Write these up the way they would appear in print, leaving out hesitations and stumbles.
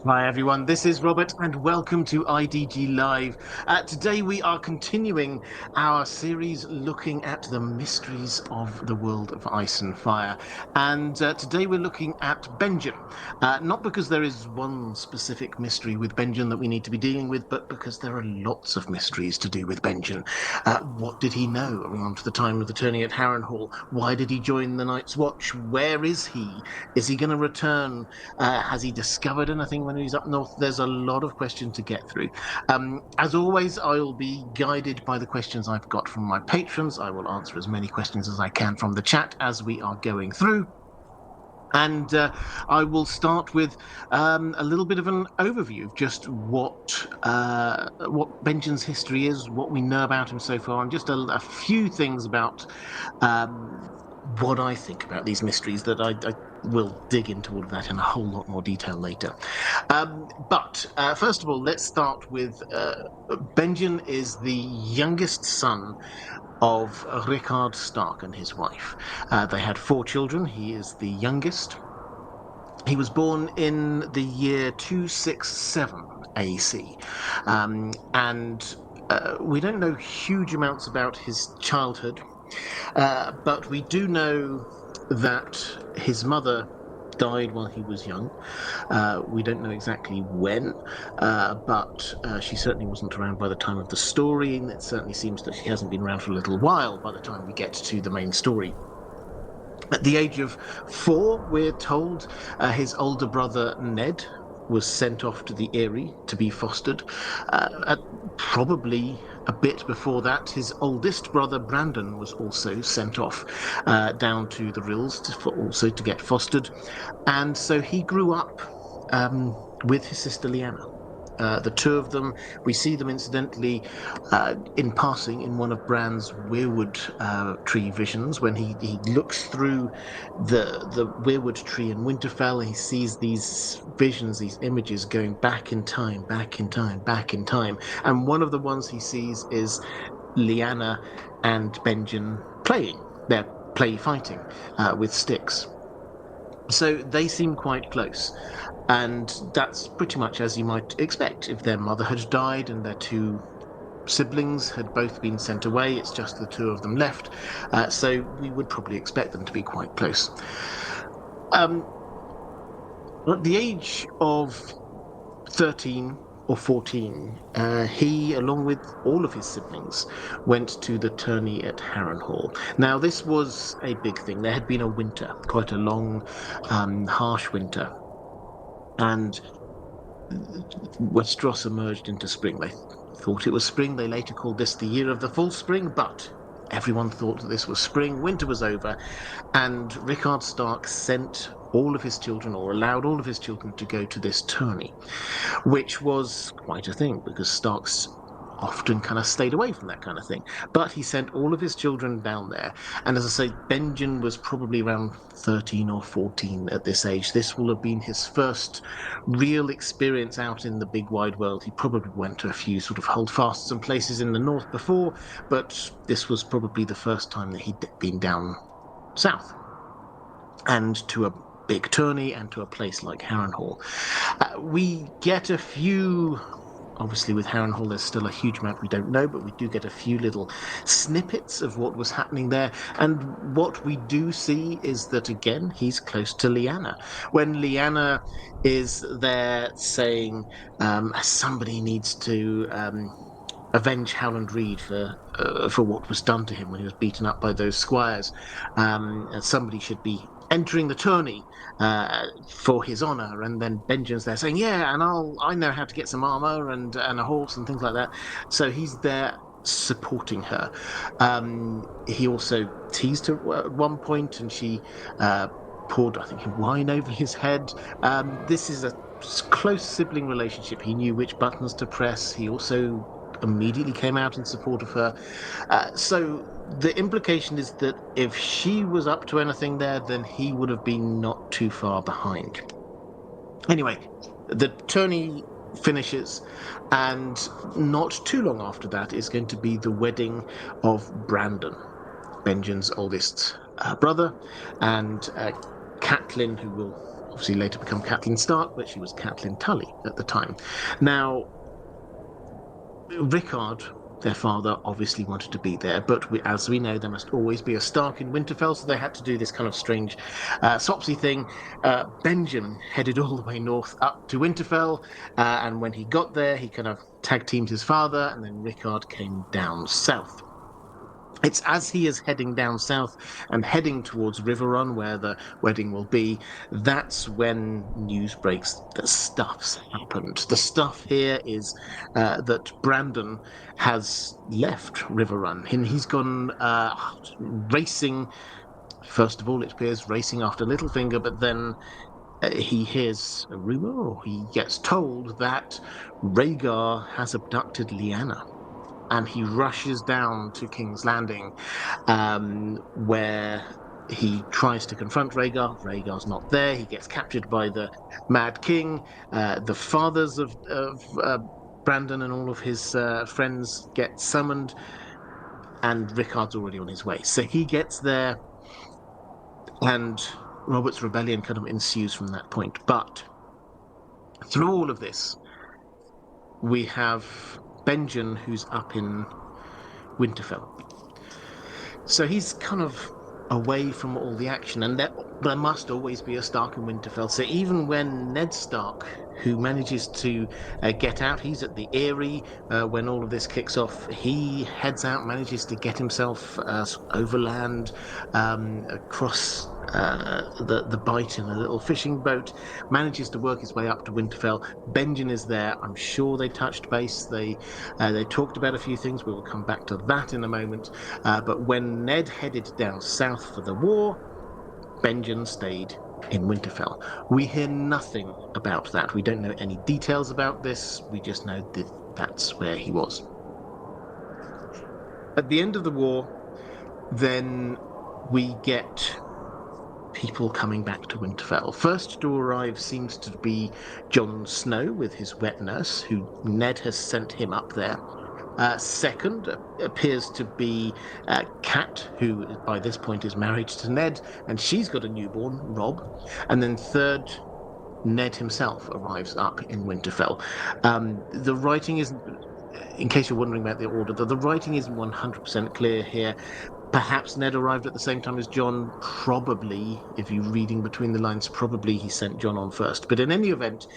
Hi everyone, this is Robert and welcome to IDG Live. Today we are continuing our series looking at the mysteries of the world of ice and fire. And today we're looking at Benjen. Not because there is one specific mystery with Benjen that we need to be dealing with, but because there are lots of mysteries to do with Benjen. What did he know around the time of the tourney at Harrenhal? Why did he join the Night's Watch? Where is he? Is he going to return? Has he discovered anything when he's up north? There's a lot of questions to get through. As always, I'll be guided by the questions I've got from my patrons. I will answer as many questions as I can from the chat as we are going through. And I will start with a little bit of an overview of just what Benjen's history is, what we know about him so far, and just a few things about what I think about these mysteries that I will dig into all of that in a whole lot more detail later. But first of all, let's start with Benjen is the youngest son of Rickard Stark and his wife. They had 4 children. He is the youngest. He was born in the year 267 AC. And we don't know huge amounts about his childhood, but we do know that his mother died while he was young. We don't know exactly when, but she certainly wasn't around by the time of the story, and it certainly seems that she hasn't been around for a little while by the time we get to the main story. At the age of 4, we're told his older brother Ned was sent off to the Eyrie to be fostered. Probably a bit before that, his oldest brother Brandon was also sent off down to the Rills also to get fostered. And so he grew up with his sister Lyanna. The 2 of them, we see them incidentally in passing in one of Bran's weirwood tree visions when he looks through the weirwood tree in Winterfell, and he sees these visions, these images going back in time, back in time, back in time. And one of the ones he sees is Lyanna and Benjen playing. They're play fighting with sticks. So they seem quite close. And that's pretty much as you might expect. If their mother had died and their 2 siblings had both been sent away, it's just the 2 of them left. So we would probably expect them to be quite close. At the age of 13 or 14, he, along with all of his siblings, went to the tourney at Harrenhal. Now, this was a big thing. There had been a winter, quite a long, harsh winter. And Westeros emerged into spring. They thought it was spring. They later called this the year of the full spring, but everyone thought that this was spring. Winter was over, and Rickard Stark sent all of his children, or allowed all of his children, to go to this tourney, which was quite a thing because Starks often kind of stayed away from that kind of thing. But he sent all of his children down there. And as I say, Benjen was probably around 13 or 14 at this age. This will have been his first real experience out in the big wide world. He probably went to a few sort of holdfasts and places in the north before, but this was probably the first time that he'd been down south and to a big tourney and to a place like Harrenhal. We get a few. Obviously, with Harrenhal, there's still a huge amount we don't know, but we do get a few little snippets of what was happening there. And what we do see is that, again, he's close to Lyanna. When Lyanna is there saying somebody needs to avenge Howland Reed for what was done to him when he was beaten up by those squires, and somebody should be entering the tourney for his honor, and then Benjen's there saying, "Yeah, and I know how to get some armor and a horse and things like that." So he's there supporting her. He also teased her at one point, and she poured, I think, wine over his head. This is a close sibling relationship. He knew which buttons to press. He also immediately came out in support of her. So the implication is that if she was up to anything there, then he would have been not too far behind. Anyway, the tourney finishes, and not too long after that is going to be the wedding of Brandon, Benjen's oldest brother, and Catelyn, who will obviously later become Catelyn Stark, but she was Catelyn Tully at the time. Now, Rickard, their father, obviously wanted to be there, but as we know, there must always be a Stark in Winterfell, so they had to do this kind of strange swapsy thing. Benjen headed all the way north up to Winterfell, and when he got there, he kind of tag teamed his father, and then Rickard came down south. It's as he is heading down south and heading towards Riverrun, where the wedding will be, that's when news breaks that stuff's happened. The stuff here is that Brandon has left Riverrun, and he's gone racing. First of all, it appears racing after Littlefinger, but then he hears a rumor, or he gets told that Rhaegar has abducted Lyanna. And he rushes down to King's Landing, where he tries to confront Rhaegar. Rhaegar's not there. He gets captured by the Mad King. The fathers of Brandon and all of his friends get summoned, and Rickard's already on his way. So he gets there, and Robert's rebellion kind of ensues from that point. But through all of this, we have Benjen, who's up in Winterfell. So he's kind of away from all the action, and there must always be a Stark in Winterfell. So even when Ned Stark, who manages to get out, he's at the Eyrie when all of this kicks off. He heads out, manages to get himself overland, across the Bight in a little fishing boat, manages to work his way up to Winterfell. Benjen is there. I'm sure they touched base. They talked about a few things. We will come back to that in a moment. But when Ned headed down south for the war, Benjen stayed in Winterfell. We hear nothing about that. We don't know any details about this. We just know that that's where he was. At the end of the war, then we get people coming back to Winterfell. First to arrive seems to be Jon Snow with his wet nurse, who Ned has sent him up there. Second appears to be Cat, who by this point is married to Ned, and she's got a newborn, Robb. And then third, Ned himself arrives up in Winterfell. The writing isn't, in case you're wondering about the order, the writing isn't 100% clear here. Perhaps Ned arrived at the same time as Jon. Probably, if you're reading between the lines, probably he sent Jon on first. But in any event,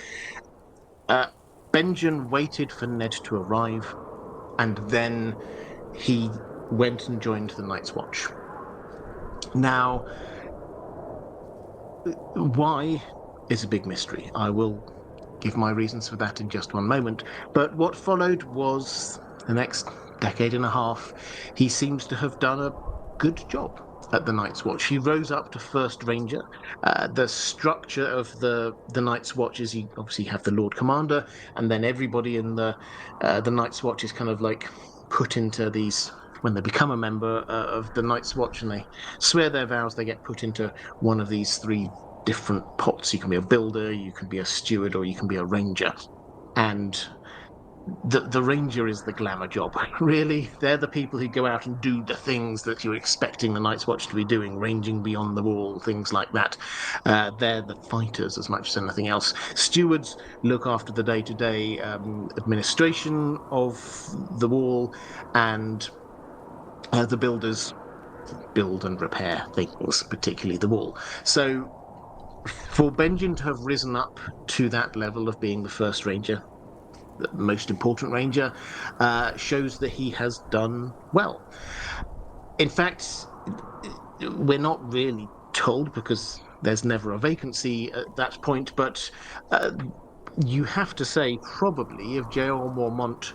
Benjen waited for Ned to arrive, and then he went and joined the Night's Watch. Now, why is a big mystery. I will give my reasons for that in just one moment. But what followed was the next decade and a half. He seems to have done a good job at the Night's Watch. He rose up to First Ranger. The structure of the Night's Watch is you obviously have the Lord Commander, and then everybody in the Night's Watch is kind of like put into these. When they become a member of the Night's Watch and they swear their vows, they get put into one of these three different pots. You can be a builder, you can be a steward, or you can be a ranger. And the ranger is the glamour job. Really, they're the people who go out and do the things that you're expecting the Night's Watch to be doing, ranging beyond the wall, things like that. They're the fighters as much as anything else. Stewards look after the day-to-day administration of the wall, and the builders build and repair things, particularly the wall. So for Benjen to have risen up to that level of being the first ranger, the most important ranger, shows that he has done well. In fact, we're not really told because there's never a vacancy at that point, but you have to say probably if J.R. Mormont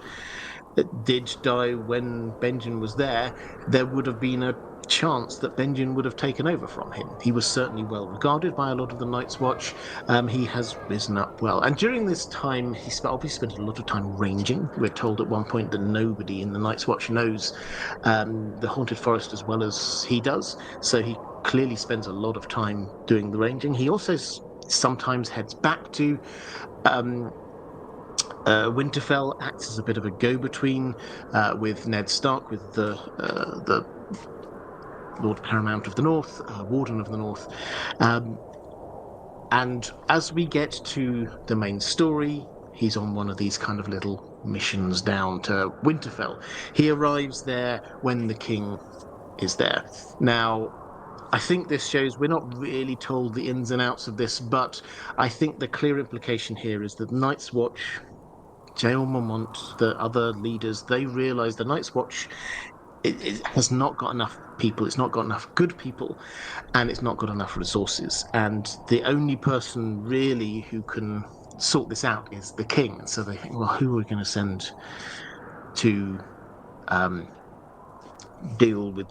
did die when Benjen was there would have been a chance that Benjen would have taken over from him. He was certainly well regarded by a lot of the Night's Watch. He has risen up well. And during this time, he obviously spent a lot of time ranging. We're told at one point that nobody in the Night's Watch knows the Haunted Forest as well as he does. So he clearly spends a lot of time doing the ranging. He also sometimes heads back to Winterfell, acts as a bit of a go-between with Ned Stark, with the Lord Paramount of the North, Warden of the North, And as we get to the main story, he's on one of these kind of little missions down to Winterfell. He arrives there when the king is there. Now, I think this shows we're not really told the ins and outs of this, but I think the clear implication here is that Night's Watch, Jael Mormont, the other leaders, they realise the Night's Watch it has not got enough people, it's not got enough good people, and it's not got enough resources. And the only person really who can sort this out is the king. And so they think, well, who are we going to send to deal with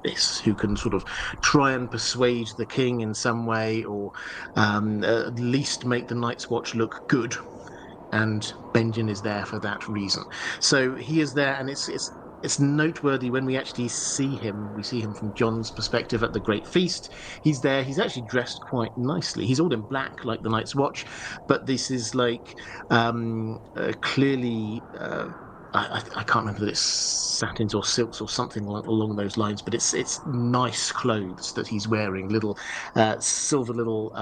this, who can sort of try and persuade the king in some way, or at least make the Night's Watch look good. And Benjen is there for that reason. So he is there, and it's noteworthy when we actually see him. We see him from Jon's perspective at the Great Feast. He's there. He's actually dressed quite nicely. He's all in black, like the Night's Watch, but this is like clearly. I can't remember that it's satins or silks or something along those lines, but it's nice clothes that he's wearing. Little silver little.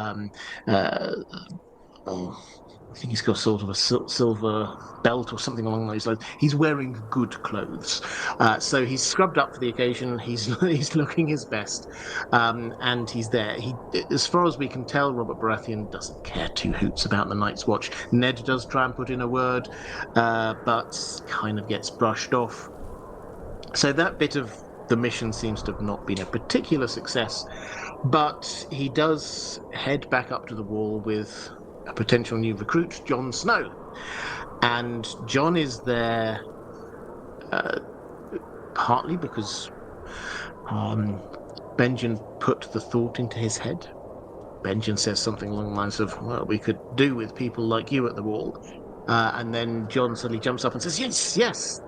I think he's got sort of a silver belt or something along those lines. He's wearing good clothes, so he's scrubbed up for the occasion. He's looking his best, and he's there. As far as we can tell, Robert Baratheon doesn't care two hoots about the Night's Watch. Ned does try and put in a word, but kind of gets brushed off. So that bit of the mission seems to have not been a particular success, but he does head back up to the wall with a potential new recruit, Jon Snow. And Jon is there partly because Benjen put the thought into his head. Benjen says something along the lines of, well, we could do with people like you at the wall. And then Jon suddenly jumps up and says, yes,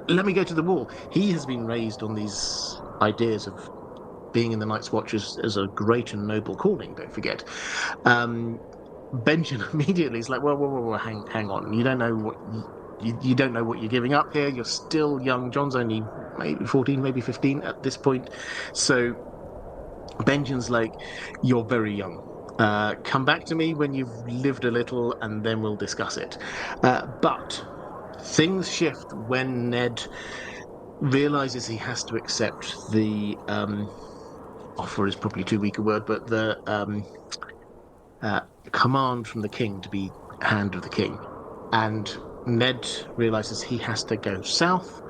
let me go to the wall. He has been raised on these ideas of being in the Night's Watch as a great and noble calling, don't forget. Benjen immediately is like, well, hang on. You don't know what you don't know what you're giving up here. You're still young. Jon's only maybe 14, maybe 15 at this point. So Benjen's like, you're very young. Come back to me when you've lived a little, and then we'll discuss it. But things shift when Ned realizes he has to accept the offer is probably too weak a word, but the command from the king to be Hand of the King. And Ned realizes he has to go south,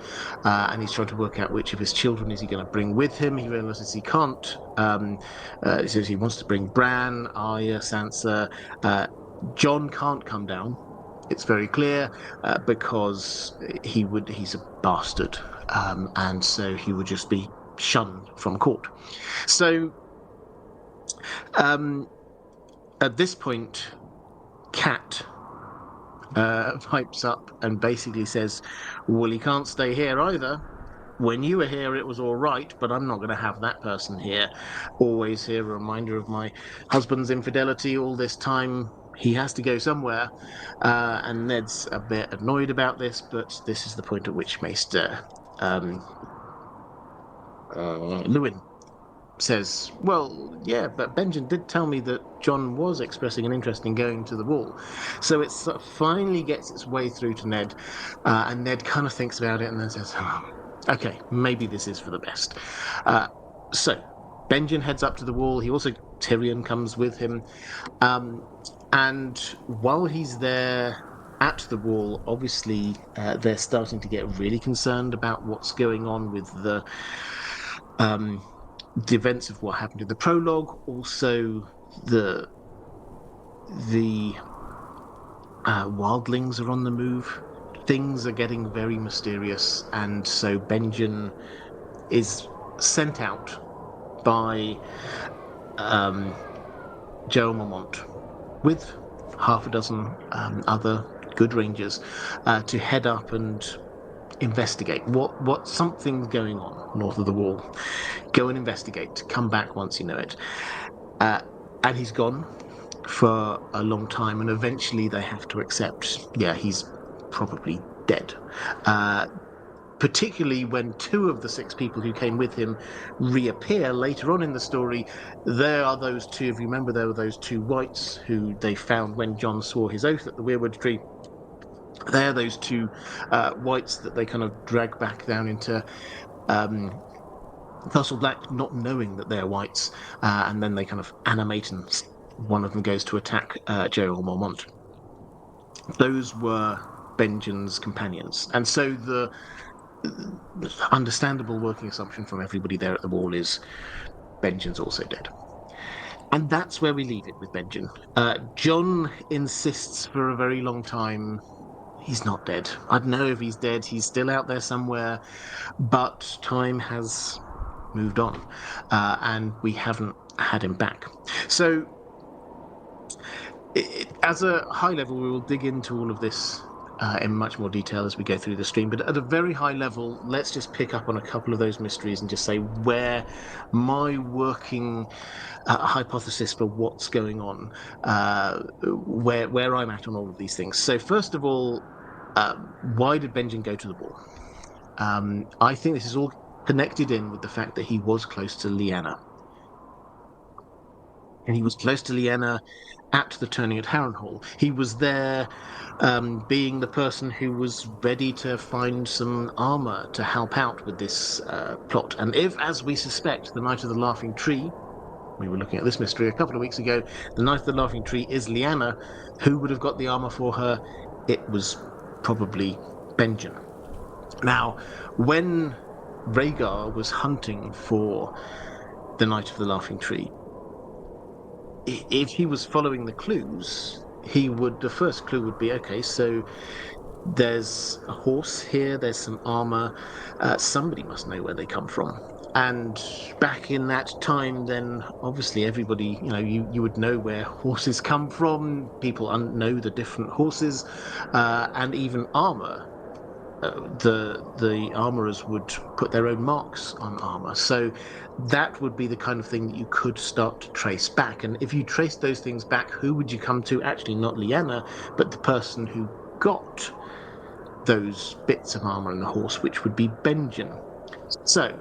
and he's trying to work out which of his children is he going to bring with him. He realizes he can't. He says he wants to bring Bran, Arya, Sansa. Jon can't come down. It's very clear because he's a bastard, and so he would just be shunned from court. So at this point, Cat pipes up and basically says, well, he can't stay here either. When you were here, it was all right, but I'm not going to have that person here. Always here, a reminder of my husband's infidelity all this time. He has to go somewhere. And Ned's a bit annoyed about this, but this is the point at which Maester Lewin says, well, yeah, but Benjen did tell me that Jon was expressing an interest in going to the wall. So it sort of finally gets its way through to Ned, and Ned kind of thinks about it and then says, okay, maybe this is for the best. So Benjen heads up to the wall. Tyrion comes with him. And while he's there at the wall, obviously they're starting to get really concerned about what's going on with the events of what happened in the prologue. Also, the wildlings are on the move. Things are getting very mysterious, and so Benjen is sent out by Jael Mormont with half a dozen other good rangers to head up and investigate what something's going on north of the wall. Go and investigate. Come back once you know it. And he's gone for a long time, and eventually they have to accept, yeah, he's probably dead. particularly when 2 of the 6 people who came with him reappear later on in the story. There are those 2, if you remember, there were those 2 wights who they found when Jon swore his oath at the weirwood tree. They're those 2 wights that they kind of drag back down into Castle Black, not knowing that they're wights, and then they kind of animate, and one of them goes to attack Gerald Mormont. Those were Benjen's companions, and so the understandable working assumption from everybody there at the wall is Benjen's also dead. And that's where we leave it with Benjen. Jon insists for a very long time he's not dead. I don't know if he's dead. He's still out there somewhere, but time has moved on, and we haven't had him back. So as a high level, we will dig into all of this in much more detail as we go through the stream, but at a very high level, let's just pick up on a couple of those mysteries and just say where my working hypothesis for what's going on, where I'm at on all of these things. So first of all, why did Benjen go to the wall? I think this is all connected in with the fact that he was close to Lyanna. And he was close to Lyanna at the tourney at Harrenhal. He was there being the person who was ready to find some armor to help out with this plot. And if, as we suspect, the Knight of the Laughing Tree, we were looking at this mystery a couple of weeks ago, the Knight of the Laughing Tree is Lyanna, who would have got the armor for her? It was probably Benjen. Now, when Rhaegar was hunting for the Knight of the Laughing Tree, if he was following the clues, the first clue would be, okay, so there's a horse here, there's some armor, somebody must know where they come from. And back in that time, then obviously everybody, you would know where horses come from. People know the different horses, and even armor. The armorers would put their own marks on armor. So that would be the kind of thing that you could start to trace back. And if you trace those things back, who would you come to? Actually, not Lyanna, but the person who got those bits of armor on the horse, which would be Benjen. So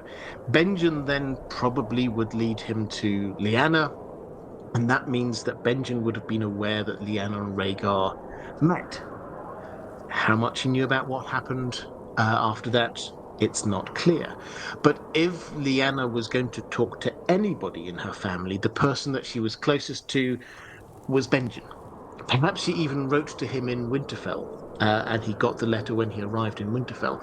Benjen then probably would lead him to Lyanna, and that means that Benjen would have been aware that Lyanna and Rhaegar met. How much he knew about what happened after that, it's not clear. But if Lyanna was going to talk to anybody in her family, the person that she was closest to was Benjen. Perhaps she even wrote to him in Winterfell, and he got the letter when he arrived in Winterfell.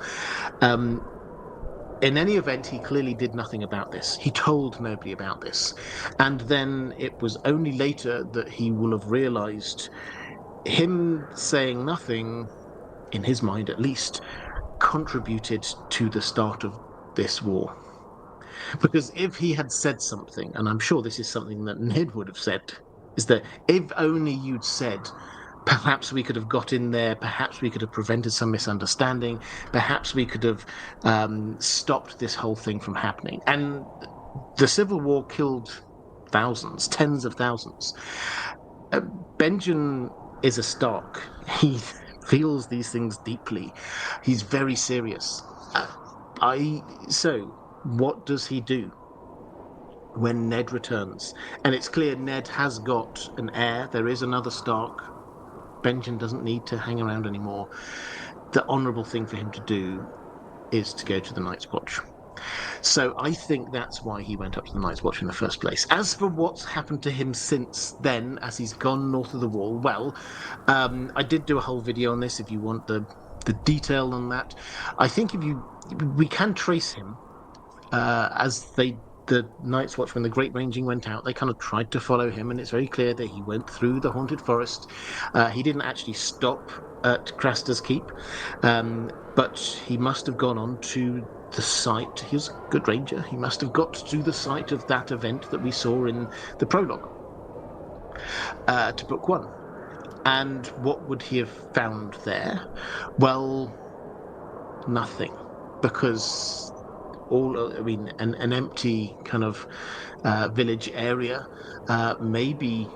In any event, he clearly did nothing about this. He told nobody about this. And then it was only later that he will have realized him saying nothing, in his mind at least, contributed to the start of this war. Because if he had said something, and I'm sure this is something that Ned would have said, is that if only you'd said, perhaps we could have got in there, perhaps we could have prevented some misunderstanding, perhaps we could have stopped this whole thing from happening. And the Civil War killed thousands, tens of thousands. Benjen is a Stark. He feels these things deeply. He's very serious. So what does he do when Ned returns? And it's clear Ned has got an heir. There is another Stark. Benjen doesn't need to hang around anymore. The honourable thing for him to do is to go to the Night's Watch. So I think that's why he went up to the Night's Watch in the first place. As for what's happened to him since then, as he's gone north of the Wall, well, I did do a whole video on this if you want the detail on that. I think we can trace him as the Night's Watch, when the Great Ranging went out, they kind of tried to follow him, and it's very clear that he went through the Haunted Forest. He didn't actually stop at Craster's Keep, but he must have gone on to the site. He was a good ranger. He must have got to the site of that event that we saw in the prologue to Book 1. And what would he have found there? Well, nothing, because an empty kind of village area, maybe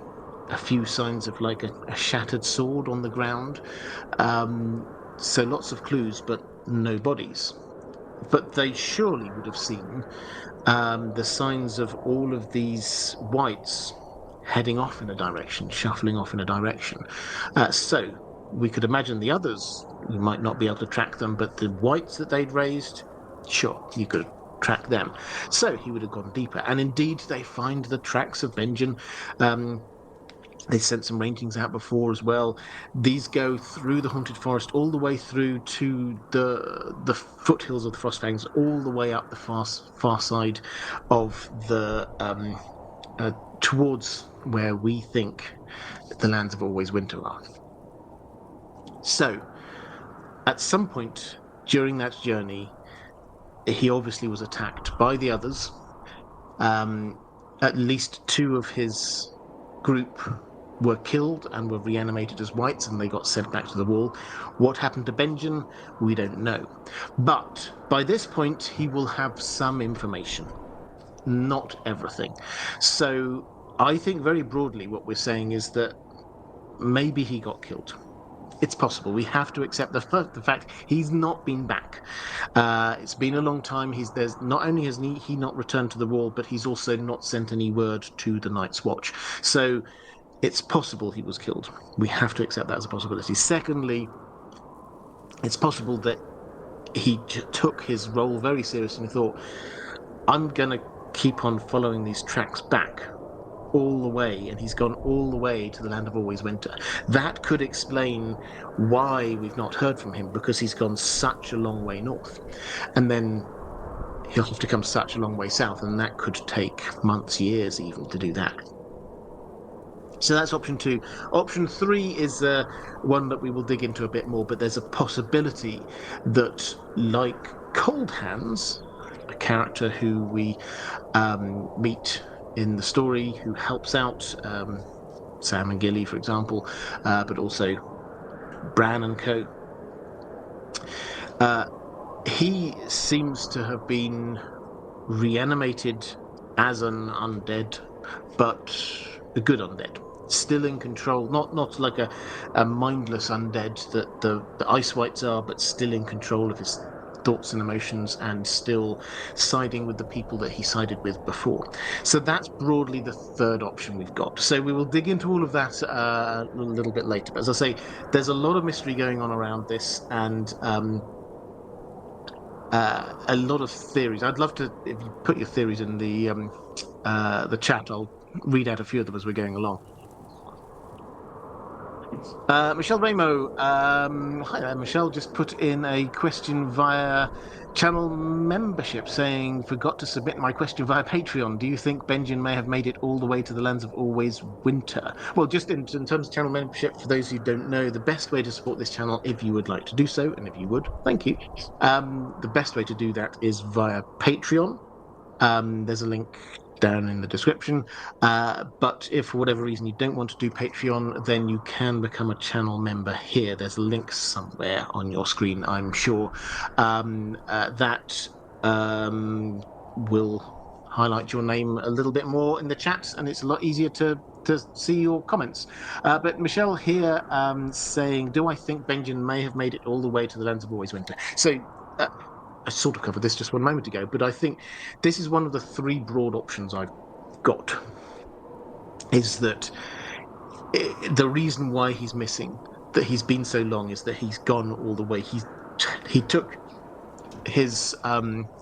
a few signs of like a shattered sword on the ground. So lots of clues, but no bodies. but they surely would have seen the signs of all of these whites heading off in a direction, shuffling off in a direction. So we could imagine the others, you might not be able to track them, but the whites that they'd raised, sure, you could track them. So he would have gone deeper. And indeed, they find the tracks of Benjen. They sent some rangings out before as well. These go through the haunted forest all the way through to the foothills of the Frostfangs, all the way up the far side of the towards where we think the lands of Always Winter are. So, at some point during that journey, he obviously was attacked by the others. At least two of his group were killed and were reanimated as whites, and they got sent back to the wall. What happened to Benjen, we don't know. But by this point, he will have some information, not everything. So I think very broadly what we're saying is that maybe he got killed. It's possible. We have to accept the fact he's not been back. It's been a long time. There's not only has he not returned to the wall, but he's also not sent any word to the Night's Watch. So it's possible he was killed. We have to accept that as a possibility. Secondly, it's possible that he took his role very seriously and thought, I'm going to keep on following these tracks back all the way, and he's gone all the way to the land of Always Winter. That could explain why we've not heard from him, because he's gone such a long way north. And then he'll have to come such a long way south, and that could take months, years even to do that. So that's option 2. Option 3 is one that we will dig into a bit more, but there's a possibility that, like Cold Hands, a character who we meet in the story, who helps out Sam and Gilly, for example, but also Bran and co. He seems to have been reanimated as an undead, but a good undead. Still in control, not like a mindless undead that the Ice Whites are, but still in control of his thoughts and emotions, and still siding with the people that he sided with before. So that's broadly the third option we've got. So we will dig into all of that a little bit later. But as I say, there's a lot of mystery going on around this, and a lot of theories. I'd love to, if you put your theories in the chat, I'll read out a few of them as we're going along. Michelle Ramo, hi there. Michelle just put in a question via channel membership saying, forgot to submit my question via Patreon. Do you think Benjen may have made it all the way to the lands of Always Winter? Well, just in terms of channel membership, for those who don't know, the best way to support this channel, if you would like to do so, and if you would, thank you. The best way to do that is via Patreon. There's a link down in the description, but if for whatever reason you don't want to do Patreon, then you can become a channel member here. There's a link somewhere on your screen, I'm sure, that will highlight your name a little bit more in the chat, and it's a lot easier to see your comments. But Michelle here saying, do I think Benjen may have made it all the way to the lands of Always Winter? So I sort of covered this just one moment ago, but I think this is one of the 3 broad options I've got, is that the reason why he's missing, that he's been so long, is that he's gone all the way. He took his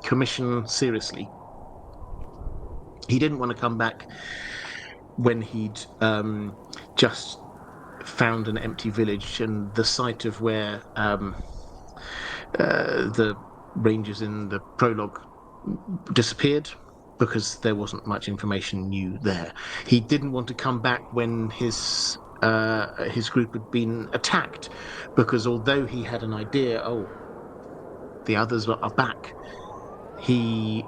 commission seriously. He didn't want to come back when he'd just found an empty village and the site of where the Rangers in the prologue disappeared, because there wasn't much information new there. He didn't want to come back when his group had been attacked, because although he had an idea, the others are back, he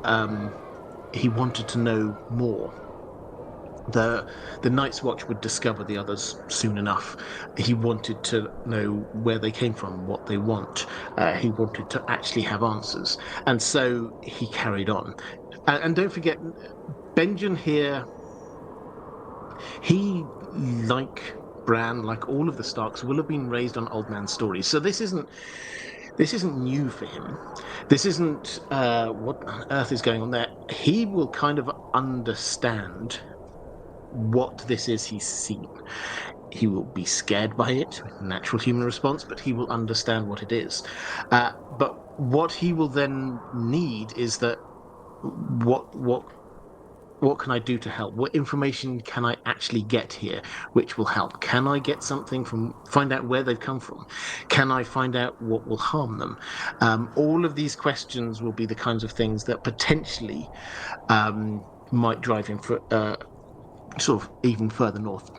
wanted to know more. The Night's Watch would discover the others soon enough. He wanted to know where they came from, what they want. He wanted to actually have answers. And so he carried on. And don't forget, Benjen here, he, like Bran, like all of the Starks, will have been raised on old man stories. So this isn't this isn't new for him. This isn't what on earth is going on there. He will kind of understand what this is he's seen. He will be scared by it, natural human response, but he will understand what it is. But what he will then need is that what can I do to help? What information can I actually get here which will help? Can I get something find out where they've come from? Can I find out what will harm them? All of these questions will be the kinds of things that potentially might drive him for sort of even further north.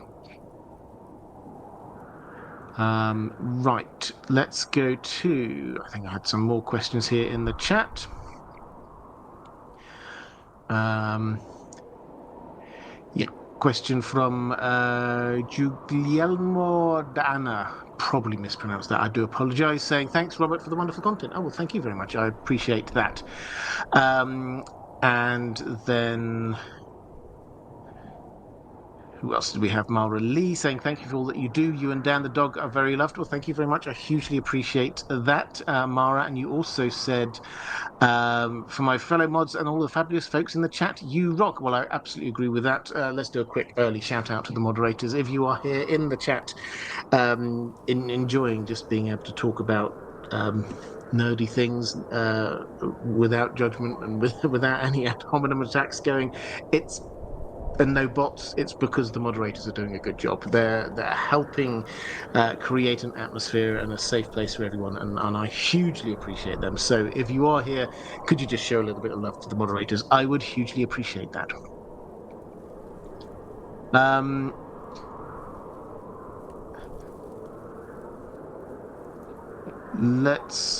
Right, let's go to, I think I had some more questions here in the chat. Yeah, question from Guglielmo D'Anna. Probably mispronounced that. I do apologize. Saying thanks, Robert, for the wonderful content. Oh, well, thank you very much. I appreciate that. And then who else did we have? Mara Lee saying thank you for all that you do. You and Dan the dog are very loved. Well, thank you very much. I hugely appreciate that, Mara. And you also said, for my fellow mods and all the fabulous folks in the chat, you rock. Well, I absolutely agree with that. Let's do a quick early shout out to the moderators. If you are here in the chat, enjoying just being able to talk about nerdy things without judgment and without any ad hominem attacks going, and no bots, it's because the moderators are doing a good job. They're helping create an atmosphere and a safe place for everyone, and I hugely appreciate them. So if you are here, could you just show a little bit of love to the moderators? I would hugely appreciate that.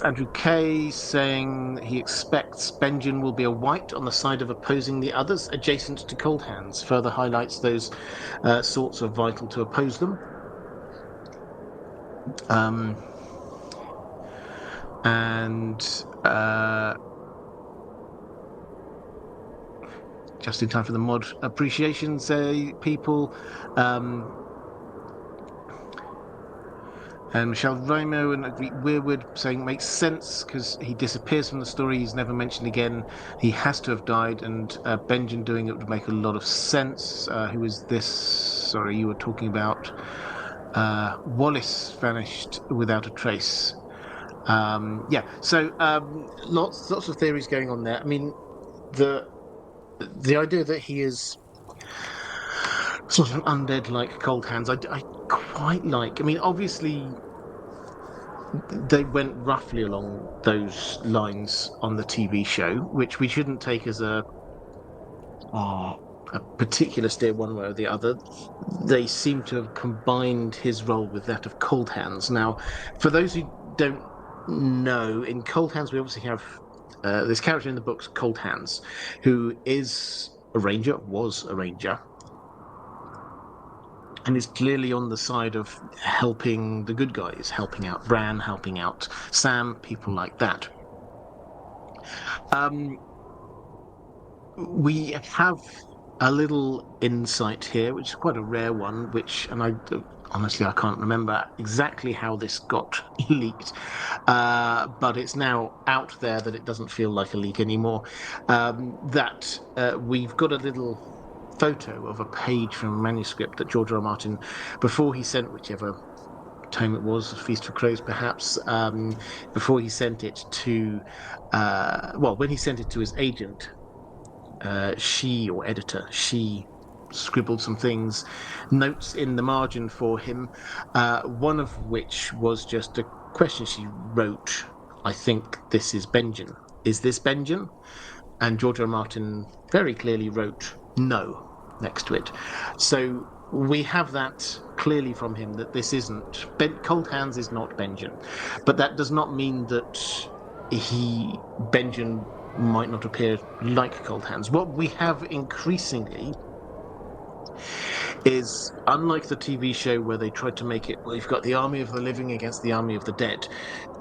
Andrew K saying he expects Benjen will be a white on the side of opposing the others, adjacent to Cold Hands. Further highlights those sorts are vital to oppose them. Just in time for the mod appreciation, say people. And Michelle Rimo and Weirwood saying makes sense because he disappears from the story. He's never mentioned again. He has to have died, and Benjen doing it would make a lot of sense. Who is this? Sorry, you were talking about Wallace vanished without a trace. Yeah, so lots of theories going on there. I mean, the idea that he is sort of undead like Cold Hands, I quite like. I mean, obviously they went roughly along those lines on the TV show, which we shouldn't take as a particular steer one way or the other. They seem to have combined his role with that of Cold Hands. Now, for those who don't know, in Cold Hands we obviously have this character in the books, Cold Hands, who is a ranger, was a ranger, and is clearly on the side of helping the good guys, helping out Bran, helping out Sam, people like that. We have a little insight here, which is quite a rare one, and honestly, I can't remember exactly how this got leaked, but it's now out there that it doesn't feel like a leak anymore, that we've got a little photo of a page from a manuscript that George R. R. Martin, before he sent whichever tome it was, Feast for Crows perhaps, before he sent it to, when he sent it to his agent, she scribbled some things, notes in the margin for him, one of which was just a question she wrote. I think this is Benjen. Is this Benjen? And George R. R. Martin very clearly wrote no next to it. So we have that clearly from him that this isn't Cold Hands is not Benjen, but that does not mean that Benjen might not appear like Cold Hands. What we have increasingly is, unlike the TV show where they tried to make it, well, you've got the army of the living against the army of the dead,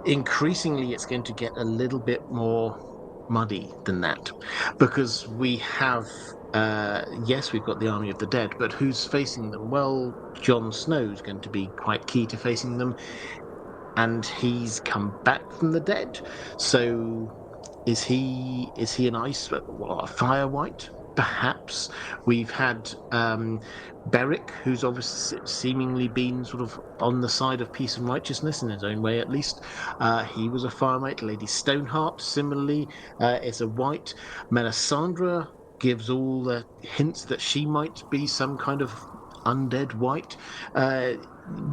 increasingly it's going to get a little bit more muddy than that, because we have yes, we've got the army of the dead, but who's facing them? Well, Jon Snow's going to be quite key to facing them. and he's come back from the dead. So is he an a fire white? Perhaps. We've had Beric, who's obviously seemingly been sort of on the side of peace and righteousness in his own way, at least. He was a fire white. Lady Stoneheart, similarly, is a white. Melisandre gives all the hints that she might be some kind of undead white.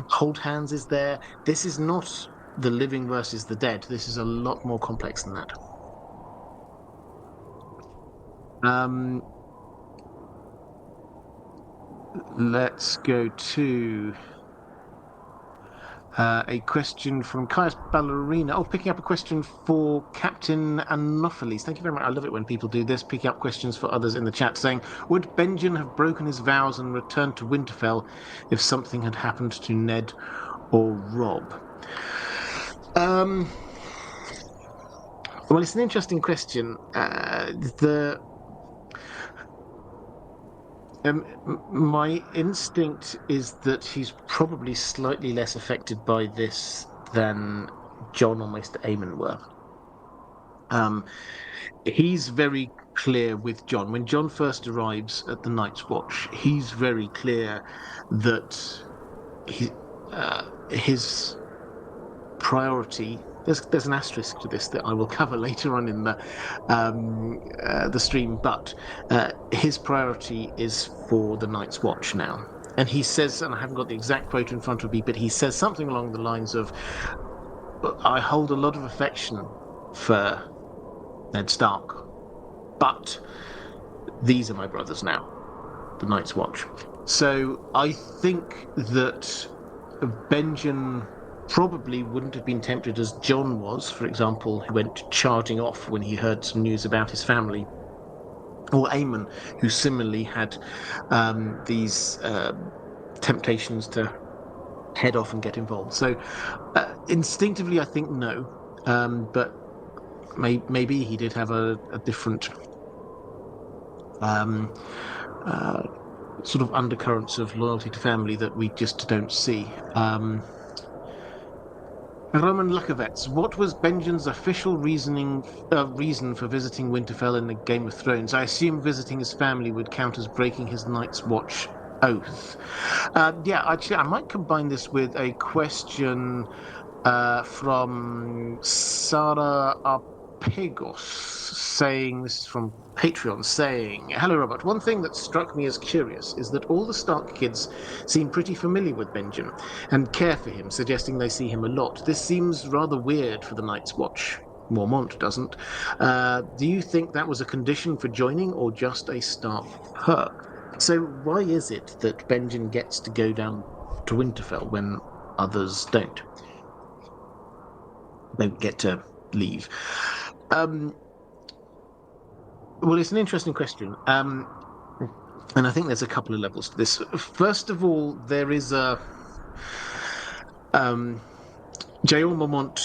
Hold Hands is there. This is not the living versus the dead. This is a lot more complex than that. Let's go to a question from Caius Ballerina. Oh, picking up a question for Captain Anopheles. Thank you very much. I love it when people do this, picking up questions for others in the chat, saying, would Benjen have broken his vows and returned to Winterfell if something had happened to Ned or Robb? Well, it's an interesting question. My instinct is that he's probably slightly less affected by this than Jon or Maester Aemon were. He's very clear with Jon. When Jon first arrives at the Night's Watch, he's very clear that his priority. There's an asterisk to this that I will cover later on in the stream, but his priority is for the Night's Watch now. And he says, and I haven't got the exact quote in front of me, but he says something along the lines of, I hold a lot of affection for Ned Stark, but these are my brothers now, the Night's Watch. So I think that Benjen probably wouldn't have been tempted as Jon was, for example, who went charging off when he heard some news about his family, or Aemon, who similarly had these temptations to head off and get involved. So instinctively, I think no, but maybe he did have a different sort of undercurrents of loyalty to family that we just don't see. Roman Lukovets, what was Benjen's official reason for visiting Winterfell in the Game of Thrones? I assume visiting his family would count as breaking his Night's Watch oath. Yeah, actually, I might combine this with a question from Sarah Arpegos, saying, this is from Patreon, saying, hello, Robert. One thing that struck me as curious is that all the Stark kids seem pretty familiar with Benjen and care for him, suggesting they see him a lot. This seems rather weird for the Night's Watch. Mormont doesn't. Do you think that was a condition for joining or just a Stark perk? So why is it that Benjen gets to go down to Winterfell when others don't get to leave? Well, it's an interesting question. And I think there's a couple of levels to this. First of all, there is a... Jeor Mormont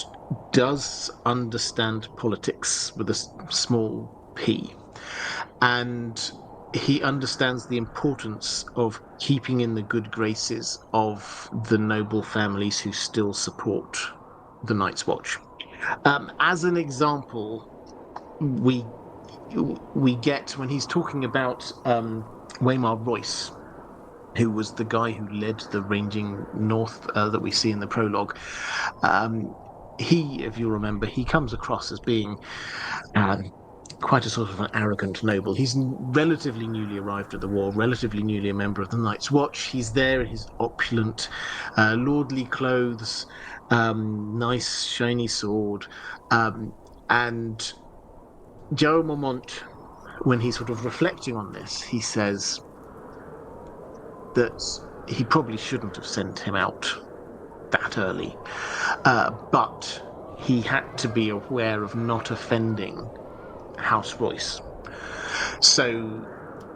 does understand politics with a small p. And he understands the importance of keeping in the good graces of the noble families who still support the Night's Watch. As an example, we get, when he's talking about Waymar Royce, who was the guy who led the ranging north that we see in the prologue, he, if you remember, he comes across as being quite a sort of an arrogant noble. He's relatively newly arrived at the war, relatively newly a member of the Night's Watch. He's there in his opulent, lordly clothes, nice shiny sword, and Jeor Mormont, when he's sort of reflecting on this, he says that he probably shouldn't have sent him out that early, but he had to be aware of not offending House Royce. So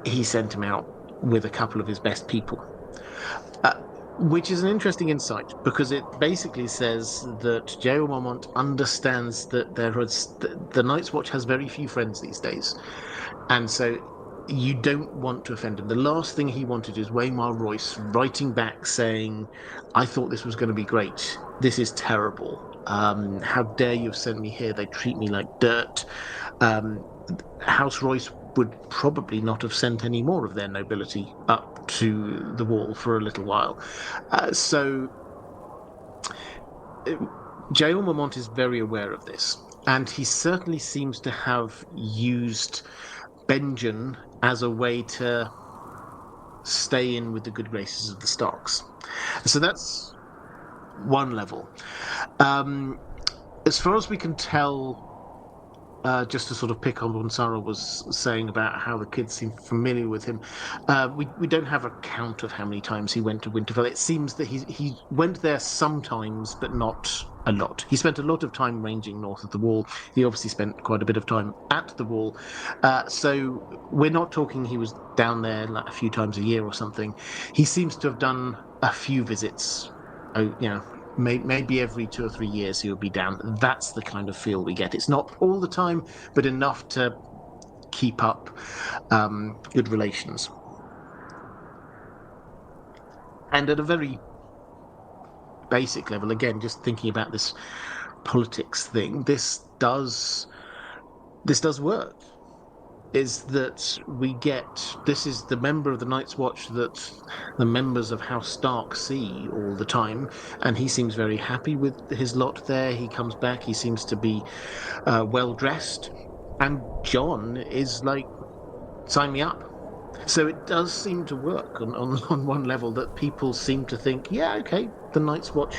he sent him out with a couple of his best people, which is an interesting insight, because it basically says that Jeor Mormont understands that the Night's Watch has very few friends these days. And so you don't want to offend him. The last thing he wanted is Waymar Royce writing back saying, I thought this was going to be great. This is terrible. How dare you have sent me here? They treat me like dirt. Um, House Royce would probably not have sent any more of their nobility up to the wall for a little while. So Jael Mormont is very aware of this, and he certainly seems to have used Benjen as a way to stay in with the good graces of the Starks. So that's one level. As far as we can tell, just to sort of pick on what Sarah was saying about how the kids seem familiar with him, we don't have a count of how many times he went to Winterfell. It seems that he went there sometimes, but not a lot. He spent a lot of time ranging north of the Wall. He obviously spent quite a bit of time at the Wall. So we're not talking he was down there like a few times a year or something. He seems to have done a few visits, maybe every 2 or 3 years he'll be down. That's the kind of feel we get. It's not all the time, but enough to keep up good relations. And at a very basic level, again, just thinking about this politics thing, this does work. Is that this is the member of the Night's Watch that the members of House Stark see all the time, and he seems very happy with his lot there. He comes back, he seems to be well dressed, and Jon is like, sign me up. So it does seem to work on one level, that people seem to think, yeah, okay, the Night's Watch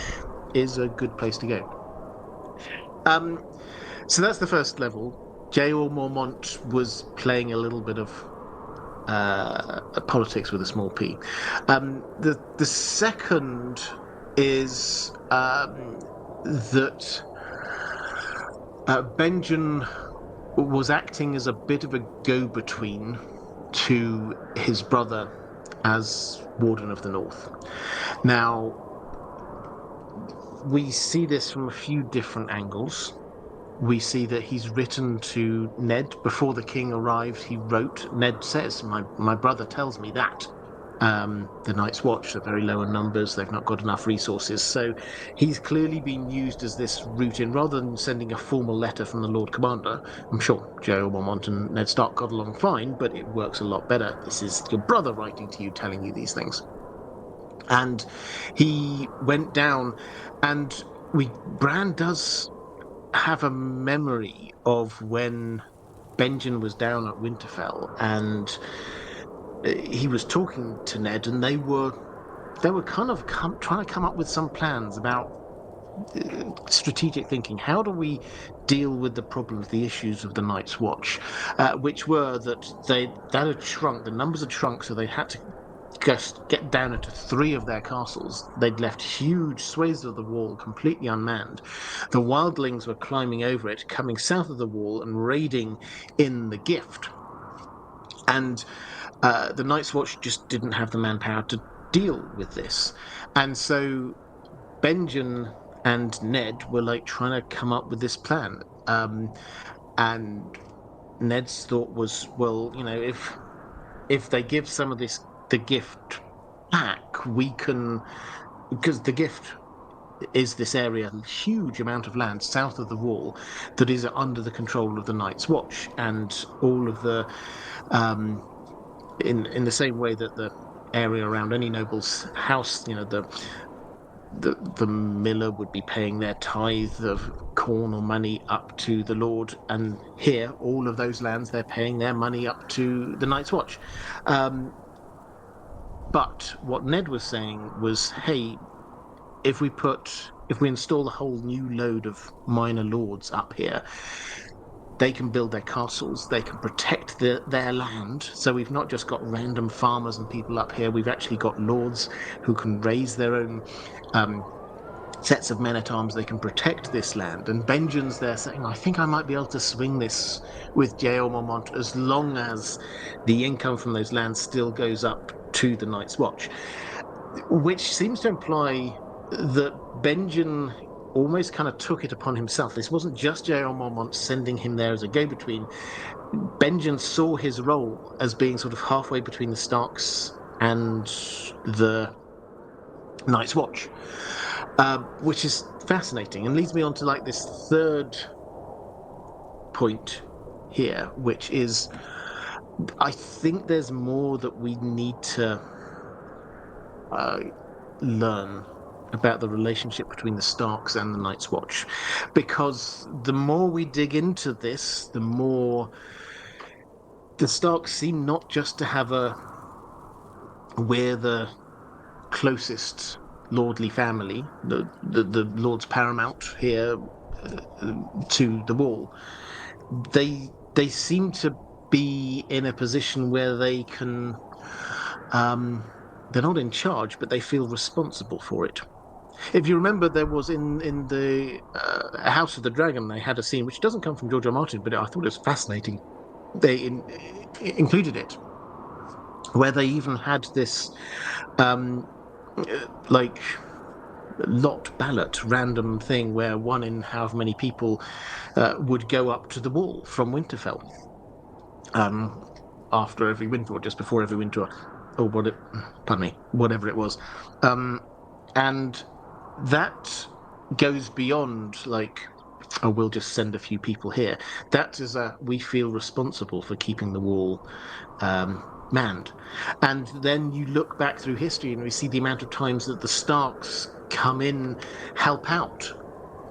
is a good place to go. So that's the first level. Jael Mormont was playing a little bit of politics with a small p. The second is that Benjen was acting as a bit of a go-between to his brother as Warden of the North. Now, we see this from a few different angles. We see that he's written to Ned before the king arrived. He wrote, Ned says, my brother tells me that. The Night's Watch are very low in numbers. They've not got enough resources. So he's clearly been used as this route in, rather than sending a formal letter from the Lord Commander. I'm sure Jael Mormont and Ned Stark got along fine, but it works a lot better. This is your brother writing to you, telling you these things. And he went down, and Bran does have a memory of when Benjen was down at Winterfell, and he was talking to Ned, and they were kind of trying to come up with some plans about strategic thinking. How do we deal with the problems, the issues of the Night's Watch, which were that had shrunk, the numbers had shrunk, so they had to just get down into 3 of their castles. They'd left huge swathes of the wall completely unmanned. The wildlings were climbing over it, coming south of the wall and raiding in the Gift. And the Night's Watch just didn't have the manpower to deal with this. And so Benjen and Ned were like trying to come up with this plan. And Ned's thought was, well, if they give some of the Gift back, we can, because the Gift is this area, a huge amount of land south of the wall that is under the control of the Night's Watch, and all of the in the same way that the area around any noble's house, the miller would be paying their tithe of corn or money up to the Lord, and here all of those lands, they're paying their money up to the Night's Watch. But what Ned was saying was, hey, if we install a whole new load of minor lords up here, they can build their castles, they can protect their land. So we've not just got random farmers and people up here, we've actually got lords who can raise their own sets of men-at-arms. They can protect this land. And Benjen's there saying, I think I might be able to swing this with Jael Mormont, as long as the income from those lands still goes up to the Night's Watch, which seems to imply that Benjen almost kind of took it upon himself. This wasn't just J.R. Mormont sending him there as a go-between. Benjen saw his role as being sort of halfway between the Starks and the Night's Watch, which is fascinating and leads me on to like this third point here, which is I think there's more that we need to learn about the relationship between the Starks and the Night's Watch, because the more we dig into this, the more the Starks seem not just to have we're the closest lordly family, the lords paramount here to the wall. They seem to be in a position where they can they're not in charge, but they feel responsible for it. If you remember, there was in the House of the Dragon, they had a scene which doesn't come from George R. Martin, but I thought it was fascinating. They included it, where they even had this like lot ballot random thing where one in however many people would go up to the wall from Winterfell after every winter or just before every winter, or whatever it was, and that goes beyond like, oh, we'll just send a few people here. That is we feel responsible for keeping the wall manned. And then you look back through history and we see the amount of times that the Starks come in, help out,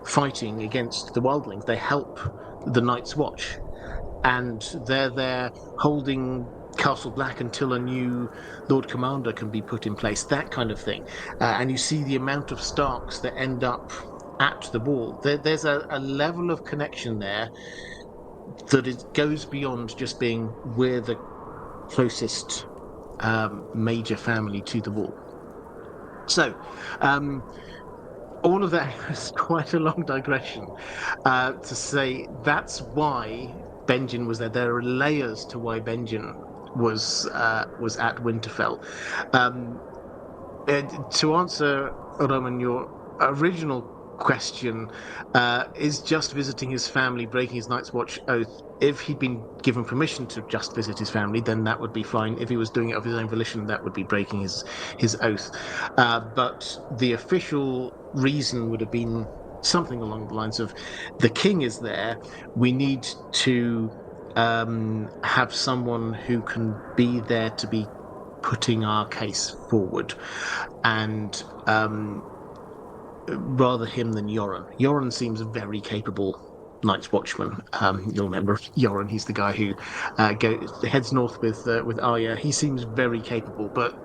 fighting against the wildlings. They help the Night's Watch, and they're there holding Castle Black until a new Lord Commander can be put in place, that kind of thing. And you see the amount of Starks that end up at the wall. There's a level of connection there that it goes beyond just being we're the closest major family to the wall. So all of that is quite a long digression to say that's why Benjen was there. There are layers to why Benjen was at Winterfell. To answer, Roman, your original question, is just visiting his family breaking his Night's Watch oath. If he'd been given permission to just visit his family, then that would be fine. If he was doing it of his own volition, that would be breaking his oath. But the official reason would have been something along the lines of, the king is there, we need to have someone who can be there to be putting our case forward, and rather him than Yoren. Yoren seems a very capable Night's Watchman. You'll remember Yoren. He's the guy who heads north with Arya. He seems very capable, but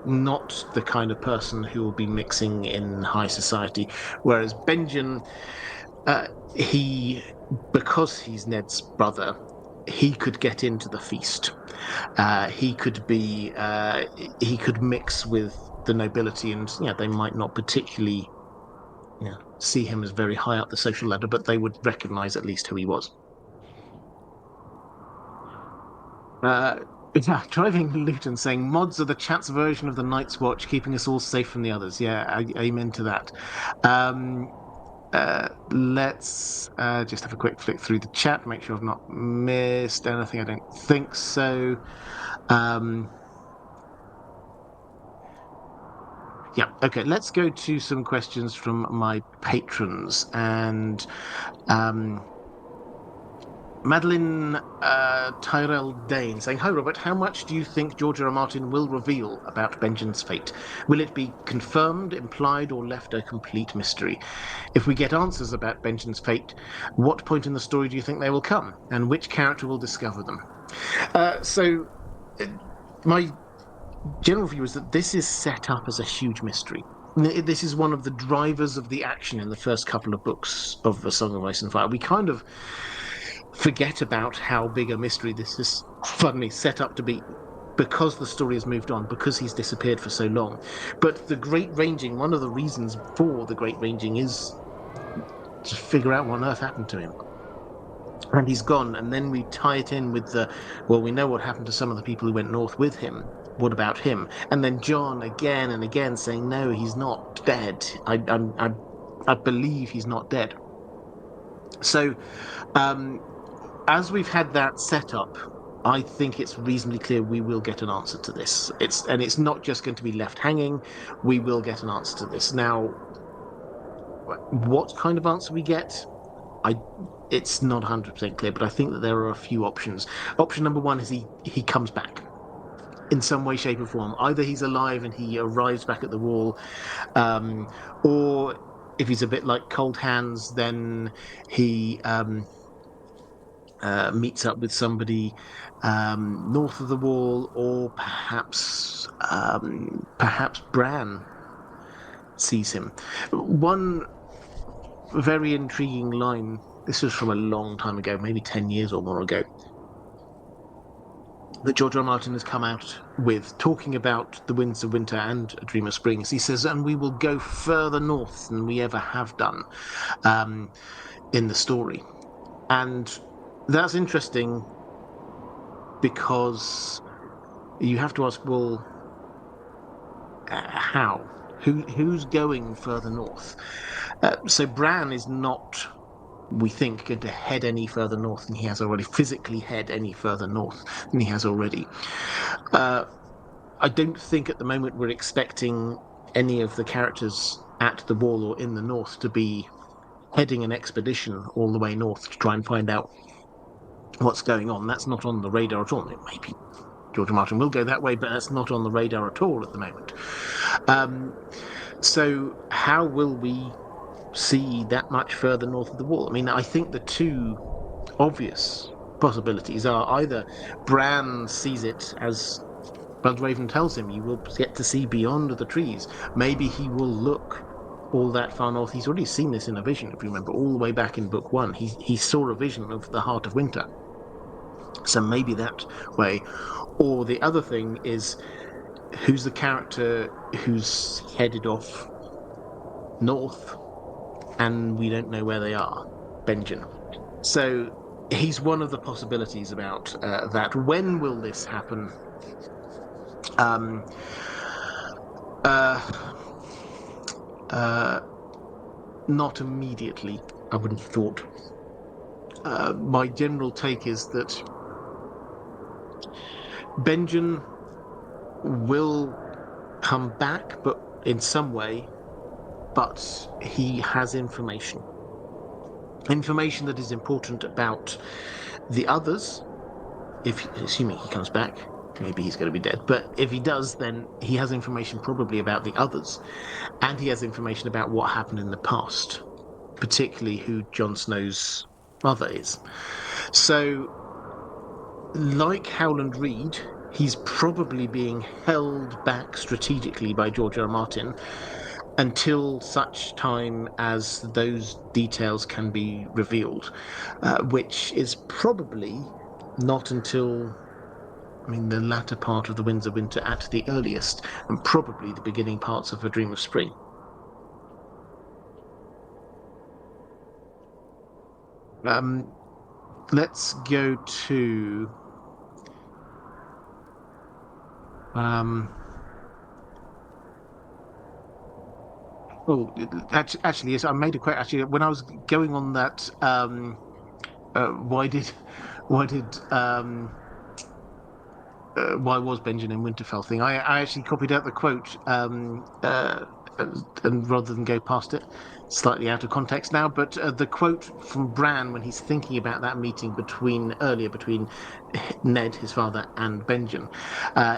not the kind of person who will be mixing in high society. Whereas Benjen, because he's Ned's brother, he could get into the feast. He could mix with the nobility, and they might not particularly see him as very high up the social ladder, but they would recognize at least who he was. Driving Luton saying mods are the chat's version of the Night's Watch, keeping us all safe from the others. Yeah, amen to that. Let's just have a quick flick through the chat, make sure I've not missed anything. I don't think so. Yeah, okay, let's go to some questions from my patrons. And Madeline Tyrell Dane saying, hi Robert, how much do you think George R. R. Martin will reveal about Benjen's fate? Will it be confirmed, implied, or left a complete mystery? If we get answers about Benjen's fate, what point in the story do you think they will come? And which character will discover them? My general view is that this is set up as a huge mystery. This is one of the drivers of the action in the first couple of books of A Song of Ice and Fire. We kind of forget about how big a mystery this is suddenly set up to be, because the story has moved on, because he's disappeared for so long. But the Great Ranging, one of the reasons for the Great Ranging is to figure out what on earth happened to him. And he's gone, and then we tie it in with we know what happened to some of the people who went north with him. What about him? And then Jon again and again saying, no, he's not dead. I'm I believe he's not dead. So, as we've had that set up, I think it's reasonably clear we will get an answer to this. It's not just going to be left hanging. We will get an answer to this. Now, what kind of answer we get, it's not 100% clear, but I think that there are a few options. Option number one is he comes back in some way, shape, or form. Either he's alive and he arrives back at the wall, or if he's a bit like Cold Hands, then he meets up with somebody north of the wall, or perhaps Bran sees him. One very intriguing line. This was from a long time ago, maybe 10 years or more ago, that George R. R. Martin has come out with, talking about the Winds of Winter and A Dream of Spring. He says, and we will go further north than we ever have done in the story. And that's interesting because you have to ask, well, how? Who's going further north? So Bran is not, we think, going to head any further north than he has already, physically head any further north than he has already. I don't think at the moment we're expecting any of the characters at the wall or in the north to be heading an expedition all the way north to try and find out what's going on. That's not on the radar at all. Maybe George R. Martin will go that way, but that's not on the radar at all at the moment. So how will we see that much further north of the wall? I mean, I think the two obvious possibilities are either Bran sees it, as Bloodraven tells him, you will get to see beyond the trees. Maybe he will look all that far north. He's already seen this in a vision, if you remember, all the way back in book 1. He saw a vision of the Heart of Winter. So maybe that way. Or the other thing is, who's the character who's headed off north and we don't know where they are? Benjen. So he's one of the possibilities about that. When will this happen? Not immediately, I wouldn't have thought. My general take is that Benjen will come back, but in some way, but he has information that is important about the others. Assuming he comes back, maybe he's going to be dead, but if he does, then he has information probably about the others, and he has information about what happened in the past, particularly who Jon Snow's mother is. So, like Howland Reed, he's probably being held back strategically by George R. R. Martin until such time as those details can be revealed, which is probably not until, the latter part of the Winds of Winter at the earliest, and probably the beginning parts of A Dream of Spring. Let's go to actually, yes, I made a question. Actually, when I was going on that, why was Benjen in Winterfell thing? I actually copied out the quote, and rather than go past it, slightly out of context now, but the quote from Bran when he's thinking about that meeting between Ned, his father, and Benjen.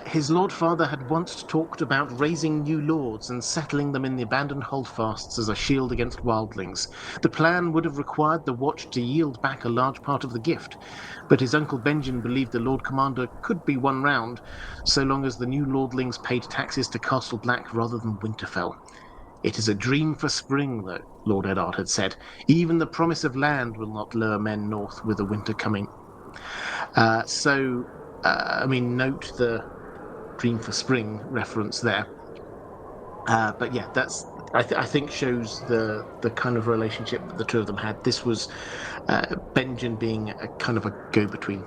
His lord father had once talked about raising new lords and settling them in the abandoned holdfasts as a shield against wildlings. The plan would have required the Watch to yield back a large part of the gift, but his uncle Benjen believed the Lord Commander could be won round, so long as the new lordlings paid taxes to Castle Black rather than Winterfell. It is a dream for spring, though, Lord Eddard had said. Even the promise of land will not lure men north with the winter coming. Note the dream for spring reference there. But yeah, that's I think shows the kind of relationship that the two of them had. This was Benjen being a kind of a go-between.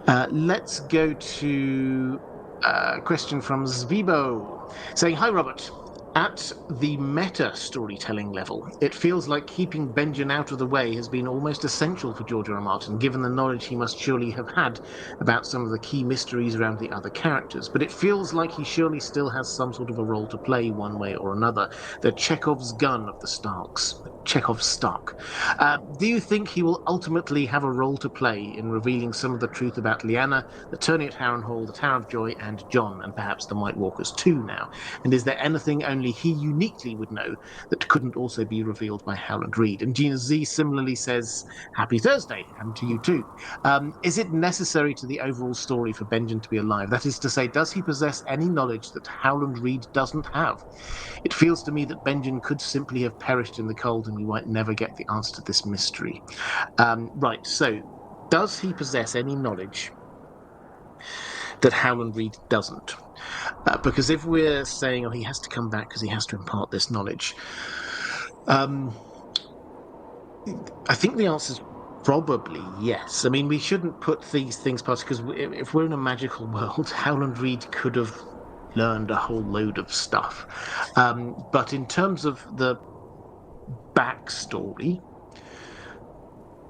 Let's go to a question from Zvibo saying, "Hi Robert. At the meta storytelling level, it feels like keeping Benjen out of the way has been almost essential for George R. R. Martin, given the knowledge he must surely have had about some of the key mysteries around the other characters. But it feels like he surely still has some sort of a role to play one way or another. The Chekhov's gun of the Starks. Chekhov's Stark. Do you think he will ultimately have a role to play in revealing some of the truth about Lyanna, the tourney at Harrenhal, the Tower of Joy, and Jon, and perhaps the White Walkers too now? And is there anything only he uniquely would know that couldn't also be revealed by Howland Reed? And Gina Z similarly says, Happy Thursday, and to you too. Is it necessary to the overall story for Benjen to be alive? That is to say, does he possess any knowledge that Howland Reed doesn't have? It feels to me that Benjen could simply have perished in the cold and we might never get the answer to this mystery. Right, so does he possess any knowledge that Howland Reed doesn't? Because if we're saying, he has to come back because he has to impart this knowledge, I think the answer is probably yes. I mean, we shouldn't put these things past, because if we're in a magical world, Howland Reed could have learned a whole load of stuff. But in terms of the backstory,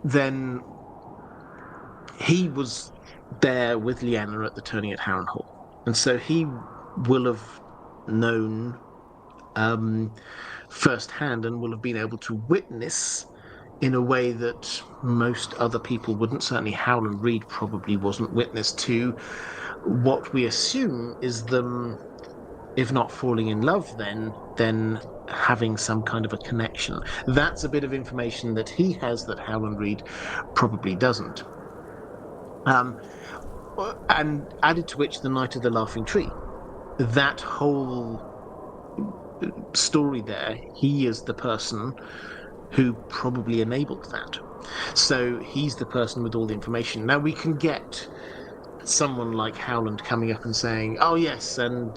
then he was there with Lyanna at the tourney at Harrenhal. And so he will have known firsthand and will have been able to witness in a way that most other people wouldn't. Certainly Howland Reed probably wasn't witness to what we assume is them, if not falling in love then having some kind of a connection. That's a bit of information that he has that Howland Reed probably doesn't. And added to which, the Night of the Laughing Tree. That whole story there, he is the person who probably enabled that. So he's the person with all the information. Now we can get someone like Howland coming up and saying, oh yes, and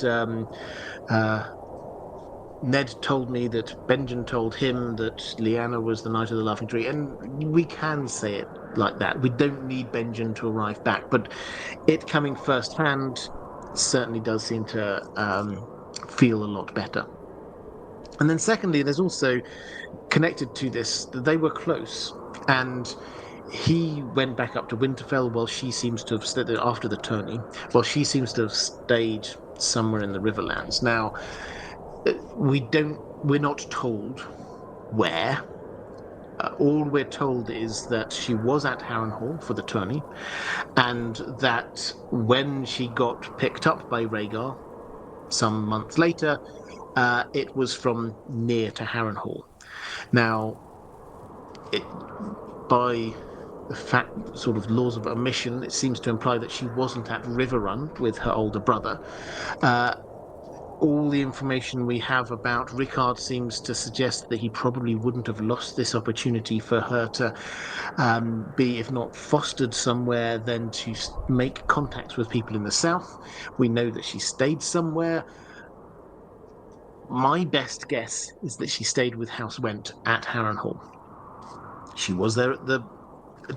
Ned told me that Benjen told him that Lyanna was the Night of the Laughing Tree, and we can say it like that. We don't need Benjen to arrive back, but it coming firsthand certainly does seem to feel a lot better. And then secondly, there's also connected to this that they were close, and he went back up to Winterfell while she seems to have stayed after the tourney, while she seems to have stayed somewhere in the Riverlands. Now, we're not told where. All we're told is that she was at Harrenhal for the tourney, and that when she got picked up by Rhaegar some months later, it was from near to Harrenhal. Now, by the fact, sort of laws of omission, it seems to imply that she wasn't at Riverrun with her older brother. All the information we have about Rickard seems to suggest that he probably wouldn't have lost this opportunity for her to be, if not fostered somewhere, then to make contacts with people in the south. We know that she stayed somewhere. My best guess is that she stayed with House Went at Harrenhal. She was there at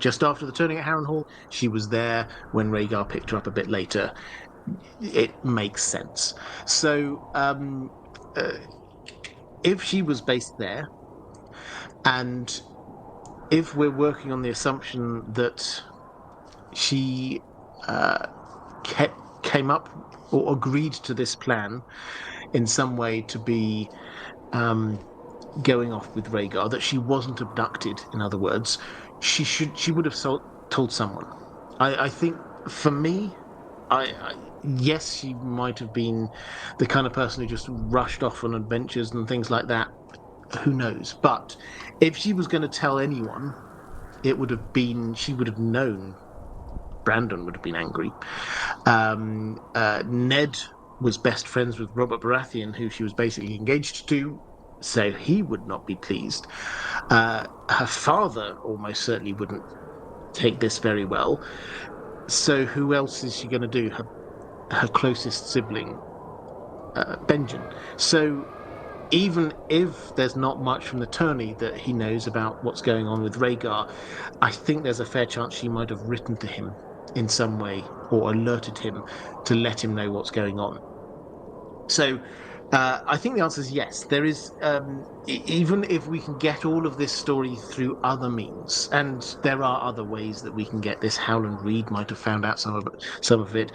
just after the tourney at Harrenhal. She was there when Rhaegar picked her up a bit later. It makes sense. So if she was based there, and if we're working on the assumption that she came up or agreed to this plan in some way to be going off with Rhaegar, that she wasn't abducted, in other words, she would have told someone. I think, for me, yes, she might have been the kind of person who just rushed off on adventures and things like that. Who knows? But if she was going to tell anyone, it would have been, she would have known. Brandon would have been angry. Ned was best friends with Robert Baratheon, who she was basically engaged to, so he would not be pleased. Her father almost certainly wouldn't take this very well. So who else is she going to do? Her closest sibling, Benjen. So even if there's not much from the tourney that he knows about what's going on with Rhaegar, I think there's a fair chance she might have written to him in some way or alerted him to let him know what's going on. So I think the answer is yes. There is, even if we can get all of this story through other means, and there are other ways that we can get this. Howland Reed might have found out some of it. Some of it.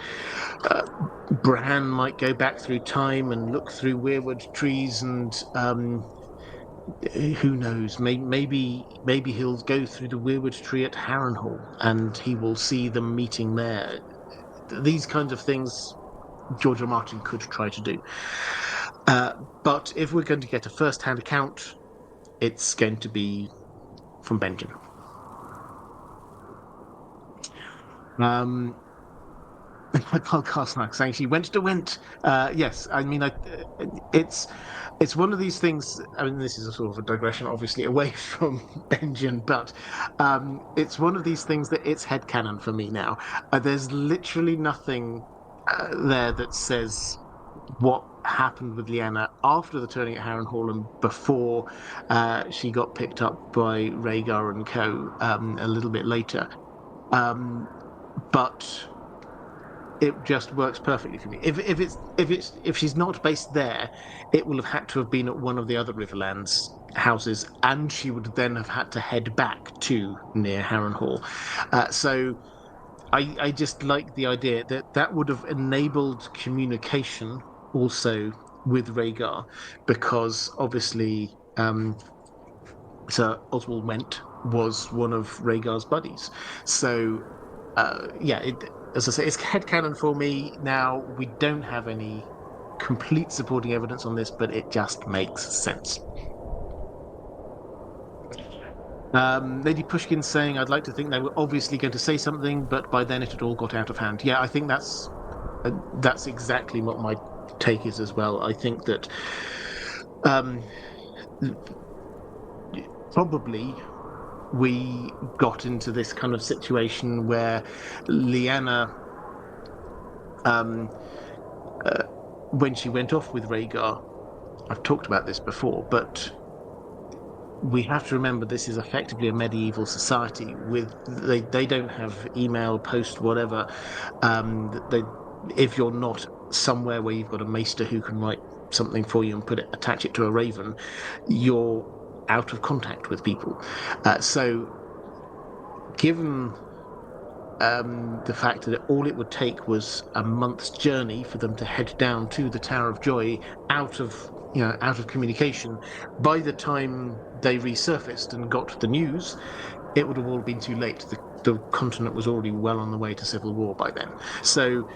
Bran might go back through time and look through weirwood trees, and who knows? Maybe he'll go through the weirwood tree at Harrenhal, and he will see them meeting there. These kinds of things George R. R. Martin could try to do. But if we're going to get a first-hand account, it's going to be from Benjen. Podcast saying she went to Went. Yes, I mean, it's one of these things. I mean, this is a sort of a digression, obviously, away from Benjen, but it's one of these things that it's headcanon for me now. There's literally nothing there that says what happened with Lyanna after the turning at Harrenhal and before she got picked up by Rhaegar and co. A little bit later. But it just works perfectly for me. If she's not based there, it will have had to have been at one of the other Riverlands houses, and she would then have had to head back to near Harrenhal. So I just like the idea that would have enabled communication also with Rhaegar, because obviously Sir Oswald Went was one of Rhaegar's buddies. So as I say, it's headcanon for me. Now, we don't have any complete supporting evidence on this, but it just makes sense. Lady Pushkin saying, I'd like to think they were obviously going to say something, but by then it had all got out of hand. Yeah, I think that's exactly what my take is as well. I think that probably we got into this kind of situation where Lyanna, when she went off with Rhaegar, I've talked about this before, but we have to remember this is effectively a medieval society. They don't have email, post, whatever. If you're not somewhere where you've got a maester who can write something for you and attach it to a raven, you're out of contact with people. So given the fact that all it would take was a month's journey for them to head down to the Tower of Joy out of communication, by the time they resurfaced and got the news, it would have all been too late. The continent was already well on the way to civil war by then. So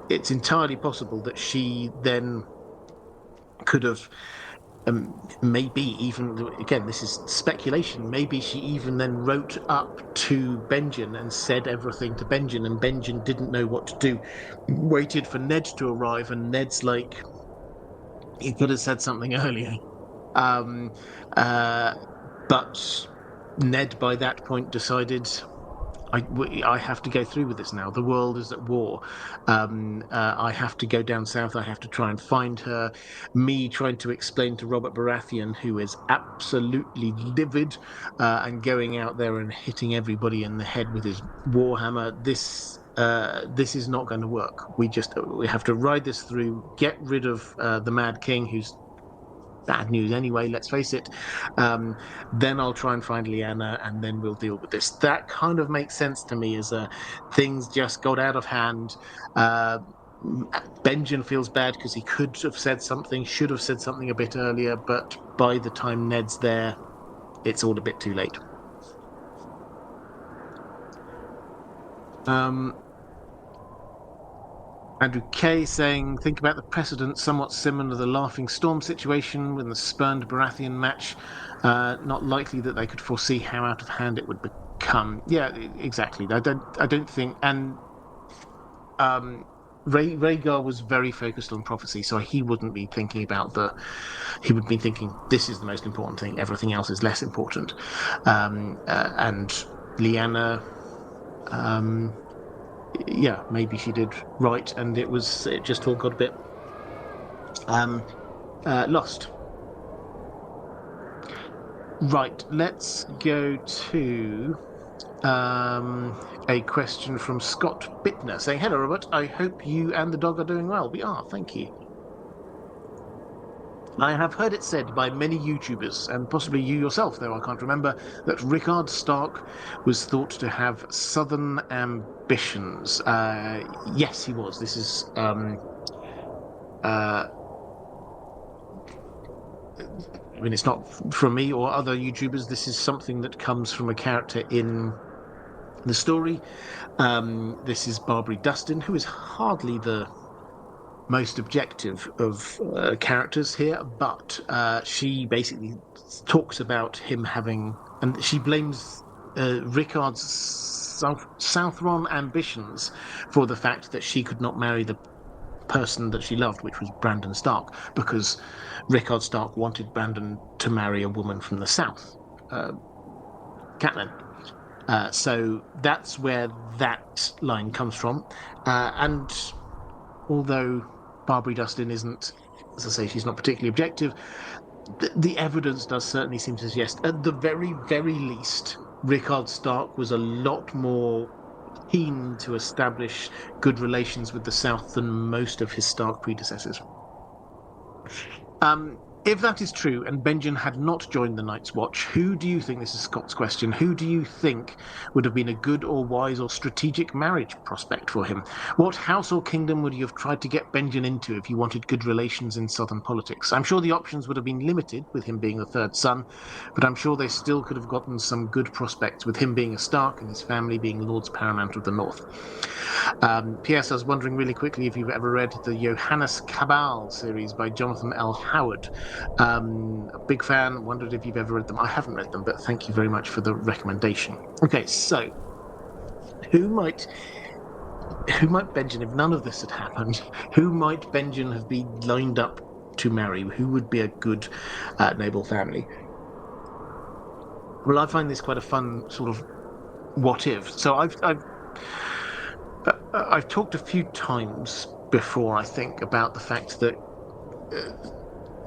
it's entirely possible that she then could have maybe even, again, this is speculation, maybe she even then wrote up to Benjen and said everything to Benjen, and Benjen didn't know what to do, waited for Ned to arrive, and Ned's like, he could have said something earlier. But Ned by that point decided, I have to go through with this now. The world is at war. I have to go down south. I have to try and find her. Me trying to explain to Robert Baratheon, who is absolutely livid and going out there and hitting everybody in the head with his warhammer. This is not going to work. We have to ride this through, get rid of the Mad King, who's bad news anyway, let's face it. Then I'll try and find Lyanna, and then we'll deal with this. That kind of makes sense to me, as things just got out of hand. Benjen feels bad because he could have said something, should have said something a bit earlier, but by the time Ned's there, it's all a bit too late. Andrew Kay saying, think about the precedent somewhat similar to the Laughing Storm situation with the spurned Baratheon match. Not likely that they could foresee how out of hand it would become. Yeah, exactly. I don't think, and Rhaegar was very focused on prophecy, so he wouldn't be thinking about he would be thinking, this is the most important thing, everything else is less important. And Lyanna, yeah, maybe she did right, and it just all got a bit lost. Right, let's go to a question from Scott Bittner saying, hello Robert, I hope you and the dog are doing well. We are, thank you. I have heard it said by many YouTubers, and possibly you yourself, though I can't remember, that Rickard Stark was thought to have southern ambitions. Yes, he was. This is uh, I mean, it's not from me or other YouTubers. This is something that comes from a character in the story. This is Barbary Dustin, who is hardly the most objective of characters here, but she basically talks about him having, and she blames Rickard's Southron ambitions for the fact that she could not marry the person that she loved, which was Brandon Stark, because Rickard Stark wanted Brandon to marry a woman from the south, Catelyn. So that's where that line comes from. And although Barbary Dustin isn't, as I say, she's not particularly objective, the evidence does certainly seem to suggest, at the very, very least, Rickard Stark was a lot more keen to establish good relations with the South than most of his Stark predecessors. If that is true, and Benjen had not joined the Night's Watch, who do you think, this is Scott's question, who do you think would have been a good or wise or strategic marriage prospect for him? What house or kingdom would you have tried to get Benjen into if you wanted good relations in southern politics? I'm sure the options would have been limited with him being the third son, but I'm sure they still could have gotten some good prospects with him being a Stark and his family being Lords Paramount of the North. P.S. I was wondering really quickly if you've ever read the Johannes Cabal series by Jonathan L. Howard. A big fan, wondered if you've ever read them. I haven't read them, but thank you very much for the recommendation. Okay, so who might Benjen, if none of this had happened, who might Benjen have been lined up to marry? Who would be a good noble family? Well, I find this quite a fun sort of what if. So I've talked a few times before, I think, about the fact that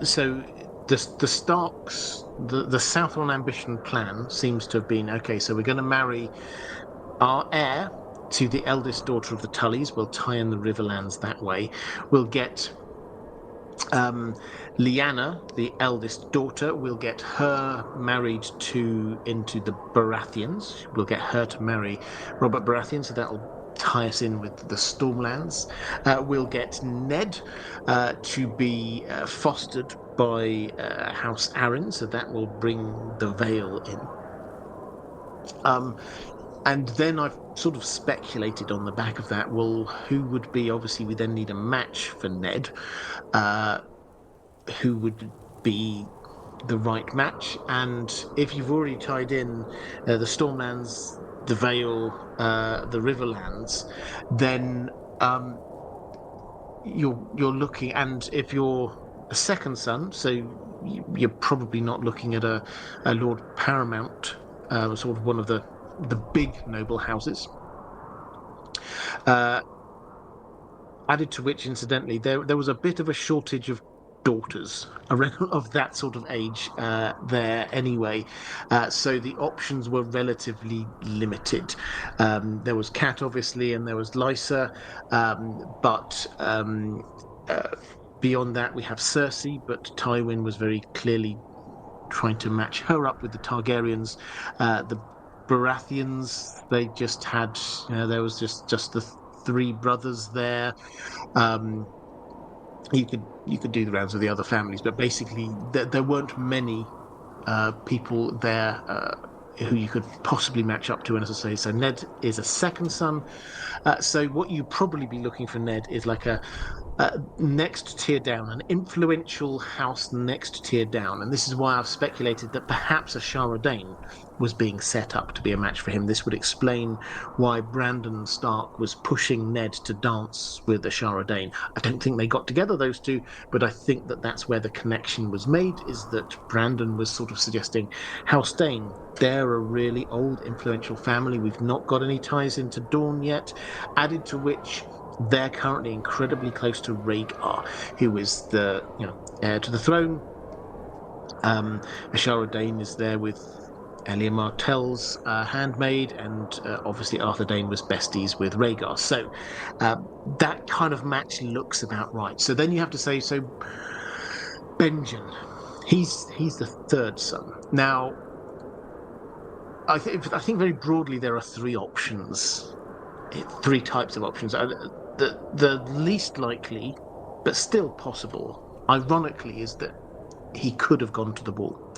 so the Starks, the Southron ambition plan seems to have been, okay, so we're going to marry our heir to the eldest daughter of the Tullys. We'll tie in the Riverlands that way. We'll get Lyanna, the eldest daughter, we'll get her married into the Baratheons. We'll get her to marry Robert Baratheon, so that'll tie us in with the Stormlands. We'll get Ned to be fostered by House Arryn, so that will bring the Vale in. And then I've sort of speculated on the back of that, well, who would be, obviously we then need a match for Ned. Who would be the right match? And if you've already tied in the Stormlands, the Vale, the Riverlands, then you're looking, and if you're a second son, so you're probably not looking at a Lord Paramount, sort of one of the big noble houses. Added to which, incidentally, there was a bit of a shortage of daughters of that sort of age there anyway, so the options were relatively limited. There was Cat, obviously, and there was Lysa, but beyond that we have Cersei, but Tywin was very clearly trying to match her up with the Targaryens. The Baratheons, they just had, there was just the three brothers there. You could do the rounds of the other families, but basically there weren't many people there who you could possibly match up to. And as I say, so Ned is a second son. So what you'd probably be looking for Ned is like a next tier down, an influential house next tier down. And this is why I've speculated that perhaps a Shara Dane was being set up to be a match for him. This would explain why Brandon Stark was pushing Ned to dance with the Shara Dane. I don't think they got together, those two, but I think that that's where the connection was made, is that Brandon was sort of suggesting, House Dane, they're a really old, influential family. We've not got any ties into Dorne yet. Added to which, they're currently incredibly close to Rhaegar, who is the heir to the throne. Ashara Dane is there with Elia Martell's handmaid, and obviously Arthur Dane was besties with Rhaegar. So that kind of match looks about right. So then you have to say, so Benjen, he's the third son. Now, I think very broadly there are three options, three types of options. The least likely, but still possible, ironically, is that he could have gone to the wall.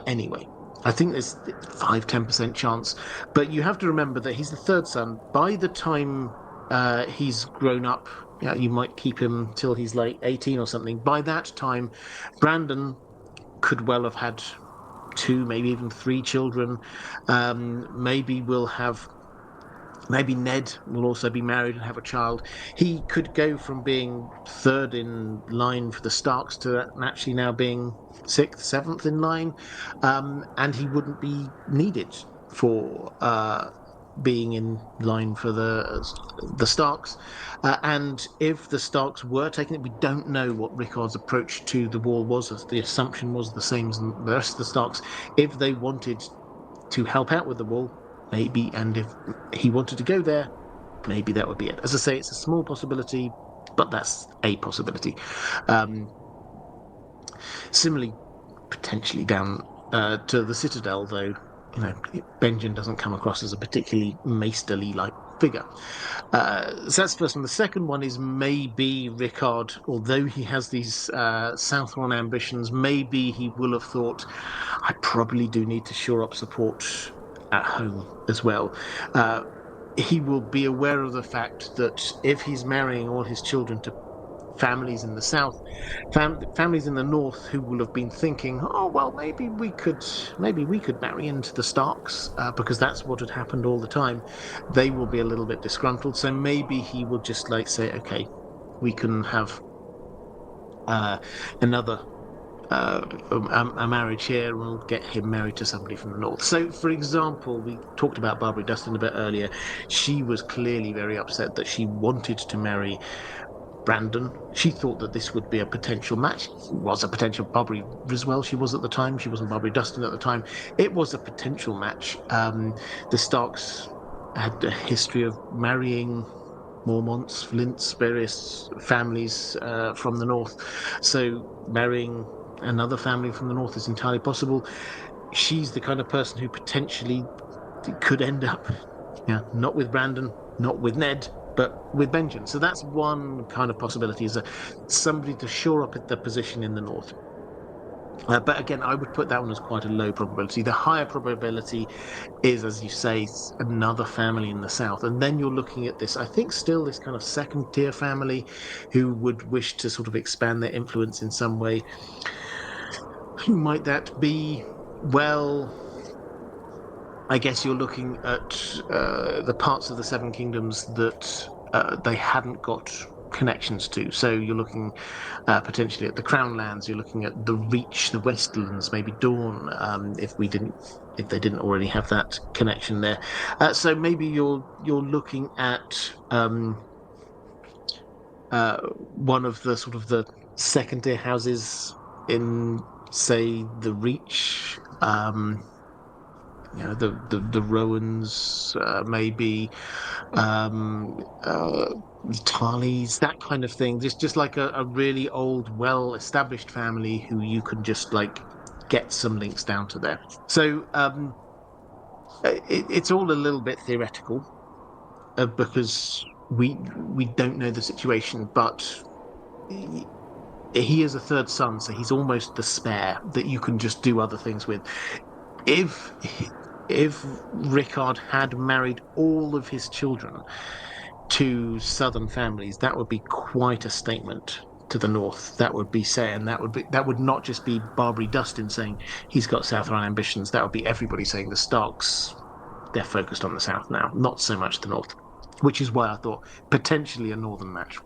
Anyway, I think there's 5-10% chance, but you have to remember that he's the third son. By the time he's grown up, you might keep him till he's like 18 or something. By that time, Brandon could well have had two, maybe even three children. Maybe we'll have. Maybe Ned will also be married and have a child. He could go from being third in line for the Starks to actually now being sixth, seventh in line, and he wouldn't be needed for being in line for the Starks. And if the Starks were taking it, we don't know what Rickard's approach to the wall was. The assumption was the same as the rest of the Starks. If they wanted to help out with the wall, maybe, and if he wanted to go there, maybe that would be it. As I say, it's a small possibility, but that's a possibility. Similarly, potentially down to the Citadel, though, Benjen doesn't come across as a particularly maesterly-like figure. So that's the first one. The second one is maybe Rickard, although he has these Southron ambitions, maybe he will have thought, I probably do need to shore up support at home as well. He will be aware of the fact that if he's marrying all his children to families in the south, families in the north who will have been thinking, oh well, maybe we could marry into the Starks, because that's what had happened all the time. They will be a little bit disgruntled, so maybe he will just like say, okay, we can have another a marriage here, and we'll get him married to somebody from the north. So, for example, we talked about Barbary Dustin a bit earlier. She was clearly very upset that she wanted to marry Brandon. She thought that this would be a potential match. It was a potential. Barbary Riswell she was at the time. She wasn't Barbary Dustin at the time. It was a potential match. The Starks had a history of marrying Mormonts, Flints, various families from the north. So marrying another family from the north is entirely possible. She's the kind of person who potentially could end up, not with Brandon, not with Ned, but with Benjen. So that's one kind of possibility, is somebody to shore up the position in the north. But again, I would put that one as quite a low probability. The higher probability is, as you say, another family in the south. And then you're looking at this, I think, still this kind of second-tier family who would wish to sort of expand their influence in some way. Who might that be? Well, I guess you're looking at the parts of the Seven Kingdoms that they hadn't got connections to. So you're looking potentially at the Crown Lands. You're looking at the Reach, the Westlands, maybe Dawn, if they didn't already have that connection there. So maybe you're looking at one of the sort of the second-tier houses in, say, the Reach. The Rowans, maybe Tarleys, that kind of thing. Just like a really old, well-established family who you can just like get some links down to there. So it's all a little bit theoretical because we don't know the situation, but he is a third son, so he's almost the spare that you can just do other things with. If Rickard had married all of his children to southern families, that would be quite a statement to the north. That would be saying that would not just be Barbary Dustin saying he's got Southron ambitions. That would be everybody saying the Starks, they're focused on the south now, not so much the north. Which is why I thought potentially a northern match.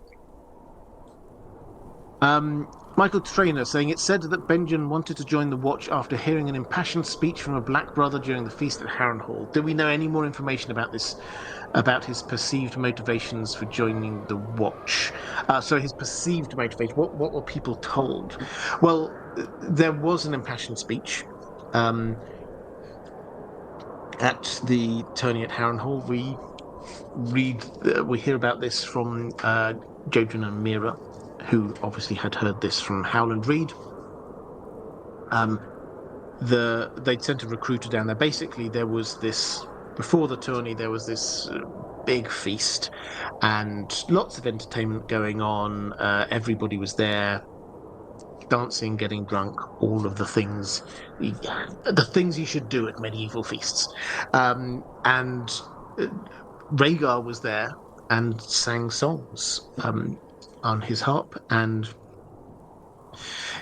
Michael Trainer saying, it's said that Benjen wanted to join the Watch after hearing an impassioned speech from a black brother during the feast at Harrenhal. Do we know any more information about this, about his perceived motivations for joining the Watch? So his perceived motivation, what were people told? Well, there was an impassioned speech at the tourney at Harrenhal. We hear about this from Jojen and Mira, who obviously had heard this from Howland Reed. They'd sent a recruiter down there. Basically, there was this before the tourney. There was this big feast and lots of entertainment going on. Everybody was there, dancing, getting drunk, all of the things you should do at medieval feasts. And Rhaegar was there and sang songs on his harp, and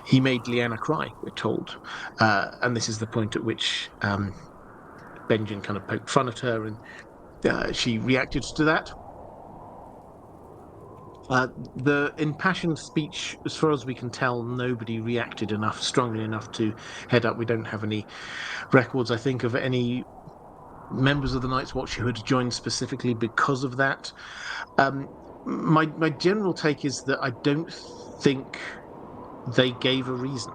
he made Lyanna cry, we're told. And this is the point at which Benjen kind of poked fun at her, and she reacted to that. The impassioned speech, as far as we can tell, nobody reacted strongly enough to head up. We don't have any records, I think, of any members of the Night's Watch who had joined specifically because of that. My general take is that I don't think they gave a reason.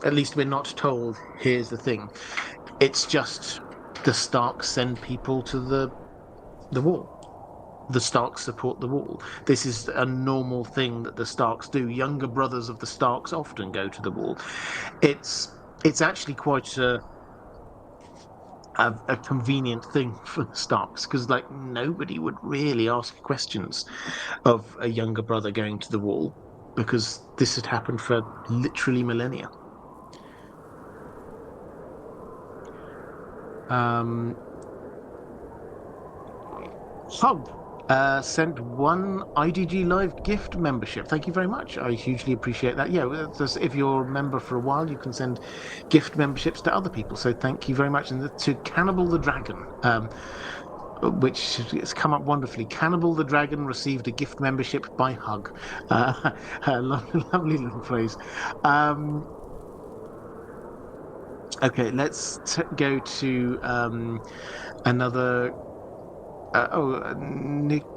At least we're not told, here's the thing. It's just the Starks send people to the wall. The Starks support the wall. This is a normal thing that the Starks do. Younger brothers of the Starks often go to the wall. It's actually quite a convenient thing for the Starks, because like nobody would really ask questions of a younger brother going to the wall, because this had happened for literally millennia. Hub sent one IDG Live gift membership. Thank you very much. I hugely appreciate that. Yeah, if you're a member for a while, you can send gift memberships to other people. So thank you very much. And to Cannibal the Dragon, which has come up wonderfully. Cannibal the Dragon received a gift membership by Hug. Lovely little phrase. Okay, let's go to another.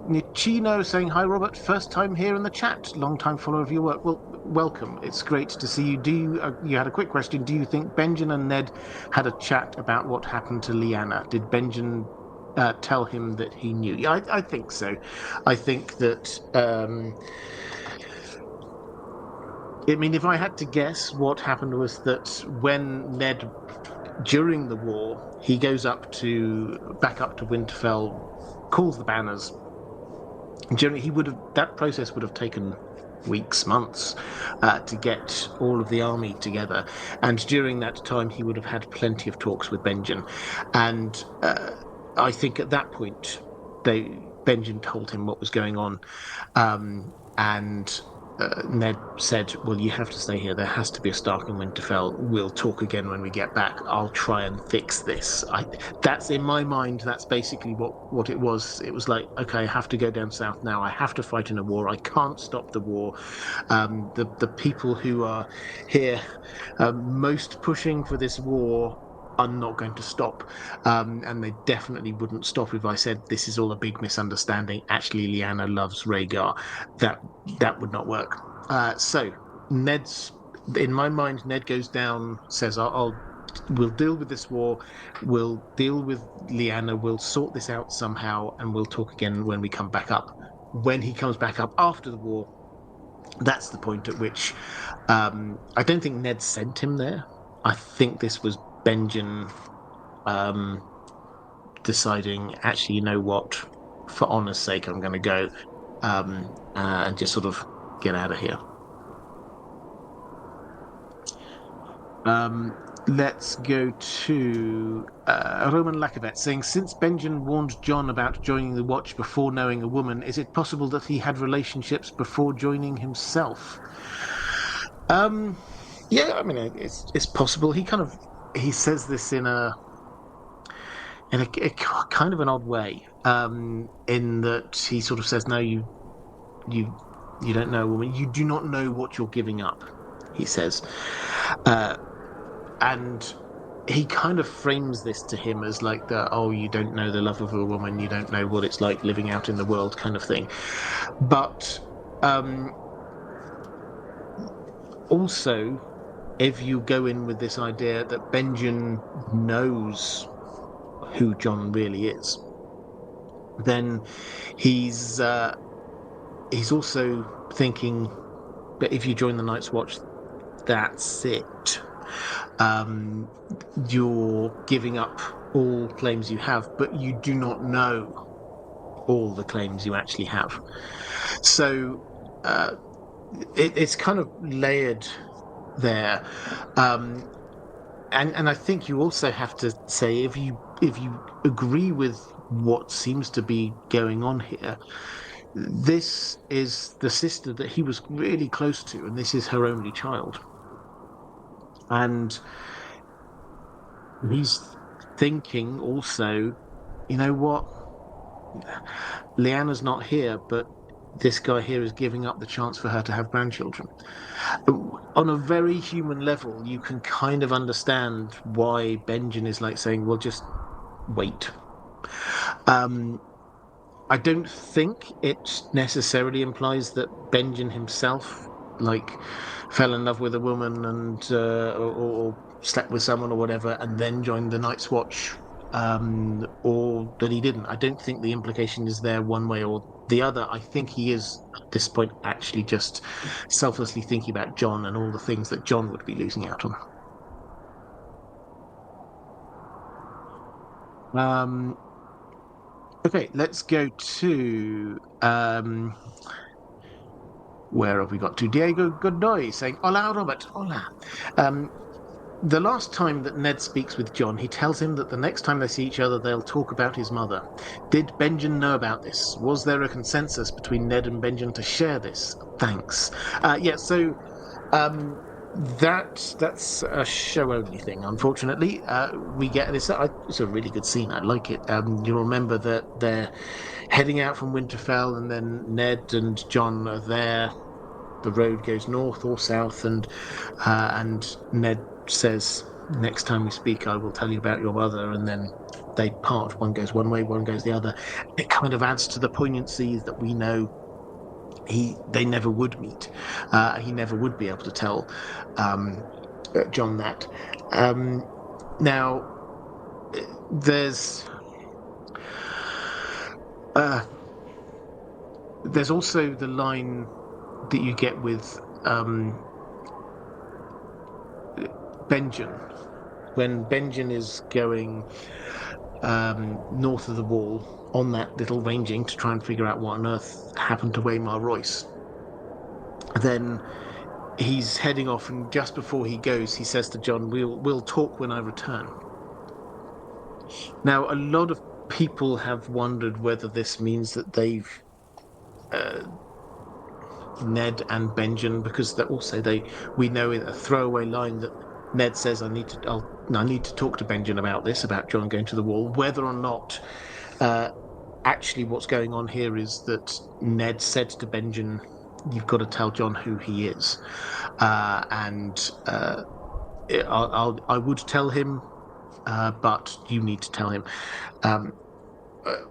Nichino saying, hi, Robert. First time here in the chat. Long time follower of your work. Well, welcome. It's great to see you. You had a quick question. Do you think Benjen and Ned had a chat about what happened to Lyanna? Did Benjen tell him that he knew? Yeah, I think so. I think that... if I had to guess, what happened was that when Ned, during the war, he goes back up to Winterfell, calls the banners. Generally, that process would have taken weeks, months, to get all of the army together. And during that time, he would have had plenty of talks with Benjen. And I think at that point, Benjen told him what was going on, and Ned said, well, you have to stay here. There has to be a Stark in Winterfell. We'll talk again when we get back. I'll try and fix this. That's in my mind, that's basically what it was. It was like, okay, I have to go down south now. I have to fight in a war. I can't stop the war. The people who are here most pushing for this war are not going to stop, and they definitely wouldn't stop if I said this is all a big misunderstanding. Actually, Lyanna loves Rhaegar. That would not work. So in my mind, Ned goes down, says, we'll deal with this war, we'll deal with Lyanna, we'll sort this out somehow, and we'll talk again when we come back up. When he comes back up after the war, that's the point at which I don't think Ned sent him there. I think this was Benjen deciding, actually, you know what, for honor's sake, I'm going to go and just sort of get out of here. Let's go to Roman Lakovet saying, since Benjen warned Jon about joining the Watch before knowing a woman, is it possible that he had relationships before joining himself? Yeah, it's possible. He says this in a kind of an odd way, in that he sort of says, no, you don't know a woman. You do not know what you're giving up, he says. And he kind of frames this to him as like you don't know the love of a woman, you don't know what it's like living out in the world kind of thing. But also, if you go in with this idea that Benjen knows who Jon really is, then he's also thinking, but if you join the Night's Watch, that's it. You're giving up all claims you have, but you do not know all the claims you actually have. So it's kind of layered there. And I think you also have to say, if you agree with what seems to be going on here, this is the sister that he was really close to, and this is her only child. And he's thinking also, you know what? Lyanna's not here, but this guy here is giving up the chance for her to have grandchildren. On a very human level, you can kind of understand why Benjen is like saying, well, just wait. I don't think it necessarily implies that Benjen himself, like, fell in love with a woman and or slept with someone or whatever, and then joined the Night's Watch, or that he didn't. I don't think the implication is there one way or the other. I think he is at this point actually just selflessly thinking about Jon and all the things that Jon would be losing out on. Okay, let's go to where have we got to? Diego Godoy saying, "Hola, Robert. Hola." The last time that Ned speaks with Jon, he tells him that the next time they see each other, they'll talk about his mother. Did Benjen know about this? Was there a consensus between Ned and Benjen to share this? Thanks. Yeah, so that's a show only thing, unfortunately. We get this. It's a really good scene. I like it. You'll remember that they're heading out from Winterfell, and then Ned and Jon are there. The road goes north or south, and Ned says, "Next time we speak, I will tell you about your mother." And then they part. One goes one way, one goes the other. It kind of adds to the poignancy that we know they never would meet. He never would be able to tell Jon that. Now, there's also the line that you get with Benjen, when Benjen is going north of the wall on that little ranging to try and figure out what on earth happened to Waymar Royce. Then he's heading off, and just before he goes, he says to Jon, "We'll talk when I return." Now, a lot of people have wondered whether this means that they've Ned and Benjen, because we know in a throwaway line that Ned says, I need to talk to Benjen about this, about Jon going to the wall. Whether or not actually what's going on here is that Ned said to Benjen, "You've got to tell Jon who he is," and I would tell him, but you need to tell him.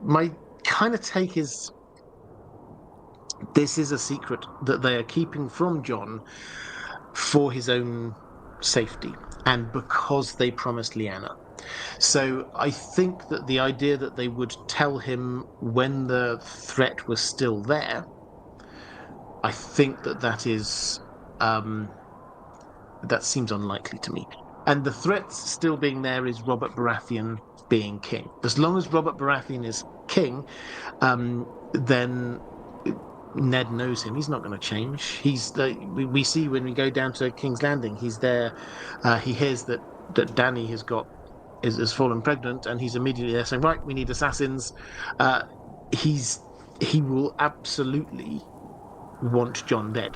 My kind of take is, this is a secret that they are keeping from Jon for his own safety and because they promised Lyanna. So I think that the idea that they would tell him when the threat was still there, I think that is that seems unlikely to me. And the threat still being there is Robert Baratheon being king. As long as Robert Baratheon is king, then Ned knows him. He's not going to change. We see when we go down to King's Landing, he's there. He hears that Dany has fallen pregnant, and he's immediately there saying, "Right, we need assassins." He will absolutely want Jon dead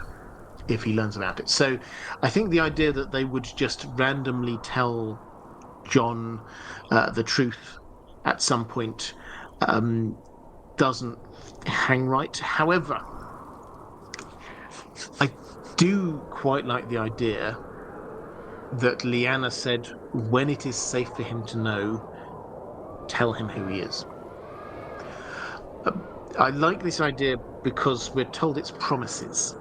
if he learns about it. So I think the idea that they would just randomly tell Jon the truth at some point doesn't hang right. However, I do quite like the idea that Lyanna said, when it is safe for him to know, tell him who he is. I like this idea because we're told it's promises.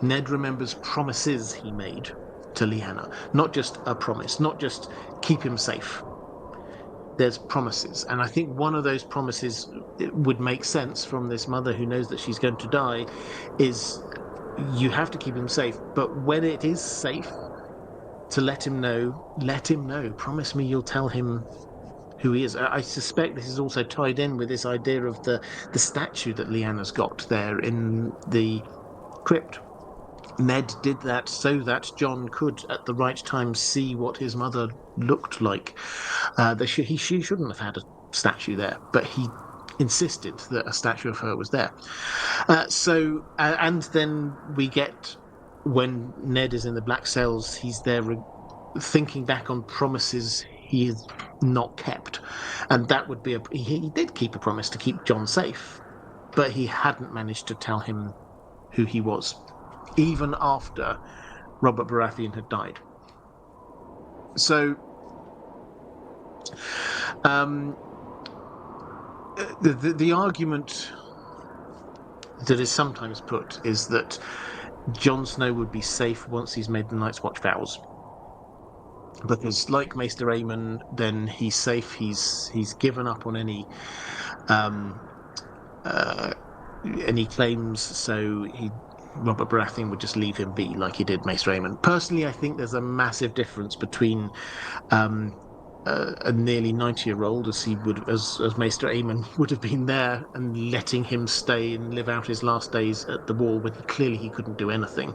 Ned remembers promises he made to Lyanna, not just a promise, not just keep him safe. There's promises, and I think one of those promises, it would make sense from this mother who knows that she's going to die, is you have to keep him safe. But when it is safe to let him know, let him know. Promise me you'll tell him who he is. I suspect this is also tied in with this idea of the statue that Lyanna's got there in the crypt. Ned did that so that Jon could, at the right time, see what his mother looked like. She shouldn't have had a statue there, but he insisted that a statue of her was there. And then we get, when Ned is in the Black Cells, he's there thinking back on promises he has not kept, and that would be he did keep a promise to keep Jon safe, but he hadn't managed to tell him who he was, even after Robert Baratheon had died. So the argument that is sometimes put is that Jon Snow would be safe once he's made the Night's Watch vows, because, like Maester Aemon, then he's safe. He's given up on any claims, so Robert Baratheon would just leave him be, like he did Maester Aemon. Personally, I think there's a massive difference between a nearly 90-year-old, as Maester Aemon would have been there, and letting him stay and live out his last days at the Wall when clearly he couldn't do anything,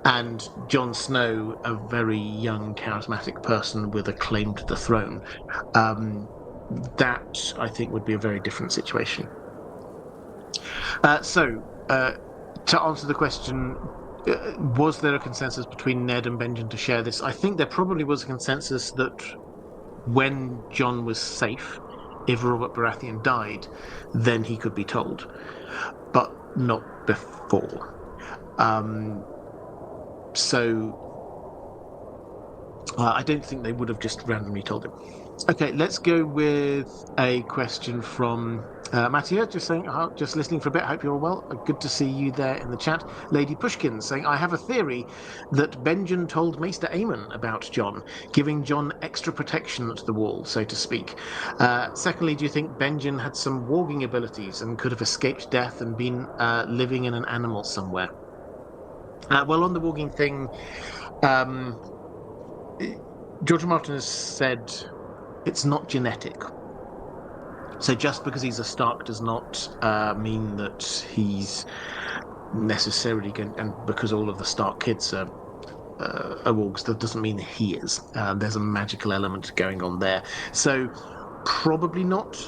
and Jon Snow, a very young, charismatic person with a claim to the throne. That, I think, would be a very different situation. To answer the question, was there a consensus between Ned and Benjen to share this? I think there probably was a consensus that when Jon was safe, if Robert Baratheon died, then he could be told, but not before. I don't think they would have just randomly told him. Okay, let's go with a question from Mattia, just saying, just listening for a bit, hope you're all well. Good to see you there in the chat. Lady Pushkin saying, I have a theory that Benjen told Maester Aemon about Jon, giving Jon extra protection at the Wall, so to speak. Secondly, do you think Benjen had some warging abilities and could have escaped death and been living in an animal somewhere? Well, on the warging thing, George Martin has said it's not genetic. So just because he's a Stark does not mean that he's necessarily going, and because all of the Stark kids are wargs, that doesn't mean he is. There's a magical element going on there. So probably not.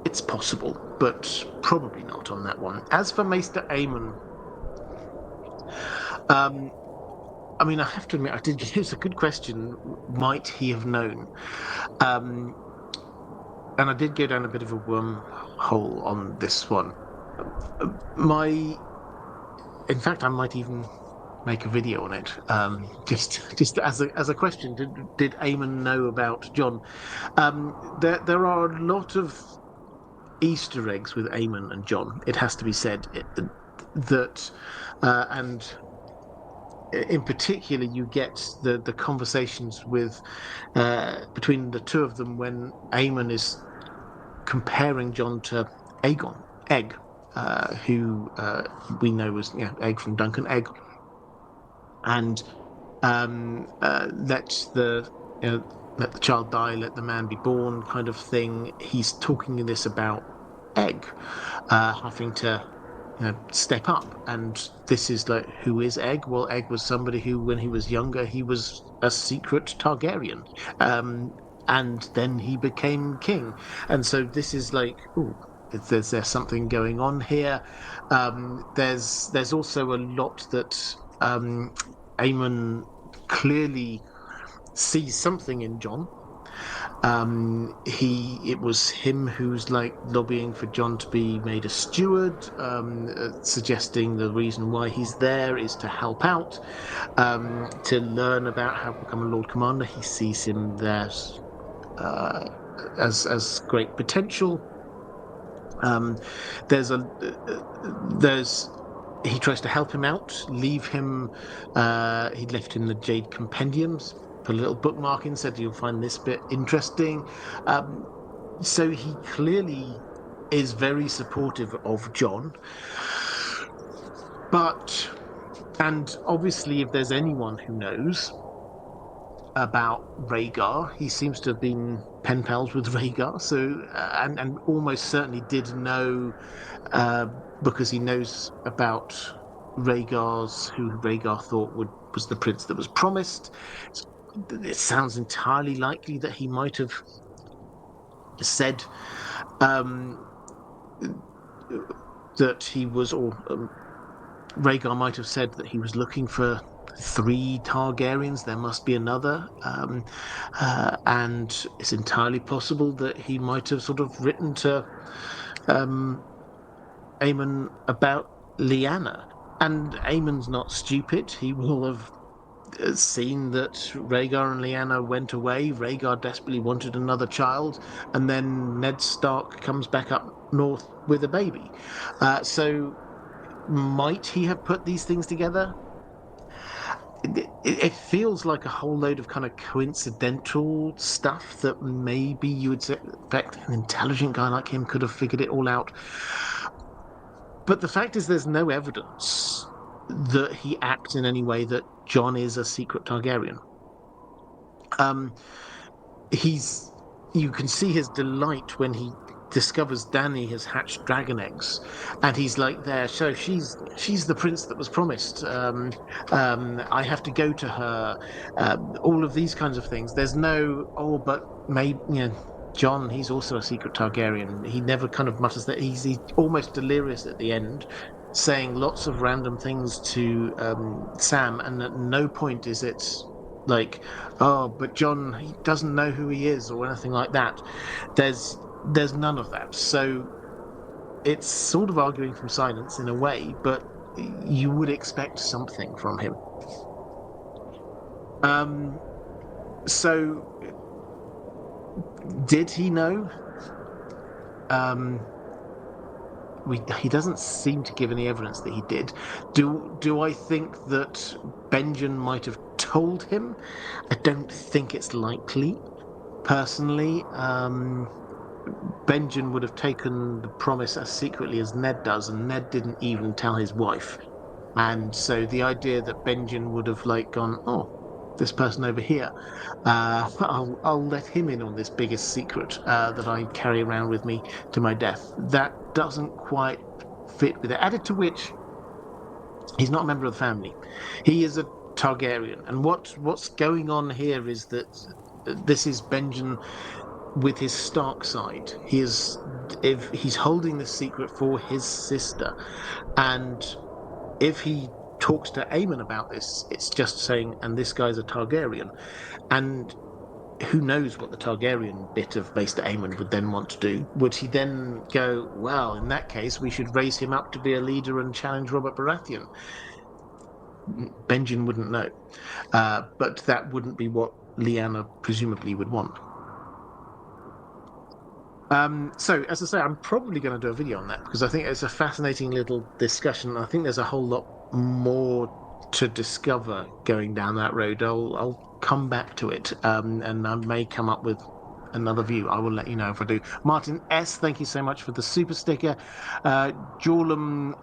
It's possible, but probably not on that one. As for Maester Aemon, I mean, I have to admit, it's a good question. Might he have known? And I did go down a bit of a wormhole on this one. In fact, I might even make a video on it. Just as a question, did Aemon know about Jon? There are a lot of Easter eggs with Aemon and Jon. It has to be said that, and in particular, you get the conversations with between the two of them when Aemon is comparing Jon to Egg, who we know was Egg from Duncan Egg, and let the child die, let the man be born, kind of thing. He's talking this about Egg having to step up, and this is like, who is Egg? Well, Egg was somebody who, when he was younger, he was a secret Targaryen, and then he became king, and so this is like, ooh, there's something going on here. There's also a lot that Aemon clearly sees something in Jon. It was him who's like lobbying for Jon to be made a steward, suggesting the reason why he's there is to help out, to learn about how to become a Lord Commander. He sees him there as great potential. He tries to help him out, leave him. He'd left him the Jade Compendiums. Put a little bookmark in, said you'll find this bit interesting. So he clearly is very supportive of Jon, but And obviously, if there's anyone who knows about Rhaegar, he seems to have been pen pals with Rhaegar, so and almost certainly did know uh, because he knows about who Rhaegar thought was the prince that was promised. It sounds entirely likely that he might have said um, that he was, or Rhaegar might have said that he was looking for 3 Targaryens. There must be another, and it's entirely possible that he might have sort of written to um, Aemon about Lyanna. And Aemon's not stupid. He will have seen that Rhaegar and Lyanna went away. Rhaegar desperately wanted another child, and then Ned Stark comes back up north with a baby. So might he have put these things together? It feels like a whole load of kind of coincidental stuff that maybe you would expect an intelligent guy like him could have figured it all out. But the fact is, there's no evidence that he acts in any way that Jon is a secret Targaryen. You can see his delight when he discovers Dany has hatched dragon eggs, and he's like, there, so she's the prince that was promised. I have to go to her. All of these kinds of things. There's no, oh, but maybe, Jon, he's also a secret Targaryen. He never kind of mutters that. He's almost delirious at the end, saying lots of random things to Sam, and at no point is it like, oh, but Jon, he doesn't know who he is or anything like that. There's none of that. So it's sort of arguing from silence in a way, but you would expect something from him. So did he know? He doesn't seem to give any evidence that he did. Do I think that Benjen might have told him? I don't think it's likely. Personally, Benjen would have taken the promise as secretly as Ned does, and Ned didn't even tell his wife. And so the idea that Benjen would have gone, oh, this person over here, I'll let him in on this biggest secret that I carry around with me to my death. That doesn't quite fit with it. Added to which, he's not a member of the family. He is a Targaryen, and what's going on here is that this is Benjen with his Stark side. If he's holding this secret for his sister, and if he talks to Aemon about this, it's just saying, and this guy's a Targaryen. And who knows what the Targaryen bit of Maester Aemon would then want to do. Would he then go, well, in that case, we should raise him up to be a leader and challenge Robert Baratheon? Benjen wouldn't know. But that wouldn't be what Lyanna presumably would want. So, as I say, I'm probably going to do a video on that because I think it's a fascinating little discussion. I think there's a whole lot more to discover going down that road. I'll come back to it, and I may come up with another view. I will let you know if I do. Martin S, thank you so much for the super sticker. Jorlum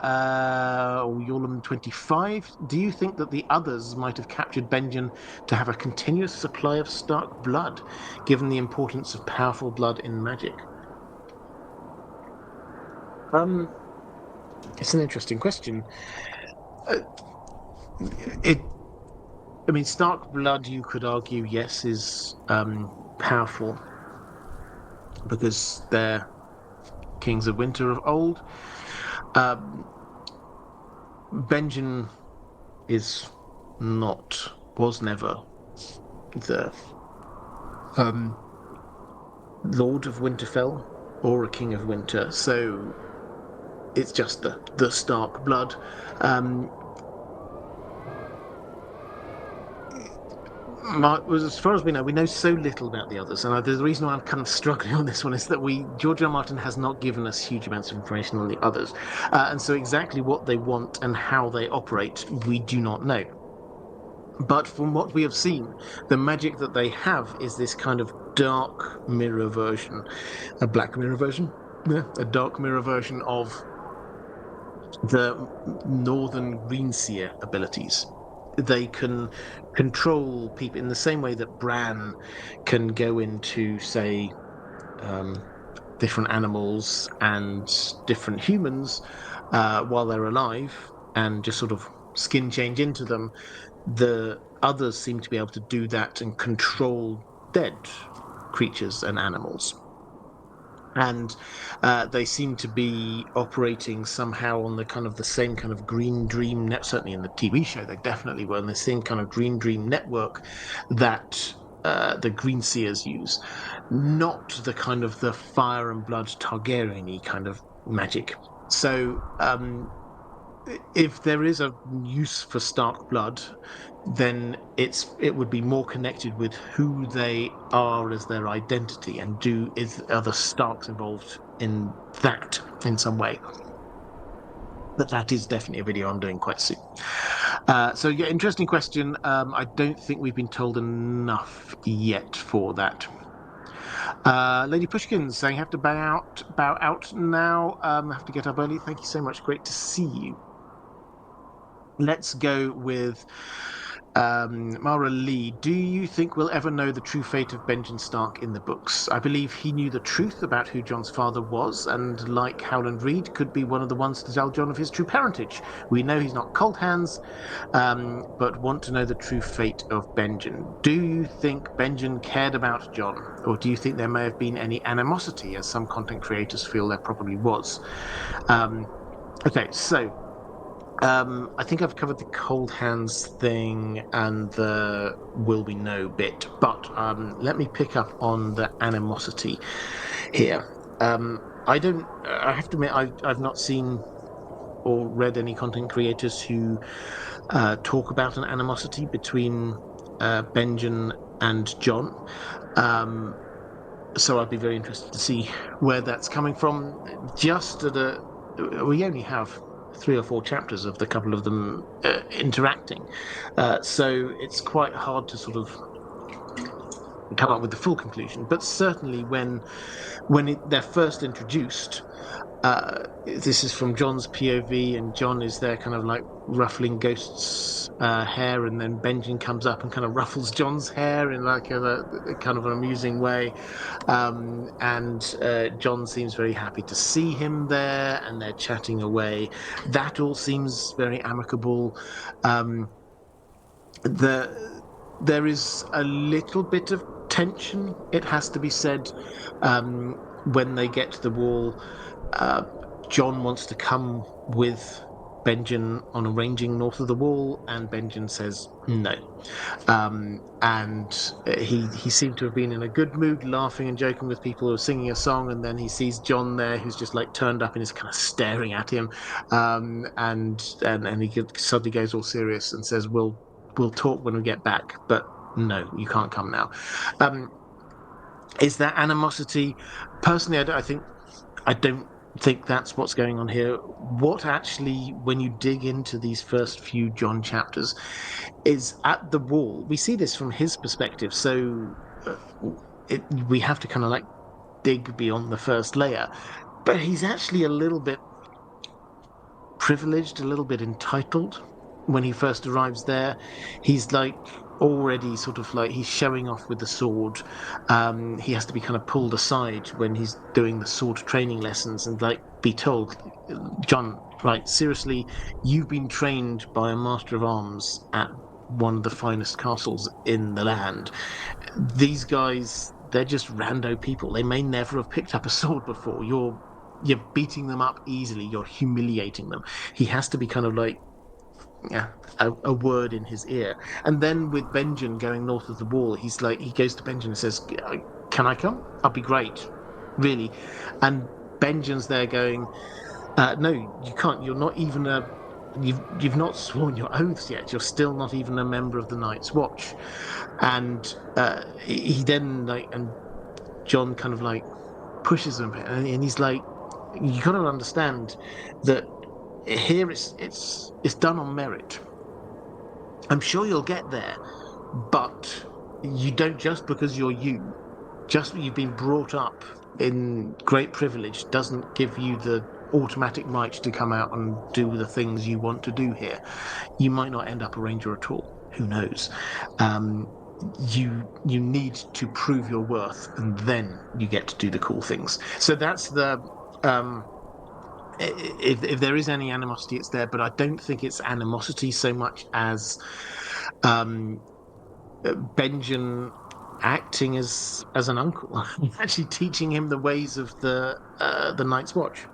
25, do you think that the others might have captured Benjen to have a continuous supply of Stark blood, given the importance of powerful blood in magic? It's an interesting question. Stark blood, you could argue, yes, is powerful because they're kings of winter of old. Benjen was never the Lord of Winterfell or a King of Winter, so it's just the Stark blood. As far as we know so little about the others, and the reason why I'm kind of struggling on this one is that George R. R. Martin has not given us huge amounts of information on the others, and so exactly what they want and how they operate, we do not know. But from what we have seen, the magic that they have is this kind of dark mirror version, a black mirror version, a dark mirror version of the northern greenseer abilities. They can control people in the same way that Bran can go into, say, um, different animals and different humans while they're alive and just sort of skin change into them. The others seem to be able to do that and control dead creatures and animals. And they seem to be operating somehow on the kind of the same kind of green dream net. Certainly in the TV show, they definitely were on the same kind of green dream network that the Green Seers use, not the kind of the fire and blood Targaryen-y kind of magic. So if there is a use for Stark blood, then it would be more connected with who they are as their identity, and are the Starks involved in that in some way. But that is definitely a video I'm doing quite soon. So yeah, interesting question. I don't think we've been told enough yet for that. Lady Pushkin saying, have to bow out now. Have to get up early. Thank you so much. Great to see you. Let's go with Mara Lee. Do you think we'll ever know the true fate of Benjen Stark in the books? I believe he knew the truth about who Jon's father was, and like Howland Reed, could be one of the ones to tell Jon of his true parentage. We know he's not cold hands, but want to know the true fate of Benjen. Do you think Benjen cared about Jon, or do you think there may have been any animosity, as some content creators feel there probably was? Okay, so I think I've covered the cold hands thing and the will we know bit, but let me pick up on the animosity here. I have to admit, I've not seen or read any content creators who talk about an animosity between Benjen and Jon. So I'd be very interested to see where that's coming from. We only have 3 or 4 chapters of the couple of them interacting, so it's quite hard to sort of come up with the full conclusion. But certainly when they're first introduced, this is from Jon's POV, and Jon is there kind of like ruffling Ghost's hair, and then Benjen comes up and kind of ruffles Jon's hair in like a kind of an amusing way, and Jon seems very happy to see him there, and they're chatting away. That all seems very amicable. There is a little bit of tension, it has to be said, when they get to the wall. Jon wants to come with Benjen on arranging north of the wall, and Benjen says no. And he seemed to have been in a good mood, laughing and joking with people who are singing a song, and then he sees Jon there, who's just like turned up and is kind of staring at him, and he suddenly goes all serious and says, "We'll talk when we get back, but no, you can't come now." Is there animosity? Personally, I don't think that's what's going on here. What actually, when you dig into these first few Jon chapters, is at the wall. We see this from his perspective, so we have to kind of like dig beyond the first layer. But he's actually a little bit privileged, a little bit entitled when he first arrives there. He's like already sort of like he's showing off with the sword. He has to be kind of pulled aside when he's doing the sword training lessons and like be told, Jon, right, seriously, you've been trained by a master of arms at one of the finest castles in the land. These guys, they're just rando people. They may never have picked up a sword before. You're beating them up easily. You're humiliating them. He has to be kind of like a word in his ear. And then with Benjen going north of the wall, he goes to Benjen and says, "Can I come? I'll be great, really." And Benjen's there going, "No, you can't. You're not even you've not sworn your oaths yet. You're still not even a member of the Night's Watch." And he then and Jon kind of like pushes him, and he's like, "You got to understand that here it's done on merit. I'm sure you'll get there, but you don't, just because you're just you've been brought up in great privilege doesn't give you the automatic right to come out and do the things you want to do here. You might not end up a ranger at all. Who knows? You need to prove your worth, and then you get to do the cool things. So that's the if there is any animosity, it's there, but I don't think it's animosity so much as Benjen acting as an uncle, actually teaching him the ways of the Night's Watch.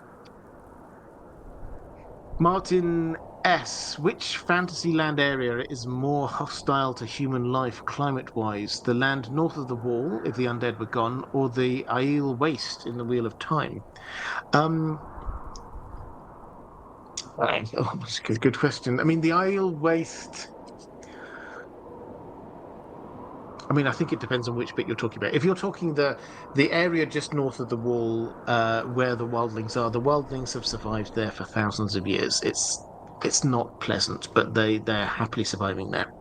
Martin S. Which Fantasyland area is more hostile to human life climate-wise? The land north of the Wall, if the undead were gone, or the Aiel Waste in the Wheel of Time? That's a good question. I mean, the Aiel Waste. I mean, I think it depends on which bit you're talking about. If you're talking the area just north of the Wall, where the wildlings are, the wildlings have survived there for thousands of years. It's not pleasant, but they're happily surviving there.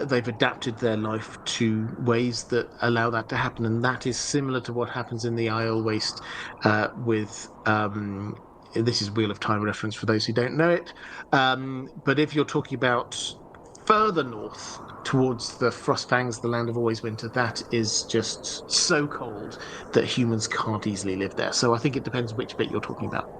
They've adapted their life to ways that allow that to happen, and that is similar to what happens in the Aiel Waste with. This is Wheel of Time reference for those who don't know it. But if you're talking about further north towards the Frostfangs, the land of always winter, that is just so cold that humans can't easily live there. So I think it depends which bit you're talking about.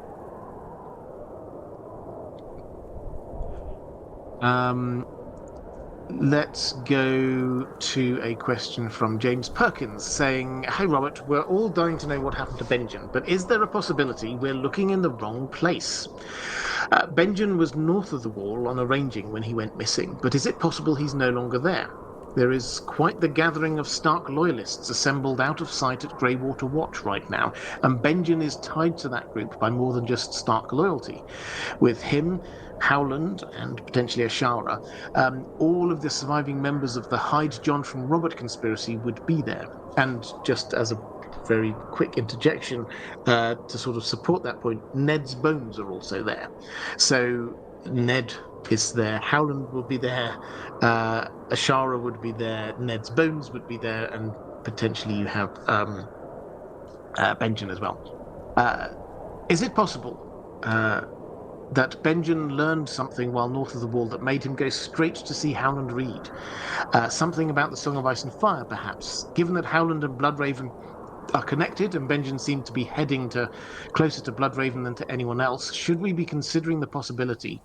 Let's go to a question from James Perkins saying, "Hey Robert, we're all dying to know what happened to Benjen, but is there a possibility we're looking in the wrong place? Benjen was north of the Wall on a ranging when he went missing, but is it possible he's no longer there? There is quite the gathering of Stark loyalists assembled out of sight at Greywater Watch right now, and Benjen is tied to that group by more than just Stark loyalty. With him, Howland, and potentially Ashara, all of the surviving members of the Hide John from Robert conspiracy would be there. And just as a very quick interjection to sort of support that point, Ned's bones are also there. So Ned is there, Howland will be there, Ashara would be there, Ned's bones would be there, and potentially you have Benjen as well. Is it possible that Benjen learned something while north of the Wall that made him go straight to see Howland read? Something about the Song of Ice and Fire, perhaps? Given that Howland and Bloodraven are connected, and Benjen seemed to be heading closer to Bloodraven than to anyone else, should we be considering the possibility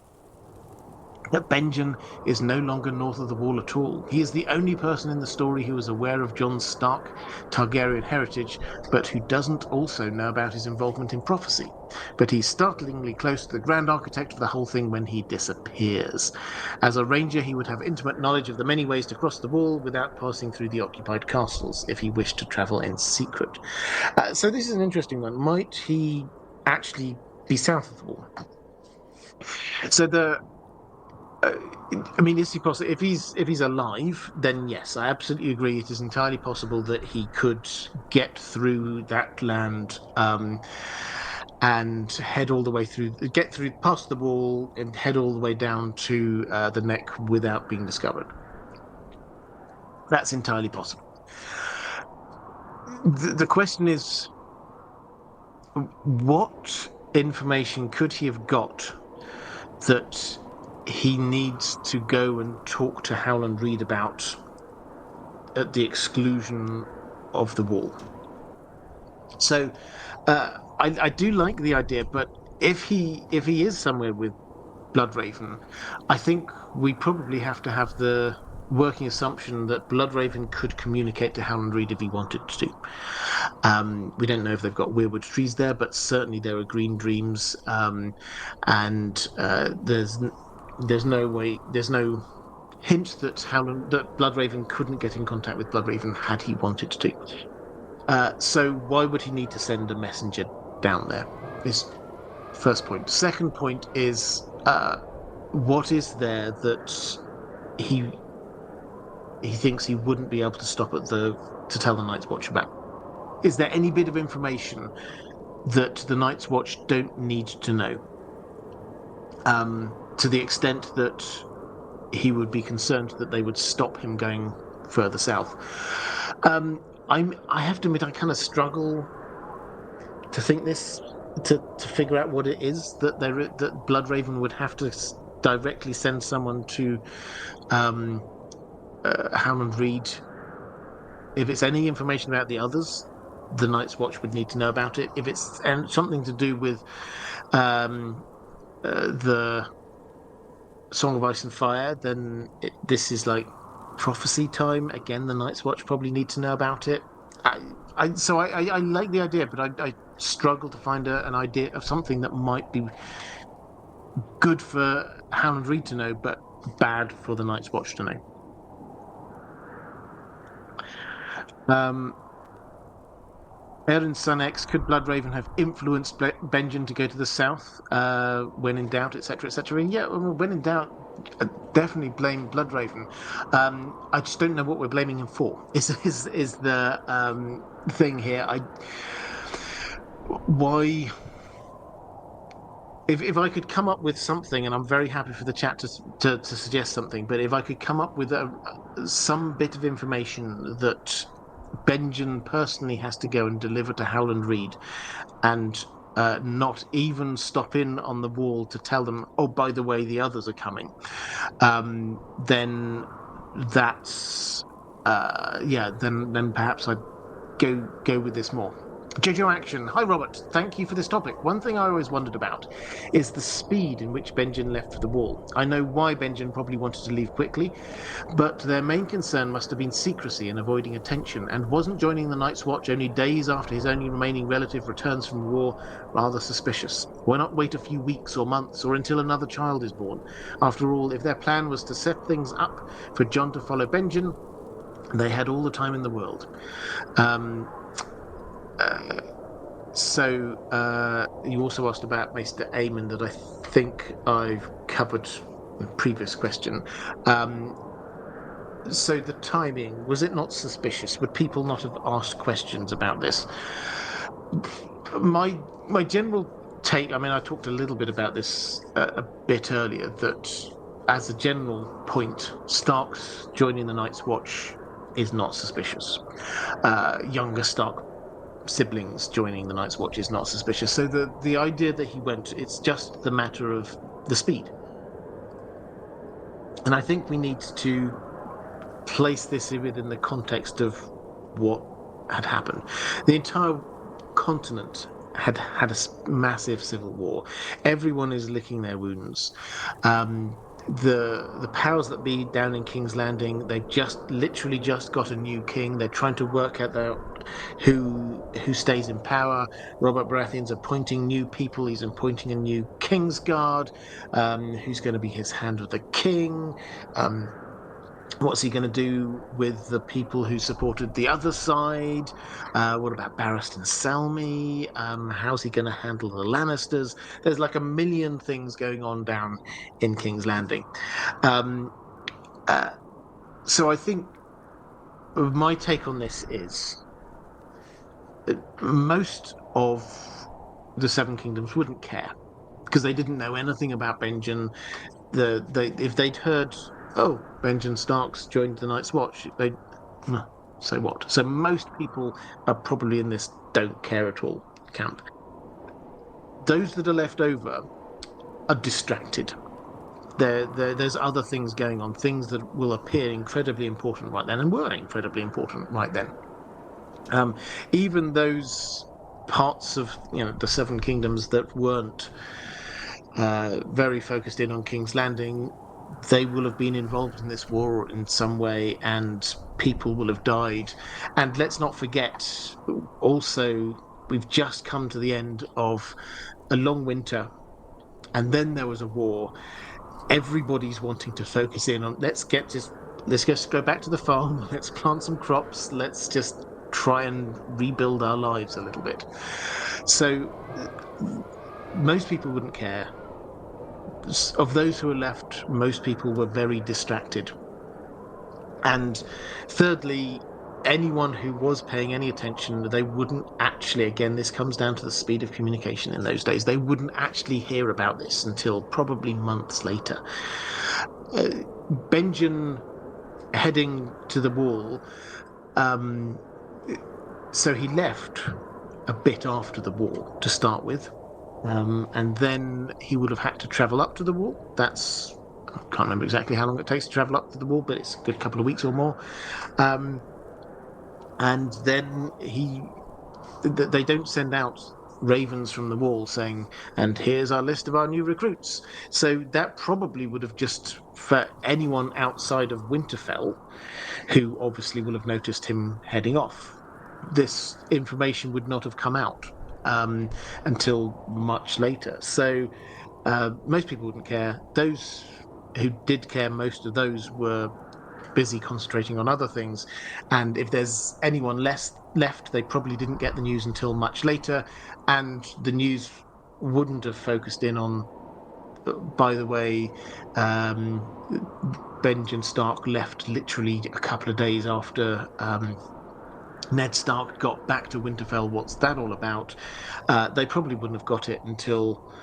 that Benjen is no longer north of the Wall at all? He is the only person in the story who is aware of Jon's Stark Targaryen heritage, but who doesn't also know about his involvement in prophecy. But he's startlingly close to the Grand Architect of the whole thing when he disappears. As a ranger, he would have intimate knowledge of the many ways to cross the Wall without passing through the occupied castles if he wished to travel in secret. So this is an interesting one. Might he actually be south of the Wall? So I mean, is he possible? If he's alive, then yes, I absolutely agree. It is entirely possible that he could get through that land and head all the way through, get through past the Wall and head all the way down to the Neck without being discovered. That's entirely possible. The question is, what information could he have got that he needs to go and talk to Howland Reed about at the exclusion of the Wall? So I do like the idea, but if he is somewhere with Bloodraven, I think we probably have to have the working assumption that Bloodraven could communicate to Howland Reed if he wanted to. We don't know if they've got weirwood trees there, but certainly there are green dreams, and there's no hint that Bloodraven couldn't get in contact with Bloodraven had he wanted to. So why would he need to send a messenger down there? Is first point. Second point is what is there that he thinks he wouldn't be able to stop to tell the Night's Watch about? Is there any bit of information that the Night's Watch don't need to know? To the extent that he would be concerned that they would stop him going further south. I have to admit, I kind of struggle to think this, to figure out what it is that Bloodraven would have to directly send someone to Howland Reed. If it's any information about the others, the Night's Watch would need to know about it. If it's something to do with the Song of Ice and Fire, then this is like prophecy time. Again, the Night's Watch probably need to know about it. I like the idea, but I struggle to find an idea of something that might be good for Howland Reed to know, but bad for the Night's Watch to know. Erin's son X, could Bloodraven have influenced Benjen to go to the south when in doubt, etc., etc.? Yeah, when in doubt, definitely blame Bloodraven. I just don't know what we're blaming him for. Is the thing here? Why? If I could come up with something, and I'm very happy for the chat to suggest something, but if I could come up with some bit of information that Benjen personally has to go and deliver to Howland Reed, and not even stop in on the wall to tell them, oh, by the way, the others are coming, then that's then perhaps I'd go with this more. Jojo Action. Hi, Robert. Thank you for this topic. One thing I always wondered about is the speed in which Benjen left for the wall. I know why Benjen probably wanted to leave quickly, but their main concern must have been secrecy and avoiding attention, and wasn't joining the Night's Watch only days after his only remaining relative returns from war rather suspicious? Why not wait a few weeks or months, or until another child is born? After all, if their plan was to set things up for Jon to follow Benjen, they had all the time in the world. You also asked about Maester Aemon, that I think I've covered in the previous question. So the timing, was it not suspicious? Would people not have asked questions about this? My general take, I mean, I talked a little bit about this a bit earlier, that as a general point, Stark's joining the Night's Watch is not suspicious. Younger Stark siblings joining the Night's Watch is not suspicious. So the idea that he went, it's just the matter of the speed. And I think we need to place this within the context of what had happened. The entire continent had a massive civil war. Everyone is licking their wounds. The powers that be down in King's Landing, they literally just got a new king. They're trying to work out who stays in power. Robert Baratheon's appointing new people. He's appointing a new Kingsguard, who's going to be his hand of the king. What's he going to do with the people who supported the other side? What about Barristan Selmy? How's he going to handle the Lannisters? There's like a million things going on down in King's Landing. So I think my take on this is that most of the Seven Kingdoms wouldn't care, because they didn't know anything about Benjen. If they'd heard, oh, Benjen Stark's joined the Night's Watch, so what? So most people are probably in this don't care at all camp. Those that are left over are distracted. There's other things going on, things that will appear incredibly important right then, and were incredibly important right then. Even those parts of the Seven Kingdoms that weren't very focused in on King's Landing, they will have been involved in this war in some way, and people will have died. And let's not forget, also, we've just come to the end of a long winter, and then there was a war. Everybody's wanting to focus in on, let's just go back to the farm, let's plant some crops, let's just try and rebuild our lives a little bit. So most people wouldn't care. Of those who were left, most people were very distracted. And thirdly, anyone who was paying any attention, they wouldn't actually, again, this comes down to the speed of communication in those days, they wouldn't actually hear about this until probably months later. Benjen heading to the wall, so he left a bit after the wall to start with. And then he would have had to travel up to the wall. I can't remember exactly how long it takes to travel up to the wall, but it's a good couple of weeks or more. Um, and then they don't send out ravens from the wall saying, and here's our list of our new recruits. So that probably would have just, for anyone outside of Winterfell, who obviously will have noticed him heading off, this information would not have come out um, until much later. So most people wouldn't care. Those who did care, most of those were busy concentrating on other things. And if there's anyone left, they probably didn't get the news until much later. And the news wouldn't have focused in on, by the way, um, Benjen Stark left literally a couple of days after Ned Stark got back to Winterfell. What's that all about? They probably wouldn't have got it until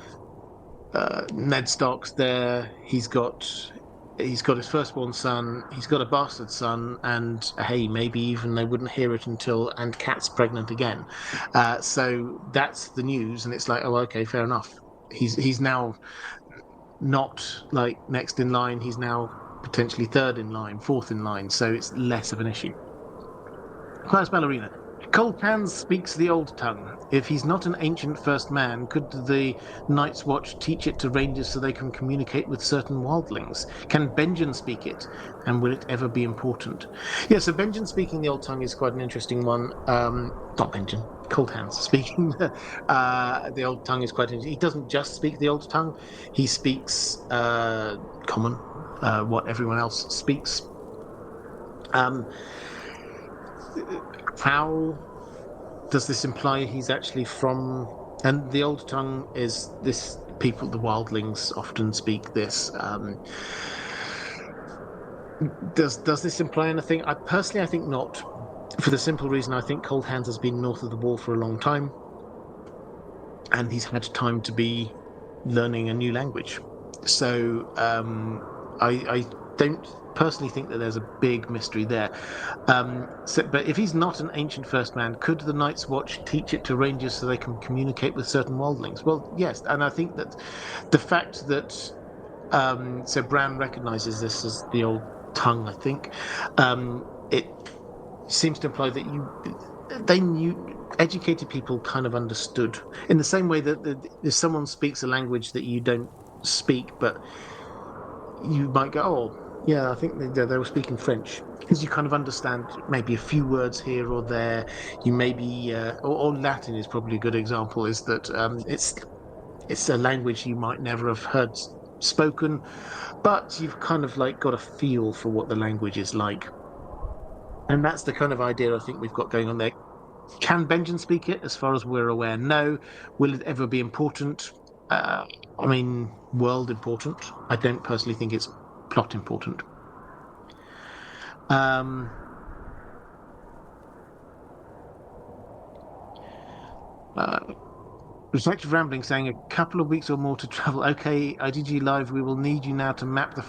Ned Stark's there. He's got his firstborn son. He's got a bastard son, and hey, maybe even they wouldn't hear it until and Kat's pregnant again. So that's the news, and it's like, oh, okay, fair enough. He's now not like next in line. He's now potentially third in line, fourth in line. So it's less of an issue. Class Ballerina. Cold Hands speaks the old tongue. If he's not an ancient first man, could the Night's Watch teach it to rangers so they can communicate with certain wildlings? Can Benjen speak it? And will it ever be important? Yeah, so Benjen speaking the old tongue is quite an interesting one. Not Benjen, Cold Hands speaking the old tongue is quite interesting. He doesn't just speak the old tongue, he speaks common, what everyone else speaks. How does this imply he's actually from? And the old tongue is this people, the wildlings often speak this. Does this imply anything? I think not. For the simple reason, I think Cold Hands has been north of the wall for a long time, and he's had time to be learning a new language. So I don't personally think that there's a big mystery there. But if he's not an ancient first man, could the Night's Watch teach it to rangers so they can communicate with certain wildlings? Well, yes, and I think that the fact that so Bran recognizes this as the old tongue, I think, it seems to imply that they knew. Educated people kind of understood in the same way that if someone speaks a language that you don't speak, but you might go, oh, yeah, I think they were speaking French, because you kind of understand maybe a few words here or there. You maybe, or Latin is probably a good example, is that it's a language you might never have heard spoken, but you've kind of like got a feel for what the language is like. And that's the kind of idea I think we've got going on there. Can Benjen speak it? As far as we're aware, no. Will it ever be important? I mean, world important. I don't personally think it's plot important. Reflective Rambling saying a couple of weeks or more to travel. Okay, IDG Live, we will need you now to map the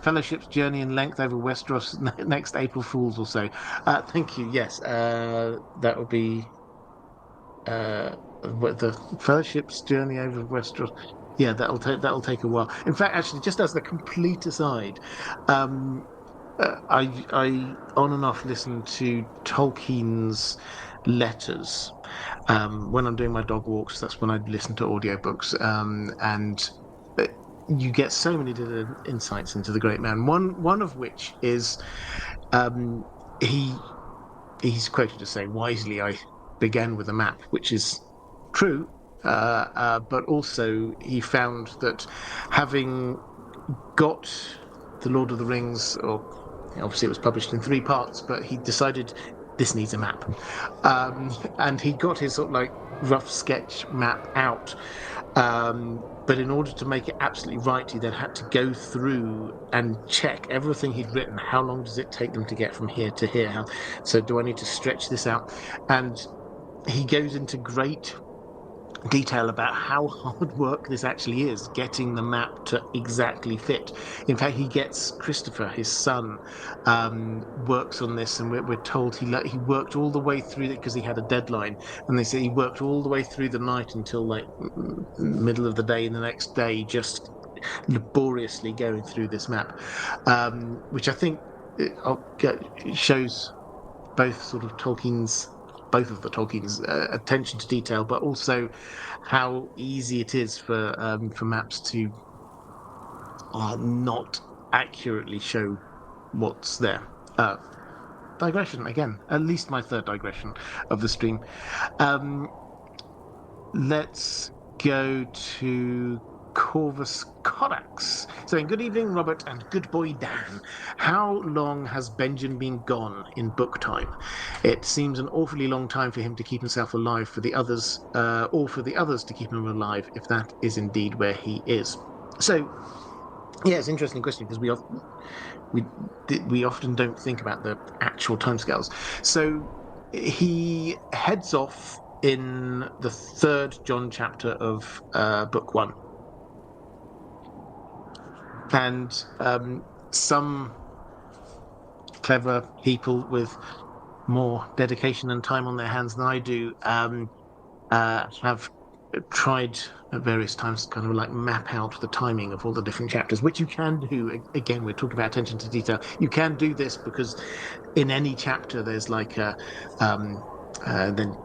Fellowship's journey in length over Westeros next April Fools or so. Thank you. Yes, that would be the Fellowship's journey over Westeros. Yeah, that'll take a while. In fact, actually, just as the complete aside, I on and off listen to Tolkien's letters. When I'm doing my dog walks, that's when I listen to audiobooks. And you get so many different insights into the great man. One of which is he's quoted as saying, "Wisely, I began with a map," which is true. But also he found that having got the Lord of the Rings, or obviously it was published in 3 parts, but he decided this needs a map. And he got his sort of like rough sketch map out. But in order to make it absolutely right, he then had to go through and check everything he'd written. How long does it take them to get from here to here? So do I need to stretch this out? And he goes into great detail about how hard work this actually is, getting the map to exactly fit. In fact, he gets Christopher, his son, works on this, and we're told he worked all the way through it because he had a deadline, and they say he worked all the way through the night until like middle of the day the next day, just laboriously going through this map, which I think shows both sort of both of the Tolkien's attention to detail, but also how easy it is for maps to not accurately show what's there. Digression again, at least my third digression of the stream. Let's go to Corvus Corax, saying, "Good evening, Robert, and good boy Dan. How long has Benjen been gone in book time? It seems an awfully long time for him to keep himself alive for the others, or for the others to keep him alive, if that is indeed where he is." So, yeah, it's an interesting question because we often don't think about the actual timescales. So he heads off in the third John chapter of book one. And some clever people with more dedication and time on their hands than I do have tried at various times to kind of like map out the timing of all the different chapters, which you can do. Again, we're talking about attention to detail. You can do this because in any chapter there's like a then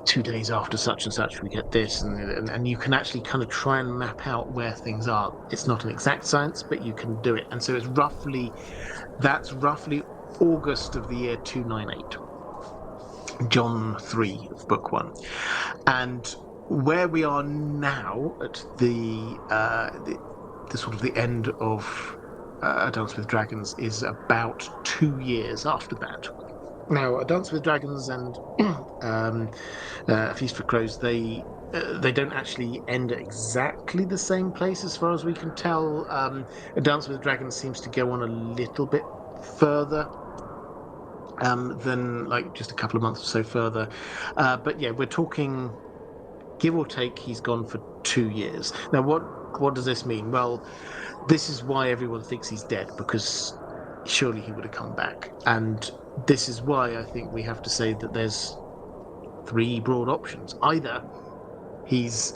2 days after such and such we get this, and you can actually kind of try and map out where things are. It's not an exact science, but you can do it. And so that's roughly August of the year 298, John 3 of book 1. And where we are now at the sort of the end of A Dance with Dragons is about 2 years after that. Now, A Dance with Dragons and A Feast for Crows, they don't actually end at exactly the same place as far as we can tell. A Dance with Dragons seems to go on a little bit further than like just a couple of months or so further. But yeah, we're talking, give or take, he's gone for 2 years. Now, what does this mean? Well, this is why everyone thinks he's dead, because surely he would have come back. And this is why I think we have to say that there's 3 broad options. Either he is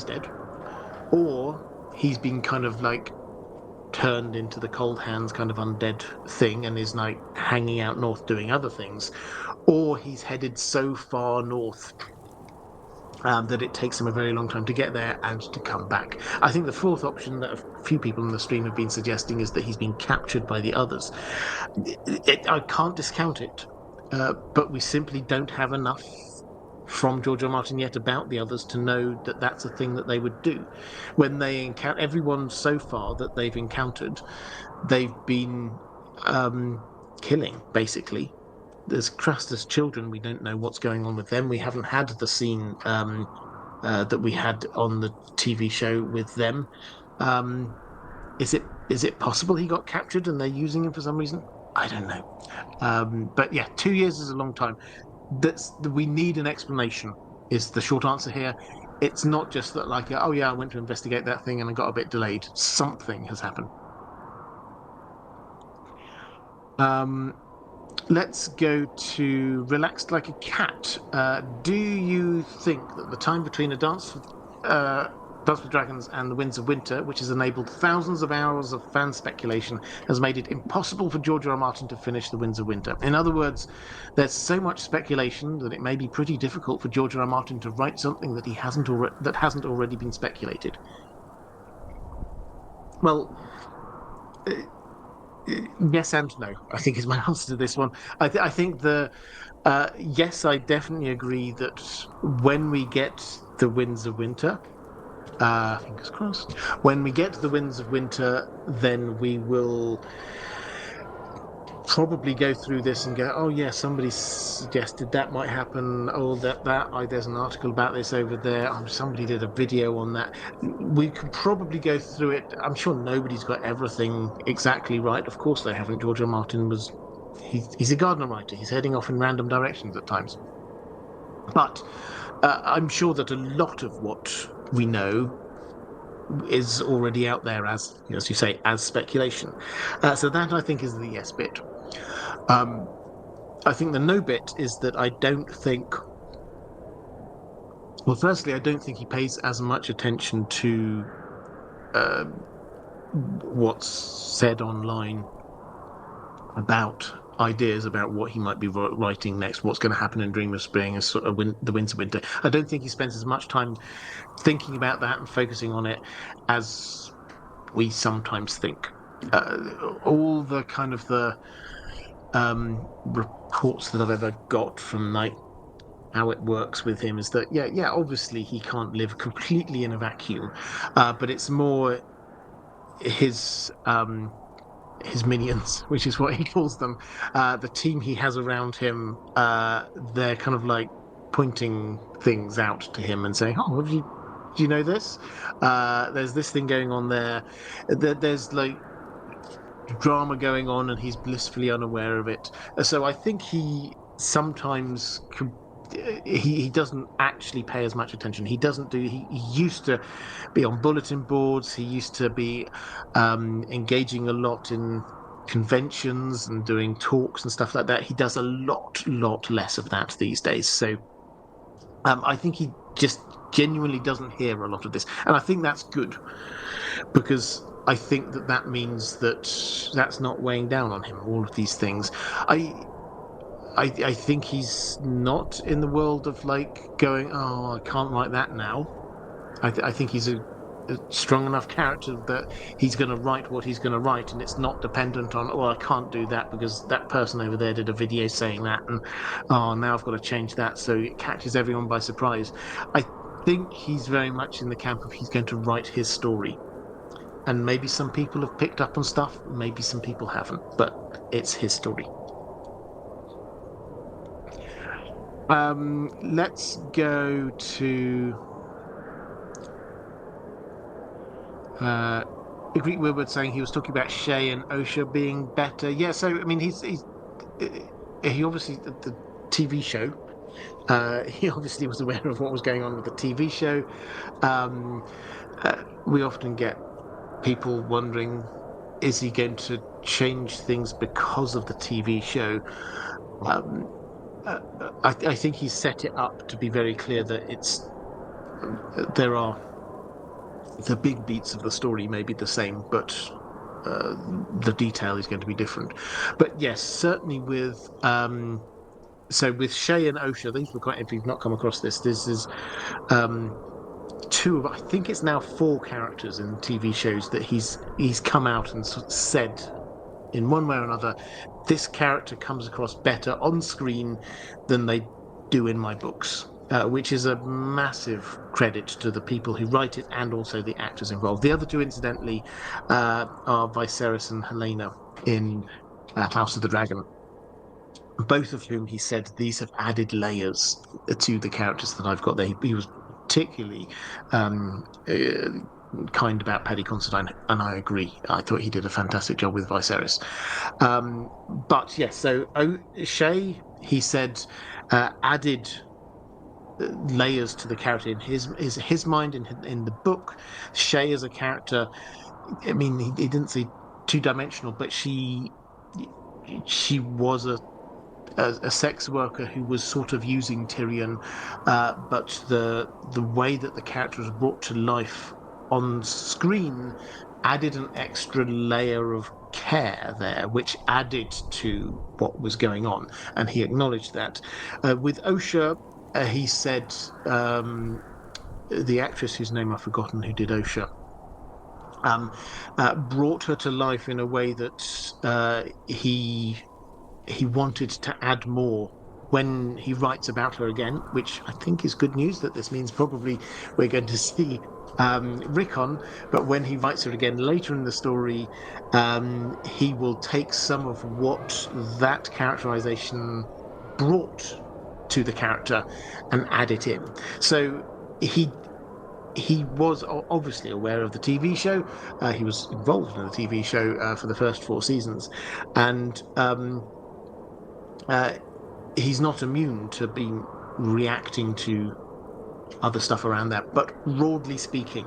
dead, or he's been kind of like turned into the cold hands kind of undead thing and is like hanging out north doing other things, or he's headed so far north that it takes him a very long time to get there and to come back. I think the fourth option that a few people in the stream have been suggesting is that he's been captured by the others. I can't discount it, but we simply don't have enough from George R. Martin yet about the others to know that that's a thing that they would do. When they encounter everyone so far that they've encountered, they've been killing, basically. There's Craster's children. We don't know what's going on with them. We haven't had the scene that we had on the TV show with them. Is it possible he got captured and they're using him for some reason? I don't know. But yeah, 2 years is a long time. We need an explanation, is the short answer here. It's not just that like, oh yeah, I went to investigate that thing and I got a bit delayed. Something has happened. Let's go to Relaxed Like a Cat. Do you think that the time between A Dance with Dragons and The Winds of Winter, which has enabled thousands of hours of fan speculation, has made it impossible for George R. R. Martin to finish The Winds of Winter? In other words, there's so much speculation that it may be pretty difficult for George R. R. Martin to write something that hasn't already been speculated. Well, yes and no, I think, is my answer to this one. I think yes, I definitely agree that when we get The Winds of Winter, fingers crossed, when we get to The Winds of Winter, then we will probably go through this and go, oh yeah, somebody suggested that might happen. Oh, there's an article about this over there. Somebody did a video on that. We could probably go through it. I'm sure nobody's got everything exactly right. Of course they haven't. George R. Martin he's a Gardner writer. He's heading off in random directions at times. But I'm sure that a lot of what we know is already out there as you say, as speculation. So that I think is the yes bit. Um, I think the no bit is that I don't think. Well, firstly, I don't think he pays as much attention to uh, what's said online about ideas about what he might be writing next, what's going to happen in Dream of Spring, as sort of the Winter. I don't think he spends as much time thinking about that and focusing on it as we sometimes think. All the kind of the reports that I've ever got from like how it works with him is that yeah, obviously he can't live completely in a vacuum, but it's more his minions, which is what he calls them, the team he has around him. They're kind of like pointing things out to him and saying, "Oh, do you know this? There's this thing going on there. There's like drama going on, and he's blissfully unaware of it." So I think he sometimes he doesn't actually pay as much attention. He doesn't do. He used to be on bulletin boards. He used to be engaging a lot in conventions and doing talks and stuff like that. He does a lot less of that these days. So I think he just genuinely doesn't hear a lot of this, and I think that's good because I think that means that that's not weighing down on him. All of these things, I. I think he's not in the world of like going, oh, I can't write that now. I think he's a strong enough character that he's going to write what he's going to write, and it's not dependent on, oh, I can't do that because that person over there did a video saying that, and oh, now I've got to change that, so it catches everyone by surprise. I think he's very much in the camp of he's going to write his story, and maybe some people have picked up on stuff, maybe some people haven't, but it's his story. Let's go to Greek Wilbert saying he was talking about Shay and Osha being better. Yeah, so I mean, he obviously the TV show. He obviously was aware of what was going on with the TV show. Um, we often get people wondering, is he going to change things because of the TV show? Um, I think he's set it up to be very clear that there are the big beats of the story may be the same, but the detail is going to be different. But yes, certainly with so with Shay and Osha, these were quite. If you've not come across this is um, two of I think it's now four characters in TV shows that he's come out and said in one way or another, this character comes across better on screen than they do in my books. Which is a massive credit to the people who write it and also the actors involved. The other two, incidentally, are Viserys and Helena in House of the Dragon, both of whom he said these have added layers to the characters that I've got there. He was particularly kind about Paddy Considine, and I agree. I thought he did a fantastic job with Viserys. But yes, so Shay, he said, added layers to the character in his mind in the book. Shay as a character, I mean, he didn't say two-dimensional, but she was a sex worker who was sort of using Tyrion, but the way that the character was brought to life on screen added an extra layer of care there, which added to what was going on, and he acknowledged that. With Osha, he said the actress whose name I've forgotten who did Osha brought her to life in a way that he wanted to add more when he writes about her again, which I think is good news. That this means probably we're going to see Rickon, but when he writes her again later in the story, he will take some of what that characterization brought to the character and add it in. So he was obviously aware of the TV show. He was involved in the TV show for the first 4 seasons, and he's not immune to being reacting to other stuff around that. But broadly speaking,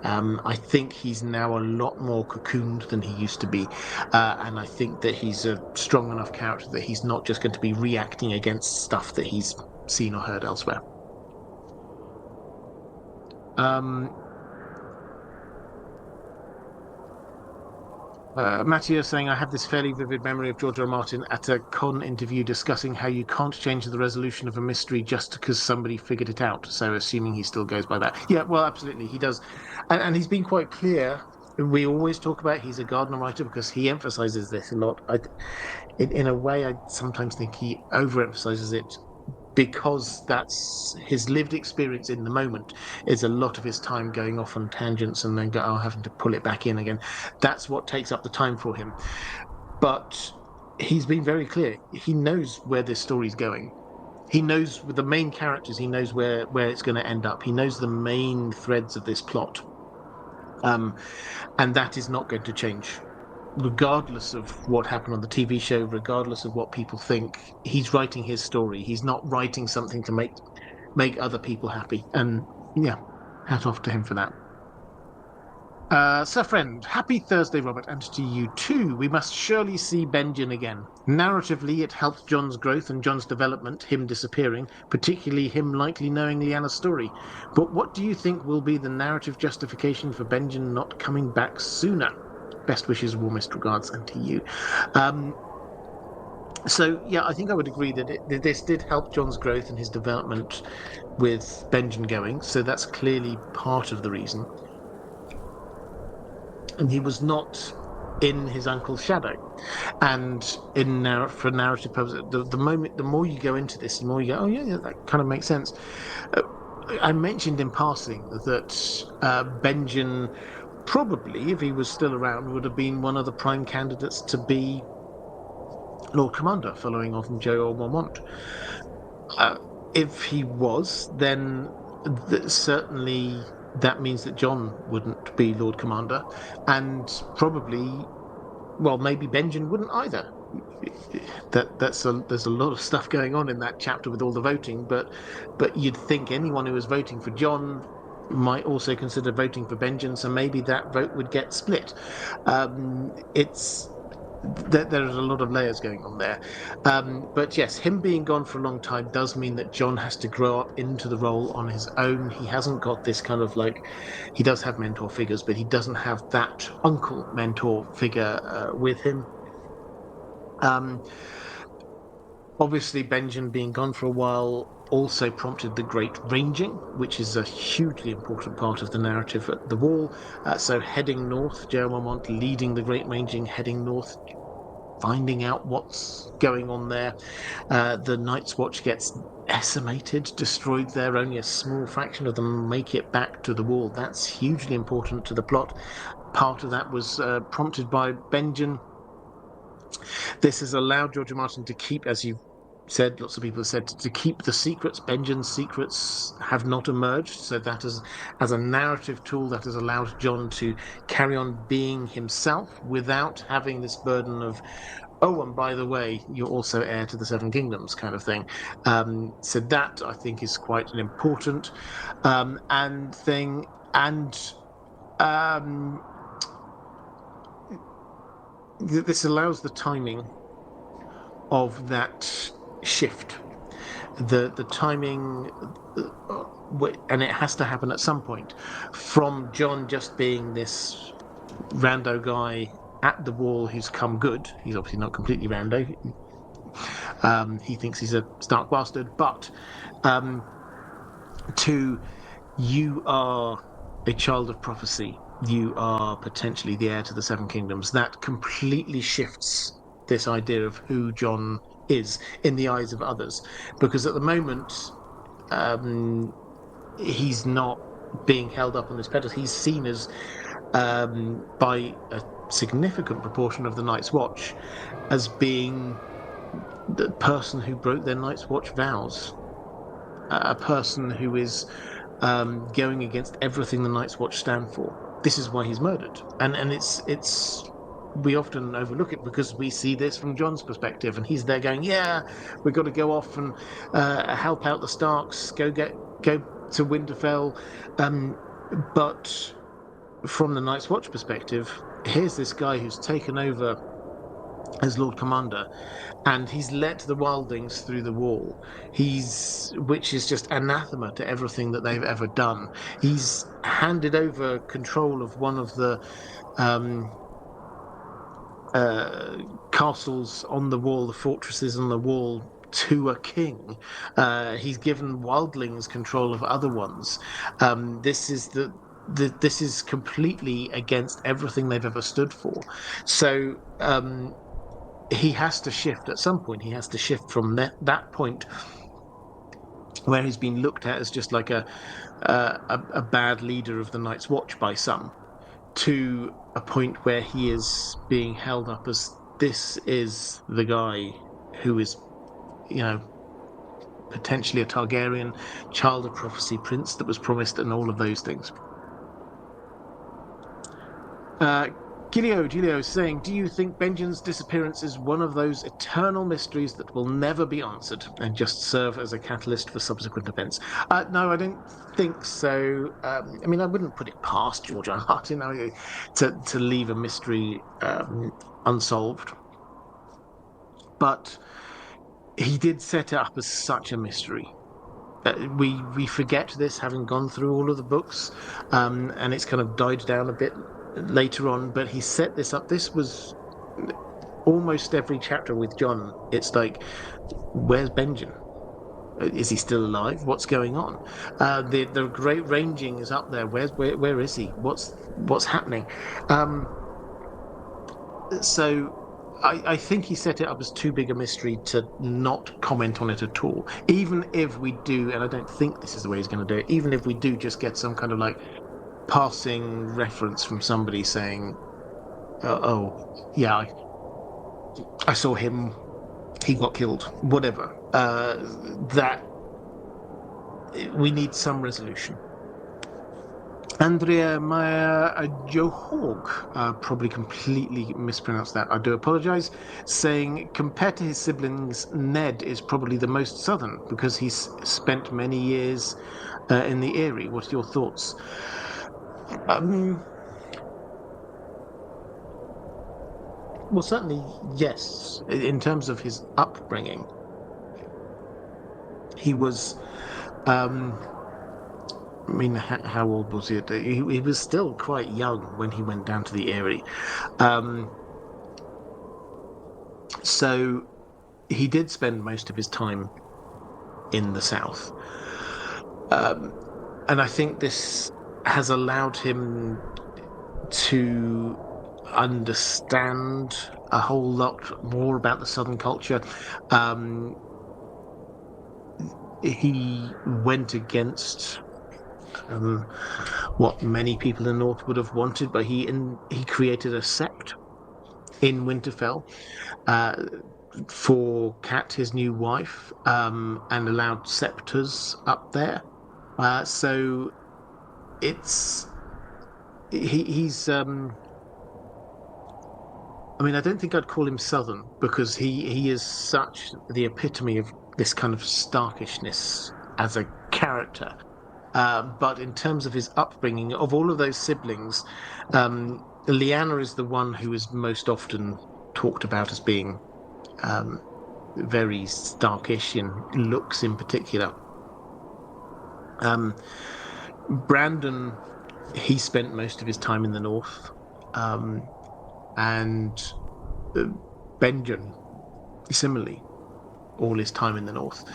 I think he's now a lot more cocooned than he used to be. And I think that he's a strong enough character that he's not just going to be reacting against stuff that he's seen or heard elsewhere. Matthew is saying, I have this fairly vivid memory of George R. R. Martin at a con interview discussing how you can't change the resolution of a mystery just because somebody figured it out. So assuming he still goes by that. Yeah, well, absolutely. He does. And he's been quite clear. We always talk about he's a Gardner writer because he emphasizes this a lot. In a way, I sometimes think he overemphasizes it because that's his lived experience in the moment. Is a lot of his time going off on tangents and then having to pull it back in again. That's what takes up the time for him. But he's been very clear. He knows where this story's going. He knows with the main characters. He knows where it's going to end up. He knows the main threads of this plot, and that is not going to change. Regardless of what happened on the TV show, regardless of what people think, he's writing his story. He's not writing something to make other people happy. And yeah, hat off to him for that. Sir Friend, happy Thursday, Robert, and to you too. We must surely see Benjen again. Narratively, it helped Jon's growth and Jon's development, him disappearing, particularly him likely knowing Lyanna's story. But what do you think will be the narrative justification for Benjen not coming back sooner? Best wishes, warmest regards, and to you. So, yeah, I think I would agree that this did help Jon's growth and his development with Benjen going. So that's clearly part of the reason. And he was not in his uncle's shadow. And for narrative purposes, the more you go into this, the more you go, oh yeah, that kind of makes sense. I mentioned in passing that Benjen probably, if he was still around, would have been one of the prime candidates to be Lord Commander, following on from Joe Mormont. If he was, then certainly that means that Jon wouldn't be Lord Commander, and probably, well, maybe Benjen wouldn't either. There's a lot of stuff going on in that chapter with all the voting, but you'd think anyone who was voting for Jon might also consider voting for Benjen, so maybe that vote would get split. There's a lot of layers going on there. But yes, him being gone for a long time does mean that Jon has to grow up into the role on his own. He hasn't got this kind of he does have mentor figures, but he doesn't have that uncle mentor figure with him. Obviously, Benjen being gone for a while also prompted the Great Ranging, which is a hugely important part of the narrative at the Wall. So heading north, Joe Mormont leading the Great Ranging, heading north, finding out what's going on there. The Night's Watch gets decimated, destroyed there. Only a small fraction of them make it back to the Wall. That's hugely important to the plot. Part of that was prompted by Benjen. This has allowed George R. Martin to keep, as you said, lots of people have said, to keep the secrets. Benjen's secrets have not emerged, so that as a narrative tool, that has allowed Jon to carry on being himself without having this burden of, oh, and by the way, you're also heir to the Seven Kingdoms kind of thing. So that, I think, is quite an important thing. This allows the timing of that shift. The timing, and it has to happen at some point, from Jon just being this rando guy at the Wall who's come good. He's obviously not completely rando. He thinks he's a Stark bastard, but to you are a child of prophecy. You are potentially the heir to the Seven Kingdoms. That completely shifts this idea of who Jon is in the eyes of others. Because at the moment, he's not being held up on this pedestal. He's seen as, by a significant proportion of the Night's Watch, as being the person who broke their Night's Watch vows. A person who is going against everything the Night's Watch stand for. This is why he's murdered, and it's we often overlook it because we see this from Jon's perspective, and he's there going, "Yeah, we've got to go off and help out the Starks, go to Winterfell." But from the Night's Watch perspective, here's this guy who's taken over as Lord Commander, and he's let the wildlings through the wall. Which is just anathema to everything that they've ever done. He's handed over control of one of the um, castles on the wall, the fortresses on the wall, to a king. He's given wildlings control of other ones. This is completely against everything they've ever stood for. So he has to shift at some point. He has to shift from that point where he's been looked at as just like a bad leader of the Night's Watch by some, to a point where he is being held up as this is the guy who is, potentially a Targaryen, child of prophecy, prince that was promised, and all of those things. Gilio is saying, do you think Benjen's disappearance is one of those eternal mysteries that will never be answered and just serve as a catalyst for subsequent events? No, I don't think so. I wouldn't put it past George R. R. Martin to leave a mystery unsolved. But he did set it up as such a mystery. We forget this, having gone through all of the books, and it's kind of died down a bit later on, but he set this up. This was almost every chapter with Jon. It's like, where's Benjen? Is he still alive? What's going on? The great ranging is up there. Where is he? What's happening? So I think he set it up as too big a mystery to not comment on it at all. Even if we do, and I don't think this is the way he's going to do it, even if we do just get some kind of like passing reference from somebody saying, oh yeah, I saw him, he got killed, whatever, that we need some resolution. Andrea Maya Johog, probably completely mispronounced that, I do apologize, saying, compared to his siblings, Ned is probably the most southern because he's spent many years in the Eyrie. What are your thoughts? Well, certainly, yes. In terms of his upbringing, he was, how old was he? He was still quite young when he went down to the Eyrie. So he did spend most of his time in the south. And I think this has allowed him to understand a whole lot more about the southern culture. He went against what many people in the north would have wanted, but he created a sept in Winterfell for Cat, his new wife, and allowed septors up there. So he's I don't think I'd call him southern, because he is such the epitome of this kind of Starkishness as a character. But in terms of his upbringing, of all of those siblings, Lyanna is the one who is most often talked about as being very Starkish in looks in particular. Brandon, he spent most of his time in the north, and Benjen, similarly, all his time in the north.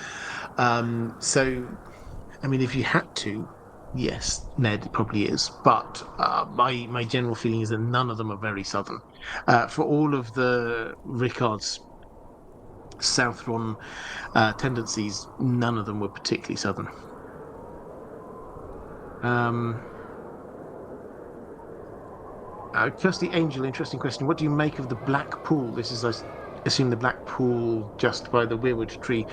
So, if you had to, yes, Ned probably is, but my general feeling is that none of them are very southern. For all of the Rickard's Southron tendencies, none of them were particularly southern. Kirsty Angel, interesting question. What do you make of the Black Pool? This is, I assume, the Black Pool just by the Weirwood tree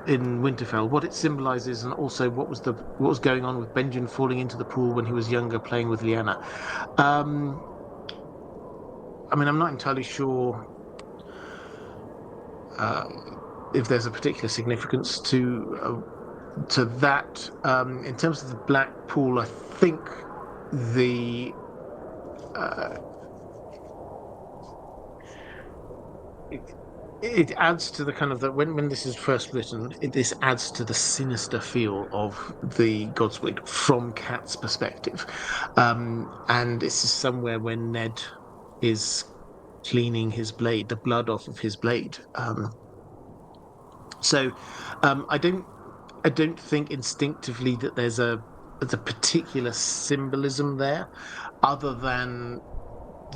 in Winterfell. What it symbolises, and also what was going on with Benjen falling into the pool when he was younger, playing with Lyanna. I mean, I'm not entirely sure if there's a particular significance to that. In terms of the Black Pool, I think the it adds to the kind of when this is first written, this adds to the sinister feel of the Godswig from Cat's perspective, and this is somewhere when Ned is cleaning his blade, the blood off of his blade. So I don't think instinctively that there's a particular symbolism there, other than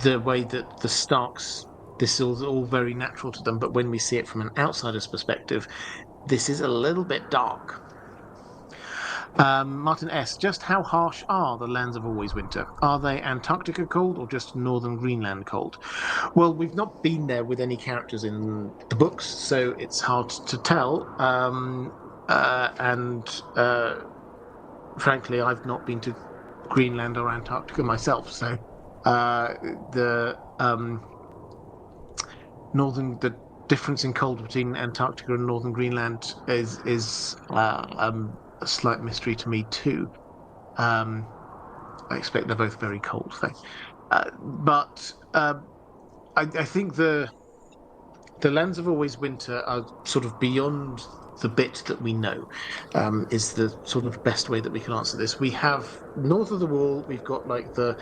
the way that the Starks, this is all very natural to them, but when we see it from an outsider's perspective, this is a little bit dark. Martin S. Just how harsh are the lands of Always Winter? Are they Antarctica cold or just northern Greenland cold? Well, we've not been there with any characters in the books, so it's hard to tell. Frankly, I've not been to Greenland or Antarctica myself, so the difference in cold between Antarctica and northern Greenland is a slight mystery to me too. I expect they're both very cold, but I think the lands of Always Winter are sort of beyond the bit that we know, is the sort of best way that we can answer this. We have north of the wall, we've got like the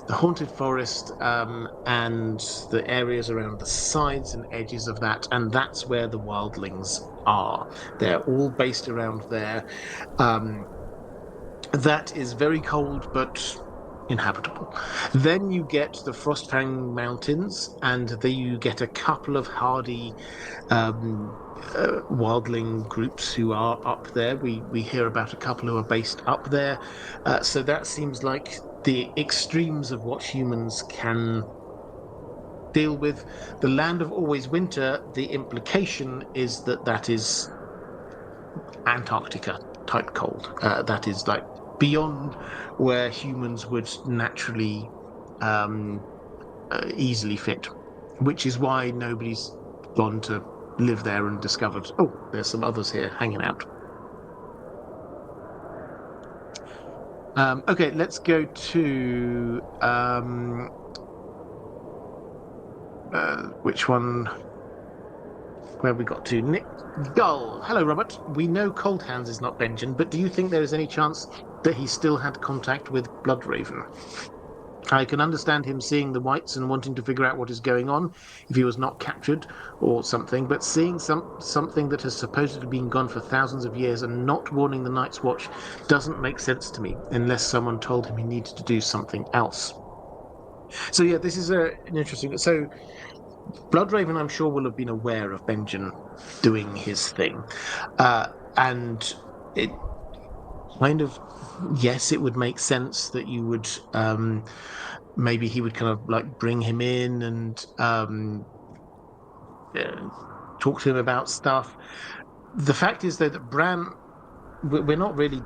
haunted forest, and the areas around the sides and edges of that, and that's where the wildlings are. They're all based around there. That is very cold, but inhabitable. Then you get the Frostfang Mountains, and there you get a couple of hardy wildling groups who are up there. We hear about a couple who are based up there. So that seems like the extremes of what humans can deal with. The land of Always Winter, the implication is that is Antarctica type cold. That is like beyond where humans would naturally easily fit, which is why nobody's gone to live there and discovered, oh, there's some others here hanging out. Okay, let's go to which one? Where have we got to? Nick Gull. Hello, Robert. We know Cold Hands is not Benjen, but do you think there is any chance that he still had contact with Bloodraven? I can understand him seeing the whites and wanting to figure out what is going on if he was not captured or something, but seeing something that has supposedly been gone for thousands of years and not warning the Night's Watch doesn't make sense to me, unless someone told him he needed to do something else. So yeah, this is an interesting... So Bloodraven, I'm sure, will have been aware of Benjen doing his thing. And it kind of... Yes, it would make sense that you would... maybe he would kind of like bring him in and talk to him about stuff. The fact is, though, that Bran... We're not really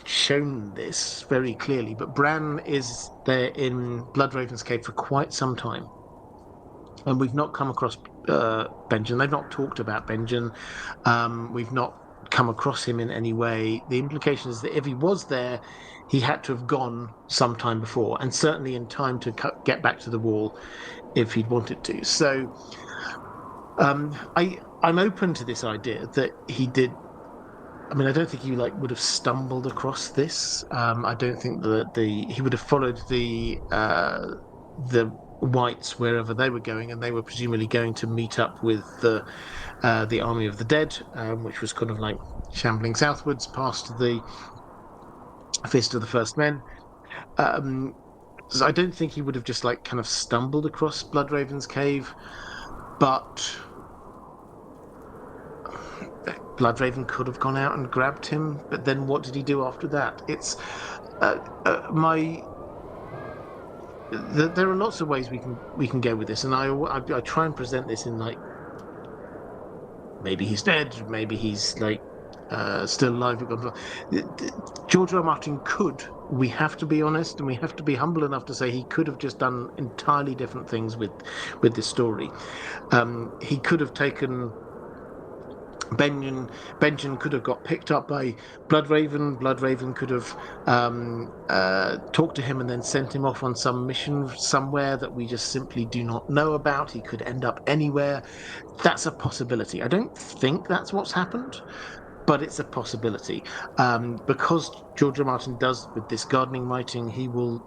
shown this very clearly, but Bran is there in Bloodraven's cave for quite some time. And we've not come across Benjen. They've not talked about Benjen. We've not come across him in any way. The implication is that if he was there, he had to have gone sometime before, and certainly in time to get back to the wall if he'd wanted to. So I'm open to this idea that he did. I mean, I don't think he would have stumbled across this. I don't think that he would have followed the whites wherever they were going, and they were presumably going to meet up with the army of the dead, which was kind of like shambling southwards past the Fist of the First Men. So I don't think he would have just kind of stumbled across Bloodraven's cave, but Bloodraven could have gone out and grabbed him. But then what did he do after that? It's there are lots of ways we can go with this, and I try and present this in maybe he's dead, maybe he's still alive. George R. R. Martin could we have to be honest and we have to be humble enough to say he could have just done entirely different things with this story. He could have taken Benjen could have got picked up by Bloodraven. Bloodraven could have talked to him and then sent him off on some mission somewhere that we just simply do not know about. He could end up anywhere. That's a possibility. I don't think that's what's happened, but it's a possibility. Because George R. Martin does with this gardening writing, he will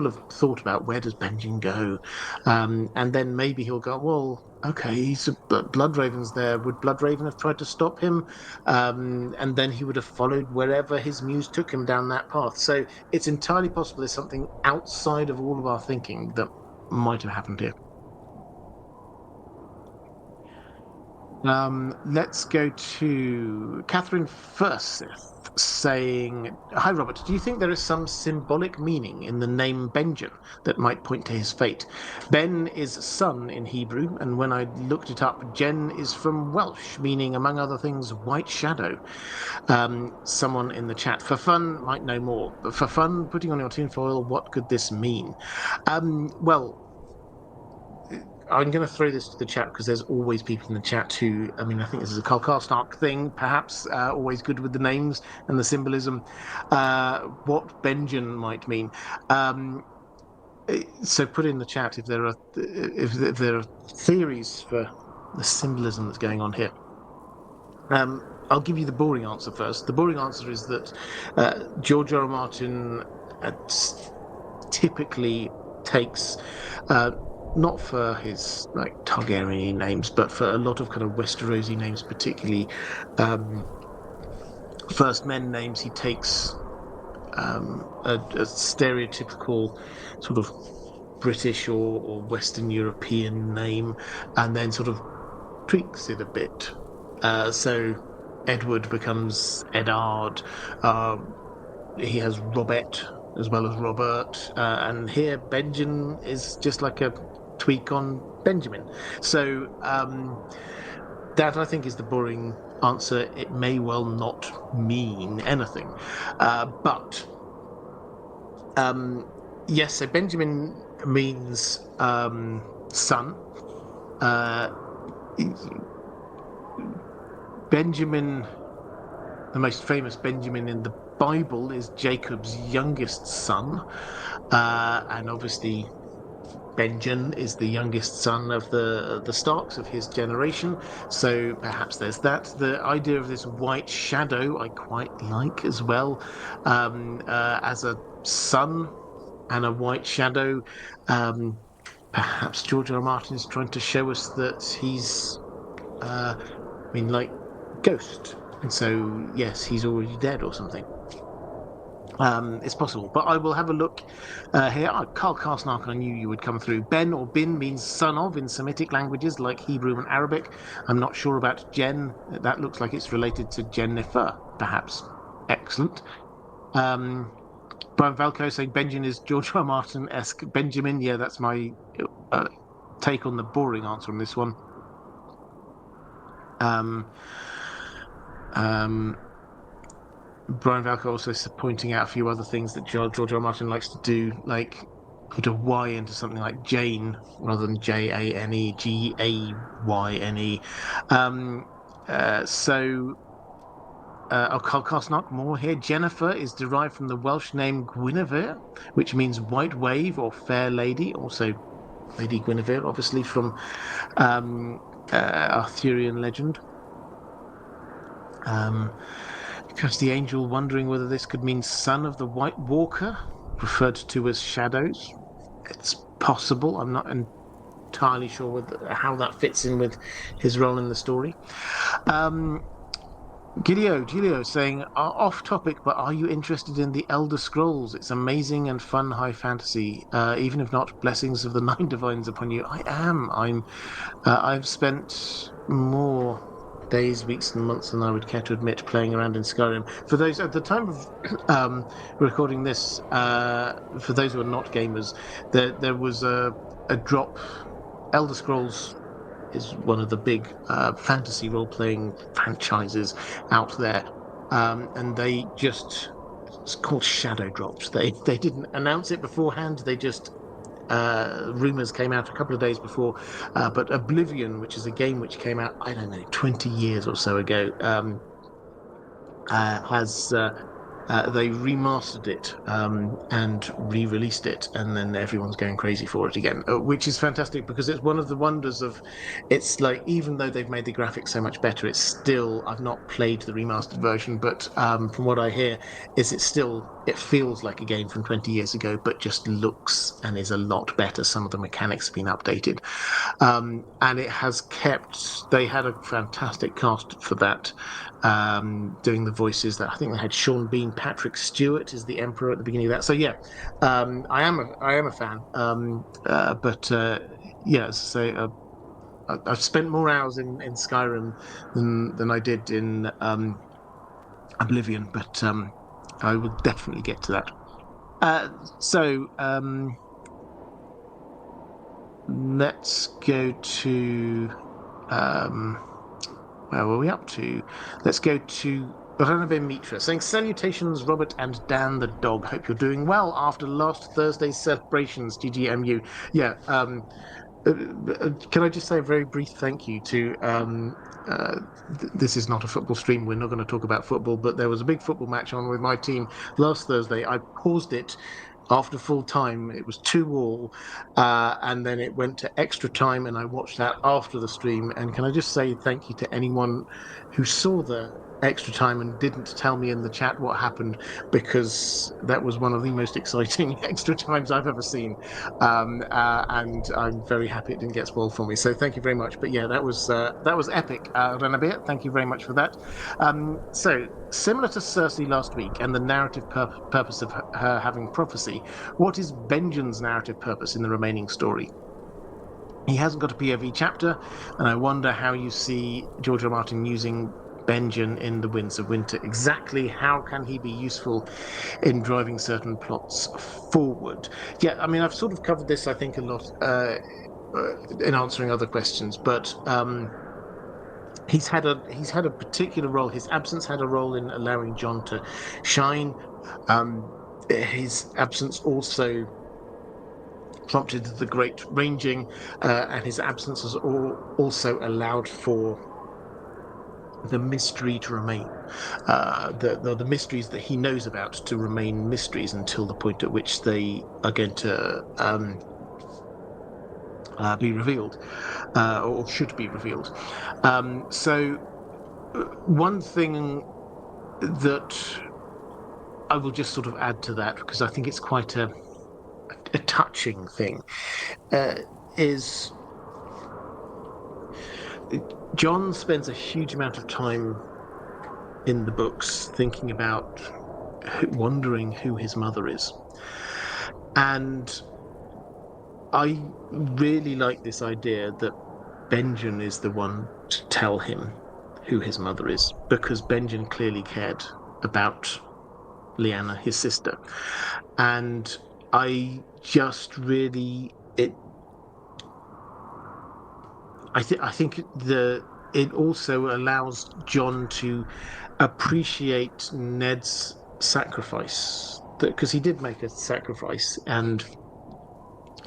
have thought about where does Benjen go, and then maybe he'll go, well, okay, Bloodraven's there. Would Bloodraven have tried to stop him? And then he would have followed wherever his muse took him down that path. So it's entirely possible there's something outside of all of our thinking that might have happened here. Let's go to Catherine Furseth saying, "Hi Robert, do you think there is some symbolic meaning in the name Benjen that might point to his fate? Ben is son in Hebrew, and when I looked it up, Jen is from Welsh, meaning, among other things, white shadow." Someone in the chat, for fun, might know more. But for fun, putting on your tinfoil, what could this mean? Well, I'm going to throw this to the chat because there's always people in the chat who, I mean, I think this is a Karl Stark thing, perhaps, always good with the names and the symbolism, what Benjen might mean. So put in the chat if there are theories for the symbolism that's going on here. I'll give you the boring answer first. The boring answer is that George R. R. Martin typically takes not for his like Targaryen names, but for a lot of kind of Westerosi names, particularly First Men names, he takes a stereotypical sort of British or Western European name, and then sort of tweaks it a bit. So Edward becomes Eddard. He has Robert as well as Robert, and here Benjen is just like a tweak on Benjamin. So that I think is the boring answer. It may well not mean anything, but yes. So Benjamin means son. Benjamin, the most famous Benjamin in the Bible, is Jacob's youngest son, and obviously Benjen is the youngest son of the Starks of his generation, so perhaps there's that. The idea of this white shadow I quite like as well, as a sun and a white shadow. Perhaps George R. R. Martin is trying to show us that he's, like Ghost, and so yes, he's already dead or something. It's possible, but I will have a look here. Karl Karsnark, I knew you would come through. Ben or Bin means son of in Semitic languages like Hebrew and Arabic. I'm not sure about Jen. That looks like it's related to Jennifer, perhaps. Excellent. Brian Valco saying Benjen is George R. Martin-esque Benjamin. Yeah, that's my take on the boring answer on this one. Brian Valco also pointing out a few other things that George R. R. Martin likes to do, like put a Y into something like Jane rather than Jane, Gayyne. Karl Karsnark, more here. Jennifer is derived from the Welsh name Guinevere, which means white wave or fair lady. Also, Lady Guinevere, obviously from Arthurian legend. Because the angel wondering whether this could mean son of the White Walker, referred to as shadows. It's possible. I'm not entirely sure how that fits in with his role in the story. Giulio saying, off topic, but are you interested in the Elder Scrolls? It's amazing and fun high fantasy. Even if not, blessings of the Nine Divines upon you. I am. I've spent more days, weeks, and months than I would care to admit playing around in Skyrim. For those at the time of recording this, for those who are not gamers, there was a drop. Elder Scrolls is one of the big fantasy role-playing franchises out there, and they just It's called Shadow Drops. They didn't announce it beforehand. They just rumors came out a couple of days before. But Oblivion, which is a game which came out, I don't know, 20 years or so ago, has they remastered it and re-released it, and then everyone's going crazy for it again, which is fantastic because it's one of the wonders of. It's like even though they've made the graphics so much better, it's still. I've not played the remastered version, but from what I hear, it feels like a game from 20 years ago, but just looks and is a lot better. Some of the mechanics have been updated, and it has kept. They had a fantastic cast for that. Doing the voices that I think they had Sean Bean, Patrick Stewart is the Emperor at the beginning of that. So yeah, I am a fan. But yeah, so I've spent more hours in Skyrim than I did in Oblivion, but I will definitely get to that. So let's go to where were we up to? Let's go to Baranabe Mitra saying, salutations, Robert and Dan the dog. Hope you're doing well after last Thursday's celebrations, GGMU. Yeah, can I just say a very brief thank you to this is not a football stream. We're not going to talk about football, but there was a big football match on with my team last Thursday. I paused it after full time. It was 2-2, and then it went to extra time, and I watched that after the stream. And can I just say thank you to anyone who saw the extra time and didn't tell me in the chat what happened, because that was one of the most exciting extra times I've ever seen, and I'm very happy it didn't get spoiled for me. So thank you very much. But yeah, that was epic. Renabir, thank you very much for that. So similar to Cersei last week and the narrative purpose of her having prophecy, what is Benjen's narrative purpose in the remaining story? He hasn't got a POV chapter, and I wonder how you see George R. R. Martin using Benjen in The Winds of Winter. Exactly how can he be useful in driving certain plots forward? Yeah, I mean, I've sort of covered this, I think, a lot in answering other questions, but he's had a particular role. His absence had a role in allowing Jon to shine. His absence also prompted the great ranging, and his absence has also allowed for the mystery to remain, the mysteries that he knows about to remain mysteries until the point at which they are going to be revealed, or should be revealed. So one thing that I will just sort of add to that, because I think it's quite a touching thing, is Jon spends a huge amount of time in the books thinking about, wondering who his mother is. And I really like this idea that Benjen is the one to tell him who his mother is, because Benjen clearly cared about Lyanna, his sister. And I just really I think it also allows Jon to appreciate Ned's sacrifice, because he did make a sacrifice, and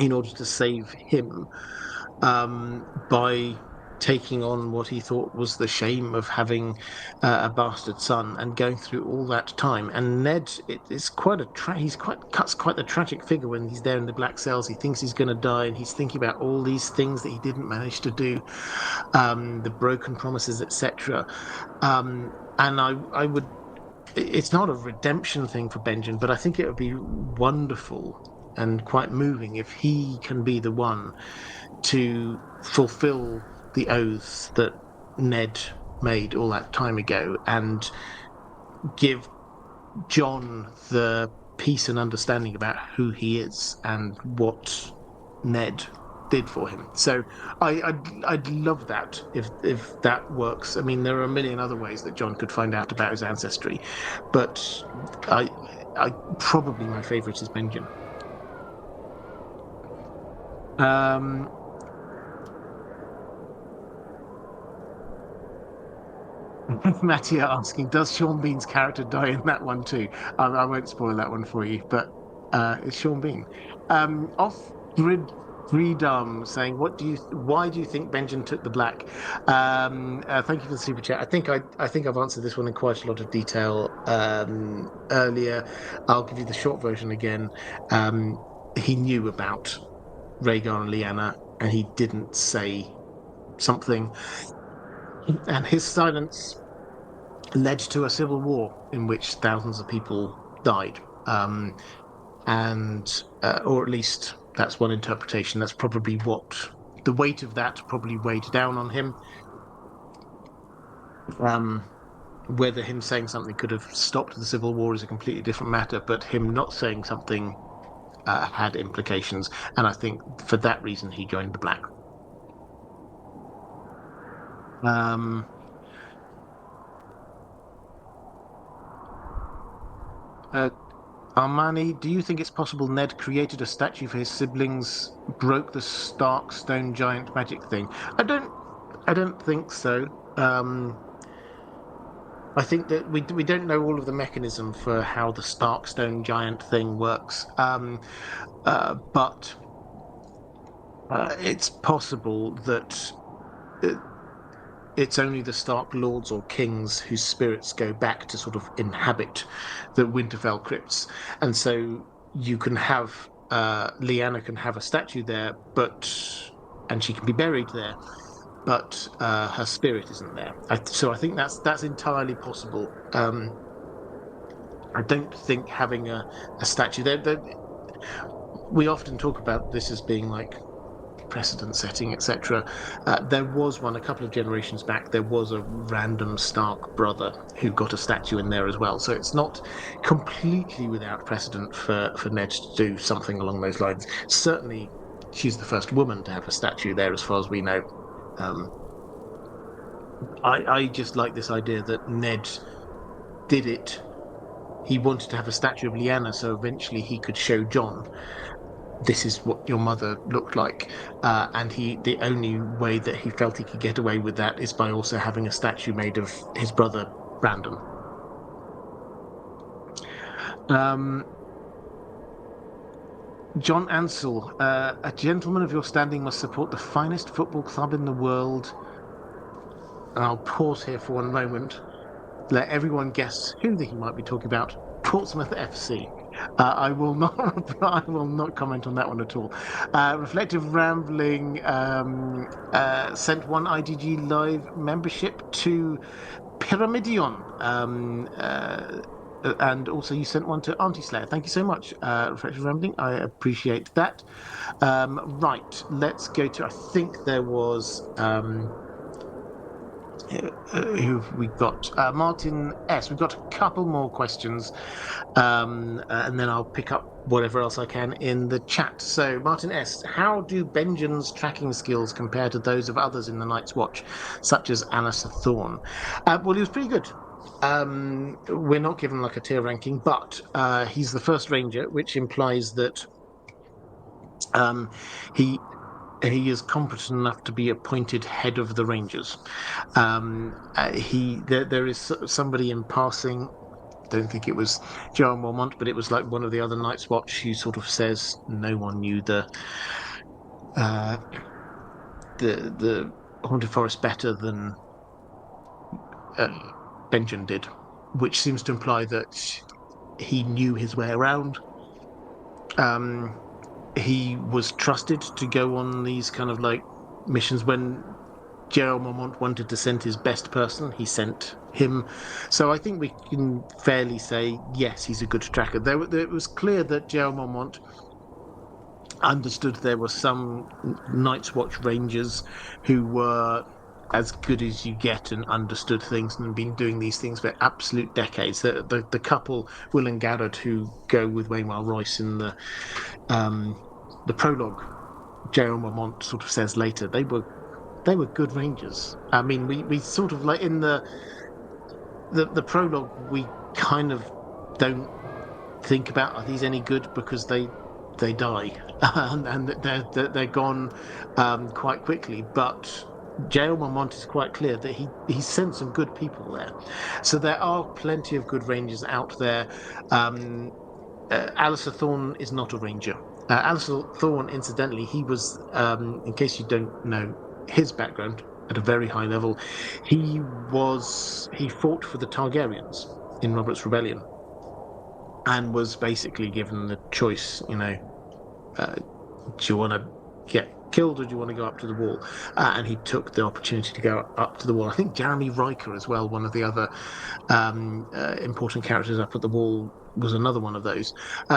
in order to save him, by taking on what he thought was the shame of having a bastard son and going through all that time. And Ned, it's quite cuts quite the tragic figure when he's there in the Black Cells. He thinks he's going to die, and he's thinking about all these things that he didn't manage to do, the broken promises, etc. And I would. It's not a redemption thing for Benjen, but I think it would be wonderful and quite moving if he can be the one to fulfill the oaths that Ned made all that time ago, and give Jon the peace and understanding about who he is and what Ned did for him. So I'd love that if that works. I mean, there are a million other ways that Jon could find out about his ancestry, but I probably my favourite is Benjen. Mattia asking, does Sean Bean's character die in that one too? I won't spoil that one for you, but it's Sean Bean. Off grid Freedom saying, why do you think Benjen took the black? Thank you for the super chat. I think I've answered this one in quite a lot of detail earlier. I'll give you the short version again. He knew about Rhaegar and Lyanna, and he didn't say something, and his silence led to a civil war in which thousands of people died. And or at least that's one interpretation. That's probably what the weight of that probably weighed down on him. Whether him saying something could have stopped the civil war is a completely different matter, but him not saying something had implications, and I think for that reason he joined the Black. Armani, do you think it's possible Ned created a statue for his siblings, broke the Stark stone giant magic thing? I don't think so. I think that we don't know all of the mechanism for how the Stark stone giant thing works. But it's possible that it's only the Stark lords or kings whose spirits go back to sort of inhabit the Winterfell crypts, and so you can have Lyanna can have a statue there, and she can be buried there, but her spirit isn't there. So I think that's entirely possible. I don't think having a statue there. We often talk about this as being like precedent setting, etc. There was one a couple of generations back. There was a random Stark brother who got a statue in there as well. So it's not completely without precedent for Ned to do something along those lines. Certainly, she's the first woman to have a statue there, as far as we know. I just like this idea that Ned did it. He wanted to have a statue of Lyanna, so eventually he could show Jon, this is what your mother looked like, and the only way that he felt he could get away with that is by also having a statue made of his brother Brandon. John Ansell, a gentleman of your standing must support the finest football club in the world. And I'll pause here for one moment, let everyone guess who he might be talking about. Portsmouth FC. I will not comment on that one at all. Reflective Rambling sent one IDG Live membership to Pyramidion. And also you sent one to Auntie Slayer. Thank you so much, Reflective Rambling. I appreciate that. Right, let's go to, I think there was... who have we got? Martin S. We've got a couple more questions, and then I'll pick up whatever else I can in the chat. So, Martin S. How do Benjen's tracking skills compare to those of others in the Night's Watch, such as Alistair Thorne? Well, he was pretty good. We're not given like a tier ranking, but he's the first ranger, which implies that he is competent enough to be appointed head of the Rangers. There is somebody in passing, don't think it was Joe Mormont, but it was like one of the other Night's Watch who sort of says no one knew the Haunted Forest better than Benjen did, which seems to imply that he knew his way around. He was trusted to go on these kind of like missions. When Gerald Mormont wanted to send his best person, he sent him. So I think we can fairly say, yes, he's a good tracker. It was clear that Gerald Mormont understood there were some Night's Watch Rangers who were as good as you get and understood things and been doing these things for absolute decades. The couple, Will and Garrett, who go with Waymar Royce in the prologue, Gerald Mormont sort of says later, they were good Rangers. I mean, we sort of like in the prologue, we kind of don't think about, are these any good, because they die and they're gone quite quickly. But Jael Mormont is quite clear that he sent some good people there. So there are plenty of good rangers out there. Alistair Thorne is not a ranger. Alistair Thorne, incidentally, he was, in case you don't know his background at a very high level, he fought for the Targaryens in Robert's Rebellion and was basically given the choice, do you want to get killed or do you want to go up to the wall? And he took the opportunity to go up to the wall. I think Jeremy Riker as well, one of the other important characters up at the wall, was another one of those.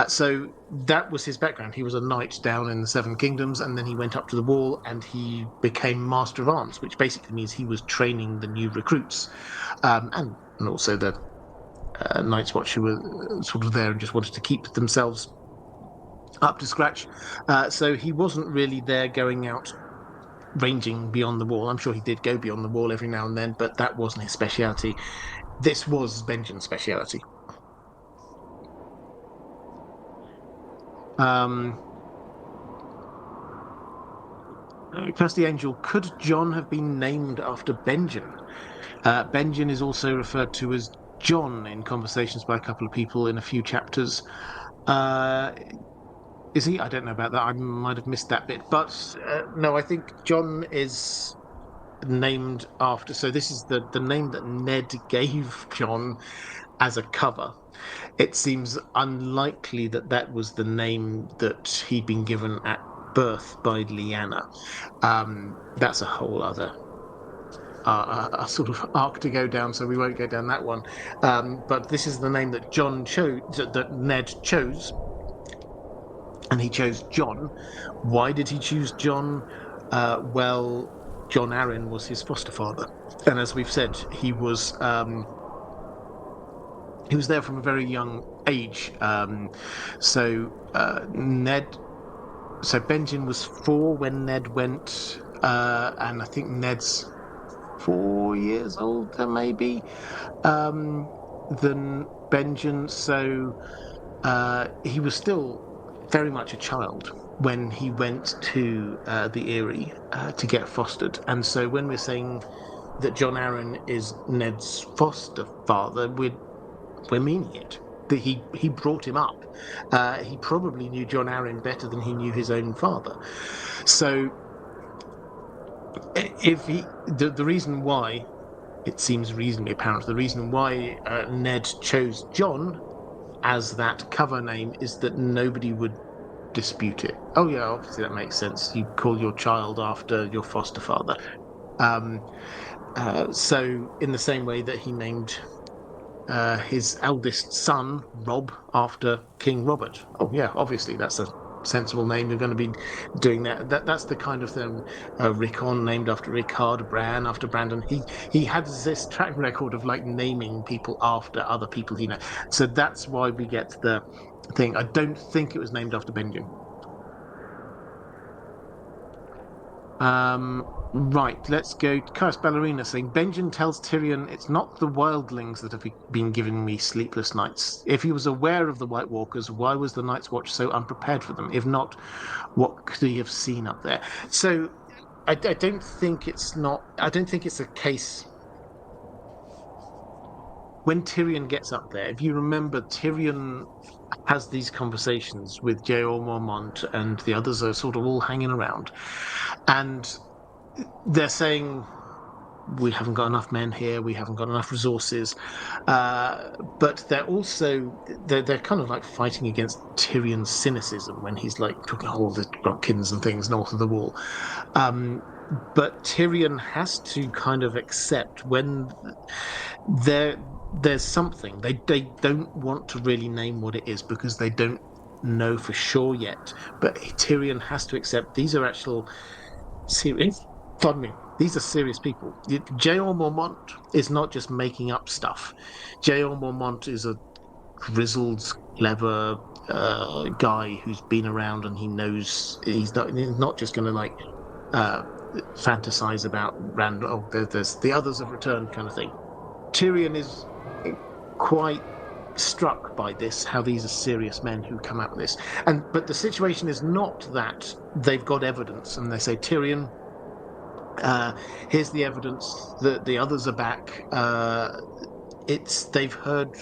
So that was his background. He was a knight down in the Seven Kingdoms, and then he went up to the wall and he became Master of Arms, which basically means he was training the new recruits, and also the Night's Watch who were sort of there and just wanted to keep themselves up to scratch. So he wasn't really there going out ranging beyond the wall. I'm sure he did go beyond the wall every now and then, but that wasn't his speciality. This was Benjen's speciality. Kirsty Angel, could Jon have been named after Benjen? Benjen is also referred to as Jon in conversations by a couple of people in a few chapters. Is he? I don't know about that. I might have missed that bit. But no, I think Jon is named after. So this is the name that Ned gave Jon as a cover. It seems unlikely that that was the name that he'd been given at birth by Lyanna. That's a whole other a sort of arc to go down, so we won't go down that one. But this is the name that that Ned chose. And he chose Jon. Why did he choose Jon? Well, Jon Arryn was his foster father, and as we've said, he was there from a very young age. So Benjen was 4 when Ned went, and I think Ned's 4 years older, maybe, than Benjen. So he was still very much a child when he went to the Eyrie to get fostered. And so when we're saying that Jon Arryn is Ned's foster father, we're meaning it. That he brought him up. He probably knew Jon Arryn better than he knew his own father. So the reason why, it seems reasonably apparent, the reason why Ned chose Jon as that cover name is that nobody would dispute it. Oh yeah, obviously that makes sense. You call your child after your foster father. So in the same way that he named his eldest son Robb after King Robert. Oh yeah, obviously that's a sensible name. You're going to be doing that. That's the kind of thing. Rickon named after Rickard, Bran after Brandon. He had this track record of like naming people after other people he knows. So that's why we get the thing. I don't think it was named after Benjen. Right, let's go. Caius Ballerina saying, Benjen tells Tyrion it's not the wildlings that have been giving me sleepless nights. If he was aware of the White Walkers, why was the Night's Watch so unprepared for them? If not, what could he have seen up there? So I don't think it's a case. When Tyrion gets up there, if you remember, Tyrion has these conversations with Jeor Mormont, and the others are sort of all hanging around. And they're saying, we haven't got enough men here, we haven't got enough resources. But they're also, they're kind of like fighting against Tyrion's cynicism when he's like talking all the Grotkins and things north of the wall. But Tyrion has to kind of accept when there's something. They don't want to really name what it is because they don't know for sure yet. But Tyrion has to accept these are actual serious. Pardon me. These are serious people. Jeor Mormont is not just making up stuff. Jeor Mormont is a grizzled, clever guy who's been around and he knows he's not just going to like fantasize about random. Oh, there's the others have returned kind of thing. Tyrion is quite struck by this, how these are serious men who come out with this. But the situation is not that they've got evidence and they say, Tyrion, Here's the evidence that the others are back. They've heard.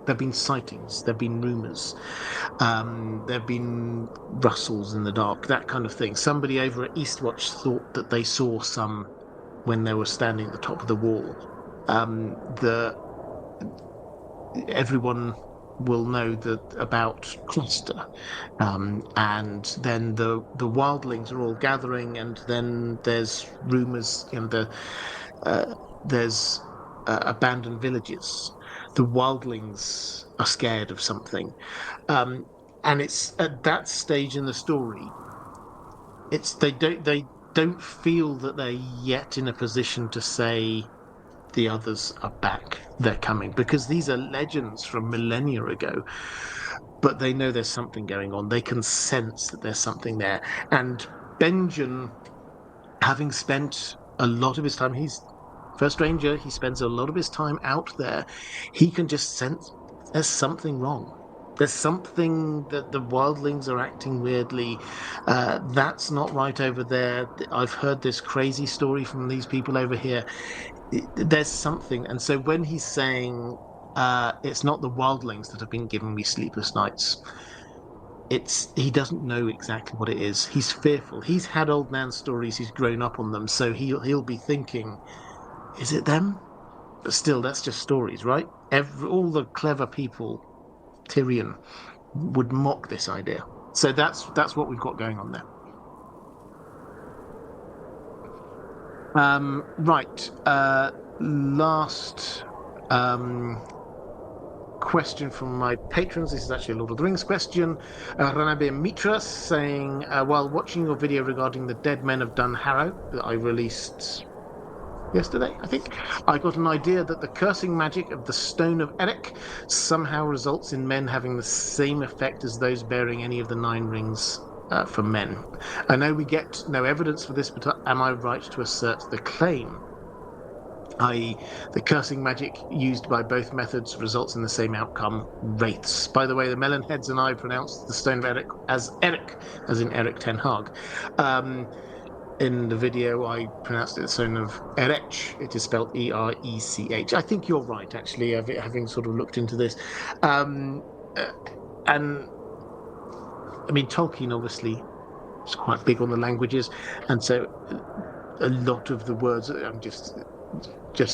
There've been sightings. There've been rumours. There've been rustles in the dark, that kind of thing. Somebody over at Eastwatch thought that they saw some when they were standing at the top of the wall. Everyone will know that about Cluster, and then the wildlings are all gathering, and then there's rumours, there's abandoned villages. The wildlings are scared of something, um, and it's at that stage in the story. They don't feel that they're yet in a position to say the others are back, they're coming, because these are legends from millennia ago, but they know there's something going on. They can sense that there's something there. And Benjen, having spent a lot of his time, he's first ranger, he spends a lot of his time out there, he can just sense there's something wrong. There's something that the wildlings are acting weirdly. That's not right over there. I've heard this crazy story from these people over here. There's something. And so when he's saying it's not the wildlings that have been giving me sleepless nights, he doesn't know exactly what it is. He's fearful. He's had old man stories. He's grown up on them, so he'll be thinking, is it them? But still, that's just stories, right? All the clever people, Tyrion, would mock this idea. So that's what we've got going on there. Right. Last question from my patrons. This is actually a Lord of the Rings question. Ranabe Mitra saying, while watching your video regarding the Dead Men of Dunharrow that I released yesterday, I think, I got an idea that the cursing magic of the Stone of Eric somehow results in men having the same effect as those bearing any of the 9 rings for men. I know we get no evidence for this, but am I right to assert the claim? I.e., the cursing magic used by both methods results in the same outcome, wraiths. By the way, the Melonheads and I pronounced the Stone of Eric, as in Eric Ten Hag. In the video, I pronounced it the Stone of Erech. It is spelled Erech. I think you're right, actually, having sort of looked into this. And I mean, Tolkien obviously is quite big on the languages, and so a lot of the words, I'm just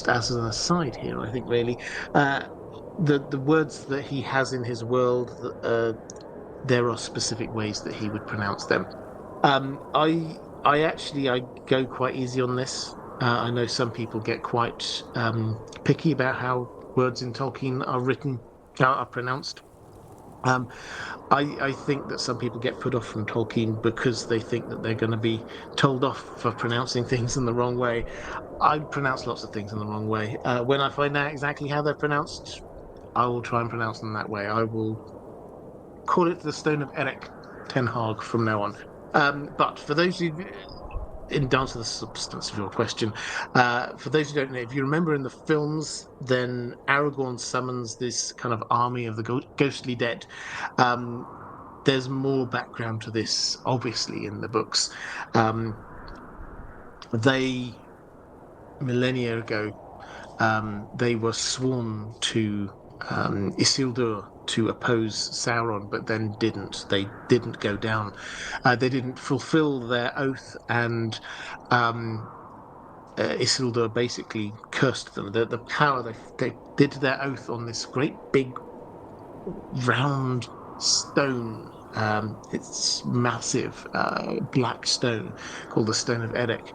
as an aside here, I think really, the words that he has in his world, there are specific ways that he would pronounce them. I go quite easy on this. I know some people get quite picky about how words in Tolkien are pronounced. I think that some people get put off from Tolkien because they think that they're going to be told off for pronouncing things in the wrong way. I pronounce lots of things in the wrong way. When I find out exactly how they're pronounced, I will try and pronounce them that way. I will call it the Stone of Eric Ten Hag from now on. But for those who, in answer to the substance of your question, for those who don't know, if you remember in the films, then Aragorn summons this kind of army of the ghostly dead. There's more background to this, obviously, in the books. Millennia ago, they were sworn to Isildur to oppose Sauron, but then didn't. They didn't go down. They didn't fulfill their oath, and Isildur basically cursed them. The power they did their oath on this great big round stone. It's massive, black stone called the Stone of Eric,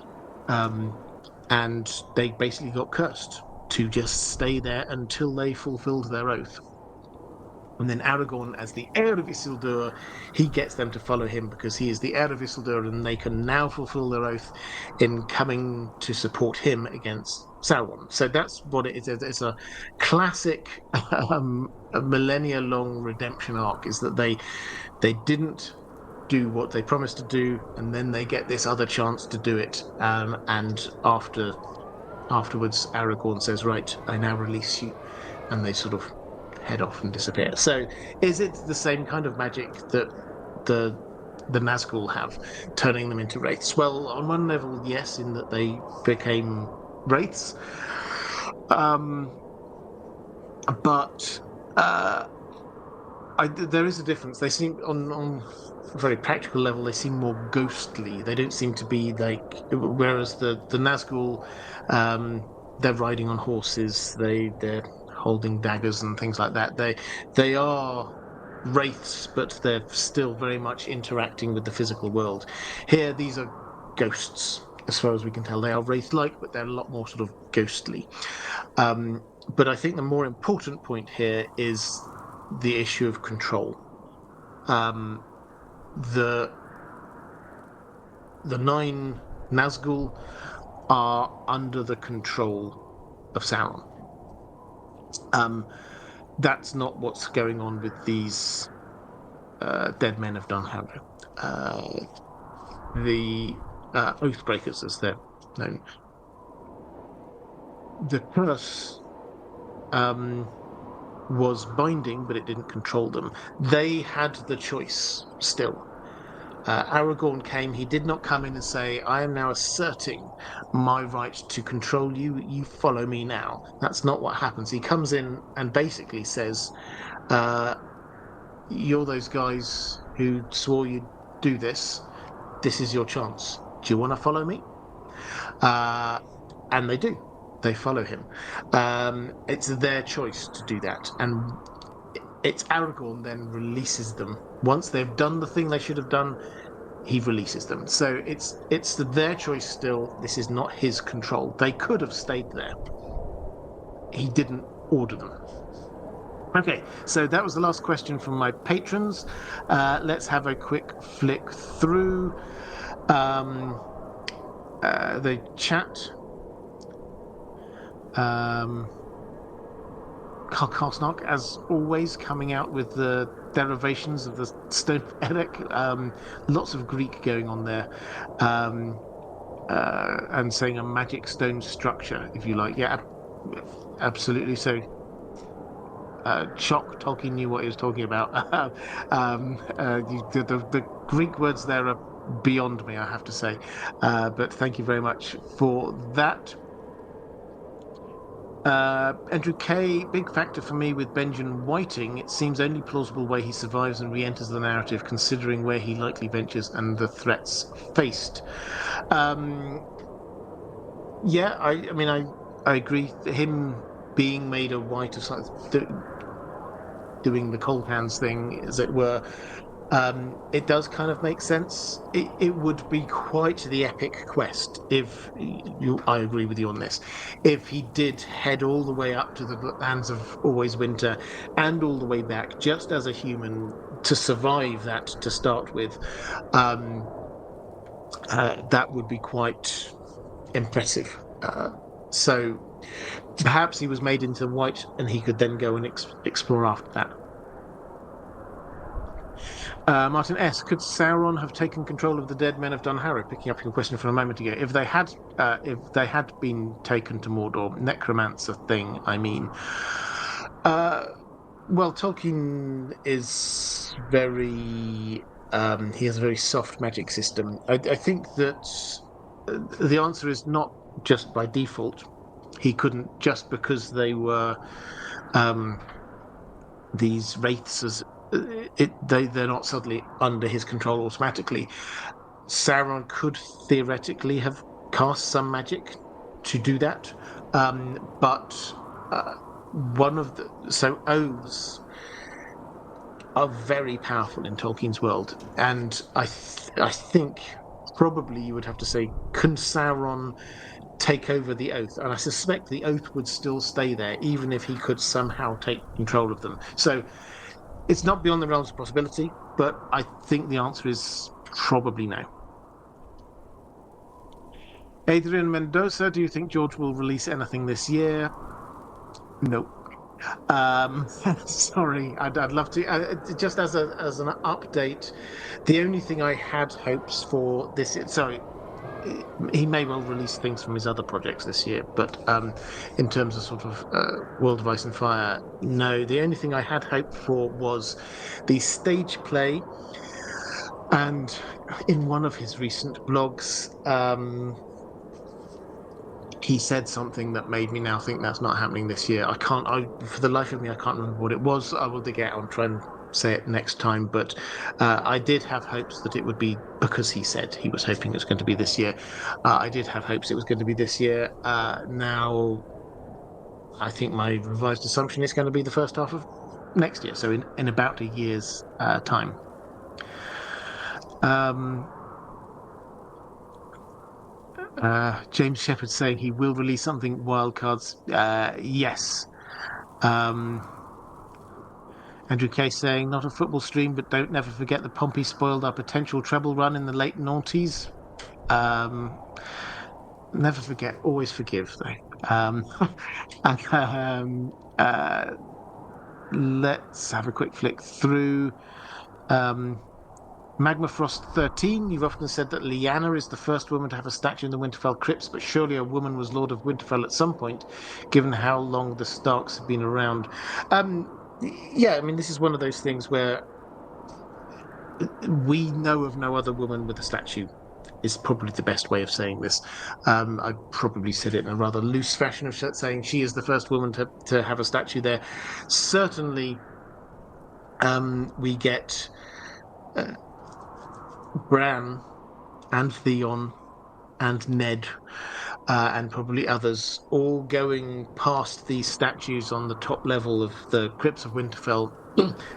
and they basically got cursed to just stay there until they fulfilled their oath. And then Aragorn, as the heir of Isildur, he gets them to follow him because he is the heir of Isildur, and they can now fulfill their oath in coming to support him against Sauron. So that's what it is. It's a classic a millennia-long redemption arc, is that they didn't do what they promised to do, and then they get this other chance to do it. And afterwards, Aragorn says, right, I now release you. And they sort of head off and disappear. So is it the same kind of magic that the the Nazgul have, turning them into wraiths? Well, on one level, yes, in that they became wraiths, but there is a difference. They seem on a very practical level, they seem more ghostly. They don't seem to be like, whereas the Nazgul, they're riding on horses, they're holding daggers and things like that. They are wraiths, but they're still very much interacting with the physical world. Here, these are ghosts, as far as we can tell. They are wraith-like, but they're a lot more sort of ghostly. But I think the more important point here is the issue of control. The 9 Nazgul are under the control of Sauron. That's not what's going on with these dead men of Dunharrow. The Oathbreakers, as they're known. The curse was binding, but it didn't control them. They had the choice still. Aragorn came, he did not come in and say, I am now asserting my right to control you, you follow me now. That's not what happens. He comes in and basically says, you're those guys who swore you'd do this. This is your chance. Do you want to follow me? And they do. They follow him. It's their choice to do that. And it's Aragorn then releases them. Once they've done the thing they should have done, he releases them. So it's their choice still. This is not his control. They could have stayed there. He didn't order them. Okay, so that was the last question from my patrons. Let's have a quick flick through the chat. Karkarsnark, as always, coming out with the derivations of the stone Edek. Lots of Greek going on there. And saying a magic stone structure, if you like. Yeah, absolutely. So, Chock, Tolkien knew what he was talking about. The Greek words there are beyond me, I have to say. But thank you very much for that. Andrew K, big factor for me with Benjen Whiting. It seems only plausible way he survives and re-enters the narrative, considering where he likely ventures and the threats faced. Yeah, I mean, I agree. Him being made a white of doing the cold hands thing, as it were, it does kind of make sense. It would be quite the epic quest if I agree with you on this. If he did head all the way up to the lands of Always Winter and all the way back, just as a human, to survive that to start with, that would be quite impressive. So perhaps he was made into white and he could then go and explore after that. Martin S. Could Sauron have taken control of the dead men of Dunharrow? Picking up your question from a moment ago. If they had been taken to Mordor, necromancer thing, I mean. Well, Tolkien is very. He has a very soft magic system. I think that the answer is not just by default. He couldn't, just because they were these wraiths, they're not suddenly under his control automatically. Sauron could theoretically have cast some magic to do that, but oaths are very powerful in Tolkien's world, and I think probably you would have to say, can Sauron take over the oath? And I suspect the oath would still stay there, even if he could somehow take control of them. So it's not beyond the realms of possibility, but I think the answer is probably no. Adrian Mendoza, do you think George will release anything this year? No. Sorry, I'd love to. Just as an update, the only thing I had hopes for this. Sorry, he may well release things from his other projects this year, but in terms of sort of World of Ice and Fire, no. The only thing I had hope for was the stage play And in one of his recent blogs, he said something that made me now think that's not happening this year. For the life of me, I can't remember what it was. I will dig it out and try and say it next time. But I did have hopes that it would be, because he said he was hoping it was going to be this year. I did have hopes it was going to be this year. Now, I think my revised assumption is going to be the first half of next year. So in about a year's time. James Shepherd saying he will release something wildcards. Yes. Andrew Kay saying not a football stream, but don't never forget that Pompey spoiled our potential treble run in the late noughties. Never forget, always forgive, though. Let's have a quick flick through. Magma Frost 13, you've often said that Lyanna is the first woman to have a statue in the Winterfell crypts, but surely a woman was Lord of Winterfell at some point, given how long the Starks have been around. Yeah, I mean, this is one of those things where we know of no other woman with a statue, is probably the best way of saying this. I probably said it in a rather loose fashion of saying she is the first woman to have a statue there. Certainly, we get Bran and Theon and Ned and probably others all going past these statues on the top level of the crypts of Winterfell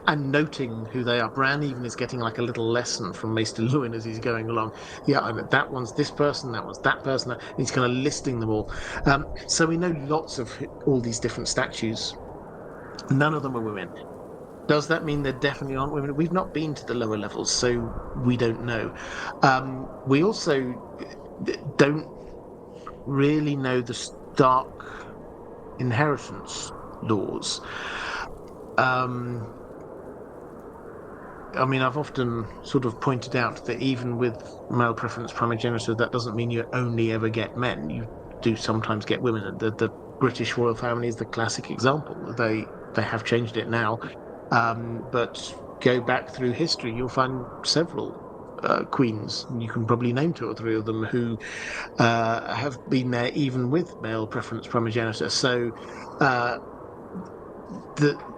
and noting who they are. Bran even is getting like a little lesson from Maester Luwin as he's going along. Yeah, that one's this person, that one's that person. And he's kind of listing them all. So we know lots of all these different statues. None of them are women. Does that mean there definitely aren't women? We've not been to the lower levels, so we don't know. We also don't really know the Stark inheritance laws. I mean, I've often sort of pointed out that even with male preference primogeniture, that doesn't mean you only ever get men. You do sometimes get women. The British royal family is the classic example. They have changed it now. But go back through history, you'll find several queens. You can probably name 2 or 3 of them who have been there even with male preference primogeniture. So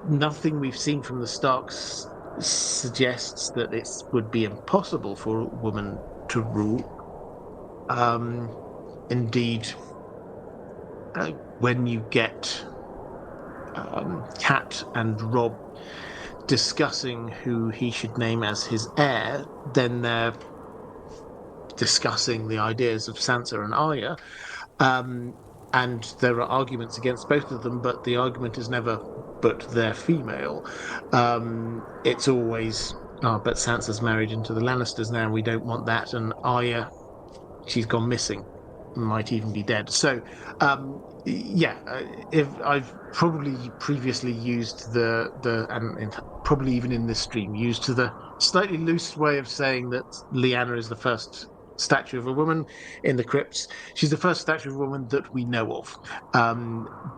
nothing we've seen from the Starks suggests that it would be impossible for a woman to rule. Indeed, when you get Cat and Rob discussing who he should name as his heir, then they're discussing the ideas of Sansa and Arya, and there are arguments against both of them, but the argument is never, but they're female. It's always, but Sansa's married into the Lannisters now, we don't want that, and Arya, she's gone missing, might even be dead. So yeah, if I've probably previously used and probably even in this stream used the slightly loose way of saying that Lyanna is the first statue of a woman in the crypts. She's the first statue of a woman that we know of,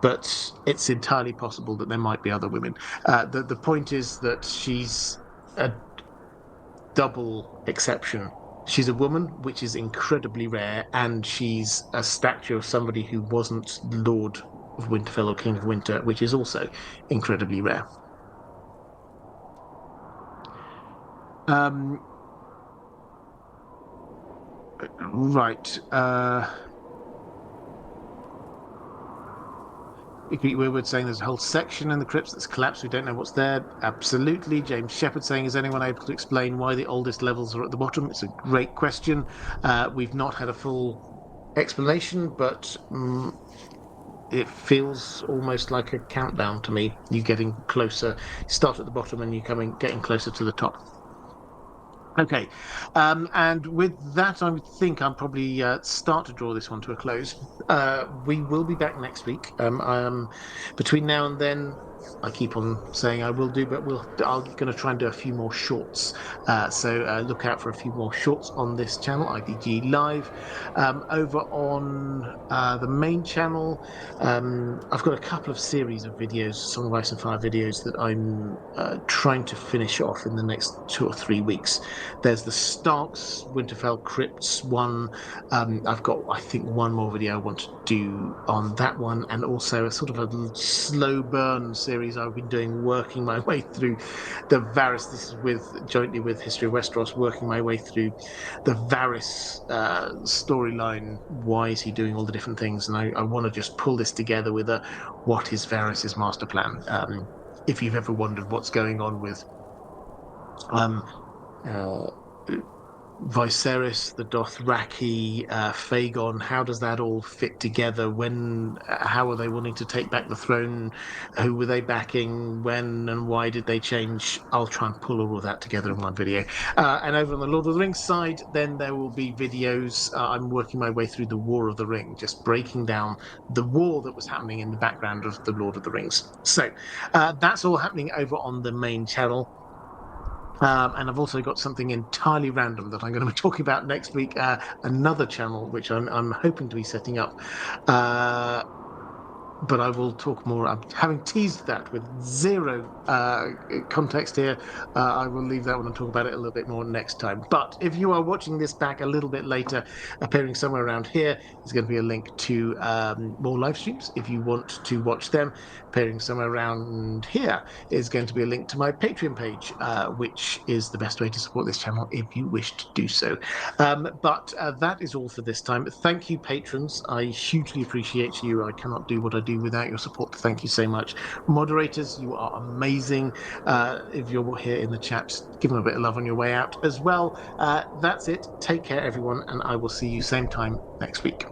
but it's entirely possible that there might be other women. The point is that she's a double exception. She's a woman, which is incredibly rare, and she's a statue of somebody who wasn't Lord of Winterfell or King of Winter, which is also incredibly rare. Right. We're saying there's a whole section in the crypts that's collapsed. We don't know what's there. Absolutely. James Shepherd saying, is anyone able to explain why the oldest levels are at the bottom? It's a great question. We've not had a full explanation, but it feels almost like a countdown to me. You're getting closer. You start at the bottom and you're getting closer to the top. Okay, and with that, I would think I'll probably start to draw this one to a close. We will be back next week. Between now and then, I keep on saying I will do, but I'm going to try and do a few more shorts. So look out for a few more shorts on this channel, IDG Live. Over on the main channel, I've got a couple of series of videos, Song of Ice and Fire videos, that I'm trying to finish off in the next 2 or 3 weeks. There's the Starks Winterfell Crypts one. I've got, I think, one more video I want to do on that one, and also a sort of a slow burn series I've been doing, working my way through the Varys. This is jointly with History of Westeros, working my way through the Varys storyline. Why is he doing all the different things? And I want to just pull this together with a what is Varys's master plan? If you've ever wondered what's going on with um, uh, Viserys, the Dothraki, Fagon, how does that all fit together? How are they wanting to take back the throne? Who were they backing? When and why did they change? I'll try and pull all of that together in one video. And over on the Lord of the Rings side, then there will be videos. I'm working my way through the War of the Ring, just breaking down the war that was happening in the background of the Lord of the Rings. So that's all happening over on the main channel. And I've also got something entirely random that I'm going to be talking about next week. Another channel which I'm hoping to be setting up. But I will talk more. I'm having teased that with zero context here. I will leave that one and talk about it a little bit more next time. But if you are watching this back a little bit later, appearing somewhere around here, there's going to be a link to more live streams if you want to watch them. Appearing somewhere around here is going to be a link to my Patreon page, which is the best way to support this channel if you wish to do so. But that is all for this time. Thank you, patrons. I hugely appreciate you. I cannot do what I do without your support. Thank you so much. Moderators, you are amazing. If you're here in the chat, give them a bit of love on your way out as well. That's it. Take care, everyone, and I will see you same time next week.